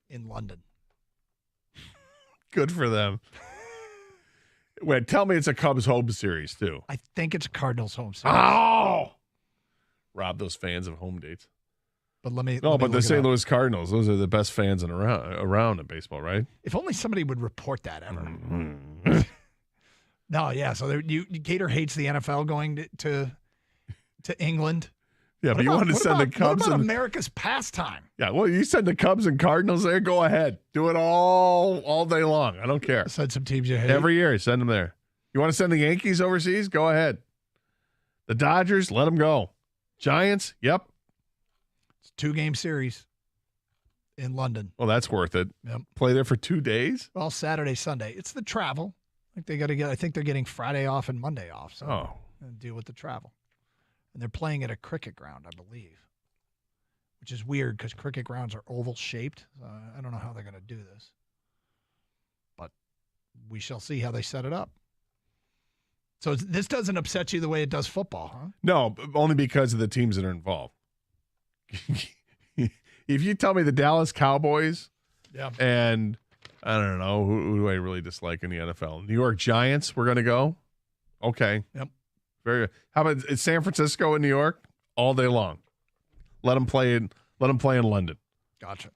In London. Good for them. Wait, tell me it's a Cubs home series, too. I think it's a Cardinals home series. Oh! Rob those fans of home dates. But let me. No, but the St. Louis Cardinals, those are the best fans around in baseball, right? If only somebody would report that ever. Mm-hmm. No, yeah. So Gator hates the NFL going to England. Yeah, but you want to send the Cubs what about America's pastime? Yeah, well, you send the Cubs and Cardinals there. Go ahead, do it all day long. I don't care. Send some teams you hate every year. Send them there. You want to send the Yankees overseas? Go ahead. The Dodgers, let them go. Giants, yep. It's a 2-game series in London. Well, that's worth it. Yep. Play there for 2 days. Well, Saturday, Sunday. It's the travel. Like they got to get. I think they're getting Friday off and Monday off. So deal with the travel. And they're playing at a cricket ground, I believe, which is weird because cricket grounds are oval-shaped. I don't know how they're going to do this. But we shall see how they set it up. So this doesn't upset you the way it does football, huh? No, only because of the teams that are involved. If you tell me the Dallas Cowboys and, I don't know, who do I really dislike in the NFL? New York Giants, we're going to go? Okay. Yep. Very good. How about San Francisco and New York all day long? Let them play in London. Gotcha.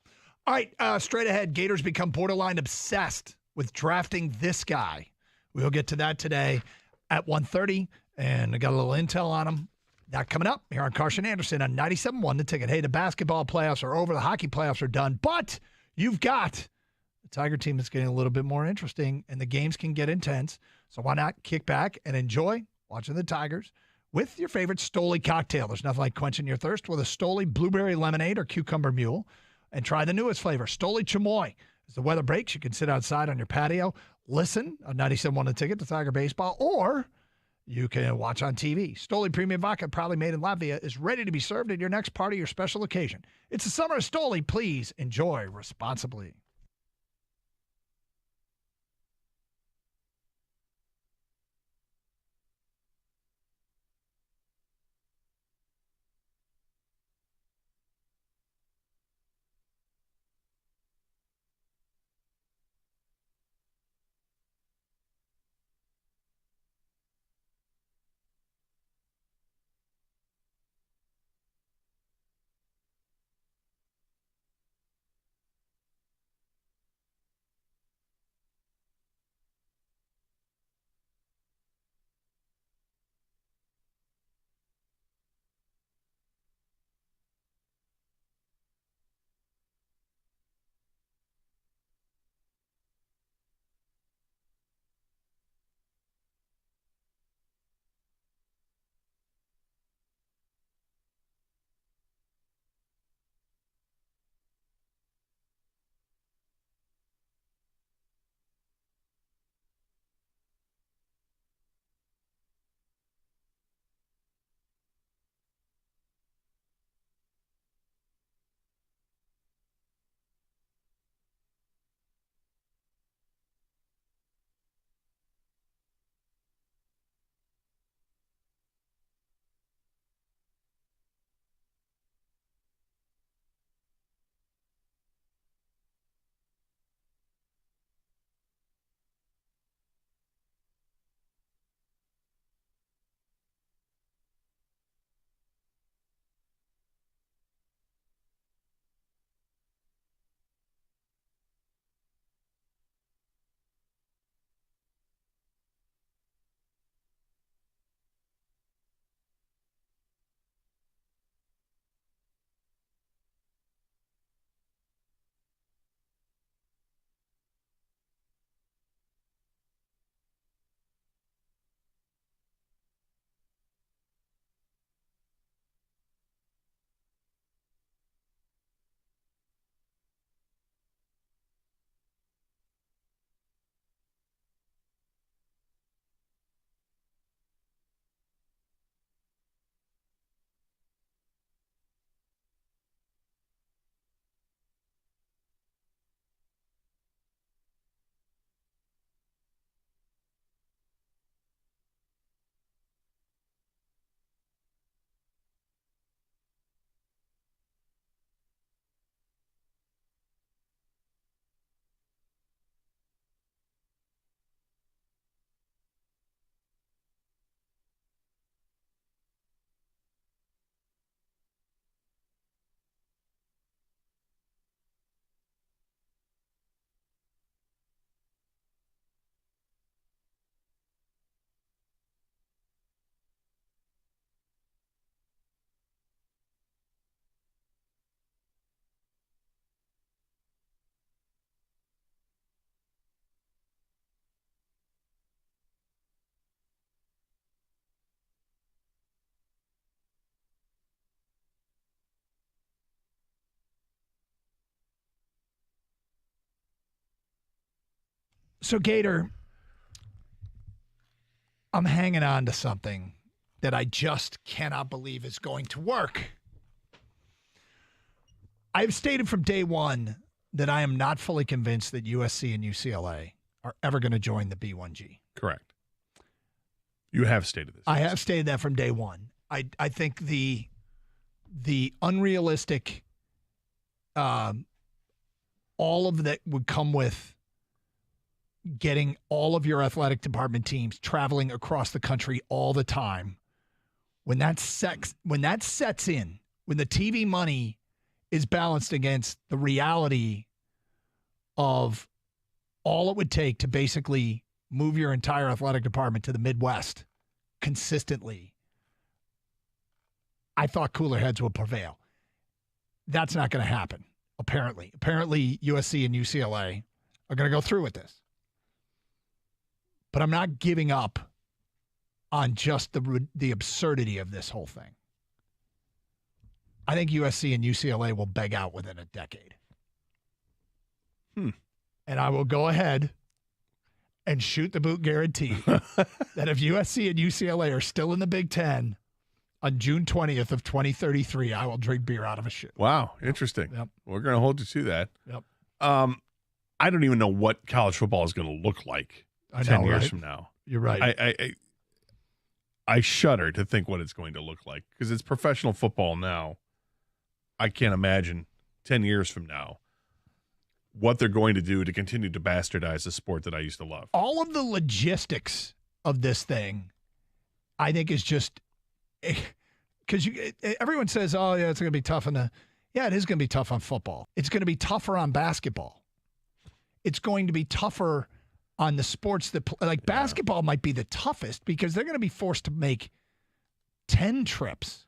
All right, straight ahead. Gators become borderline obsessed with drafting this guy. We'll get to that today at 1:30, and I got a little intel on him. That coming up here on Carson Anderson on 97.1 The Ticket. Hey, the basketball playoffs are over. The hockey playoffs are done, but you've got the Tiger team that's getting a little bit more interesting, and the games can get intense. So why not kick back and enjoy watching the Tigers with your favorite Stoli cocktail. There's nothing like quenching your thirst with a Stoli blueberry lemonade or cucumber mule. And try the newest flavor, Stoli Chamoy. As the weather breaks, you can sit outside on your patio, listen on 97.1 The Ticket to Tiger Baseball, or you can watch on TV. Stoli Premium Vodka, proudly made in Latvia, is ready to be served at your next party or special occasion. It's the summer of Stoli. Please enjoy responsibly. So, Gator, I'm hanging on to something that I just cannot believe is going to work. I've stated from day one that I am not fully convinced that USC and UCLA are ever going to join the B1G. Correct. You have stated this. I have stated that from day one. I think the unrealistic, all of that would come with getting all of your athletic department teams traveling across the country all the time. When that sets in, when the TV money is balanced against the reality of all it would take to basically move your entire athletic department to the Midwest consistently, I thought cooler heads would prevail. That's not going to happen, apparently. Apparently, USC and UCLA are going to go through with this. But I'm not giving up on just the absurdity of this whole thing. I think USC and UCLA will beg out within a decade. And I will go ahead and shoot the boot guarantee that if USC and UCLA are still in the Big Ten on June 20th of 2033, I will drink beer out of a shoe. Wow, interesting. Yep. We're going to hold you to that. Yep. I don't even know what college football is going to look like 10 years from now. You're right. I shudder to think what it's going to look like because it's professional football now. I can't imagine 10 years from now what they're going to do to continue to bastardize the sport that I used to love. All of the logistics of this thing, I think, is just because everyone says, oh, yeah, it's going to be tough. Yeah, it is going to be tough on football. It's going to be tougher on basketball. It's going to be tougher on the sports that, basketball might be the toughest because they're going to be forced to make 10 trips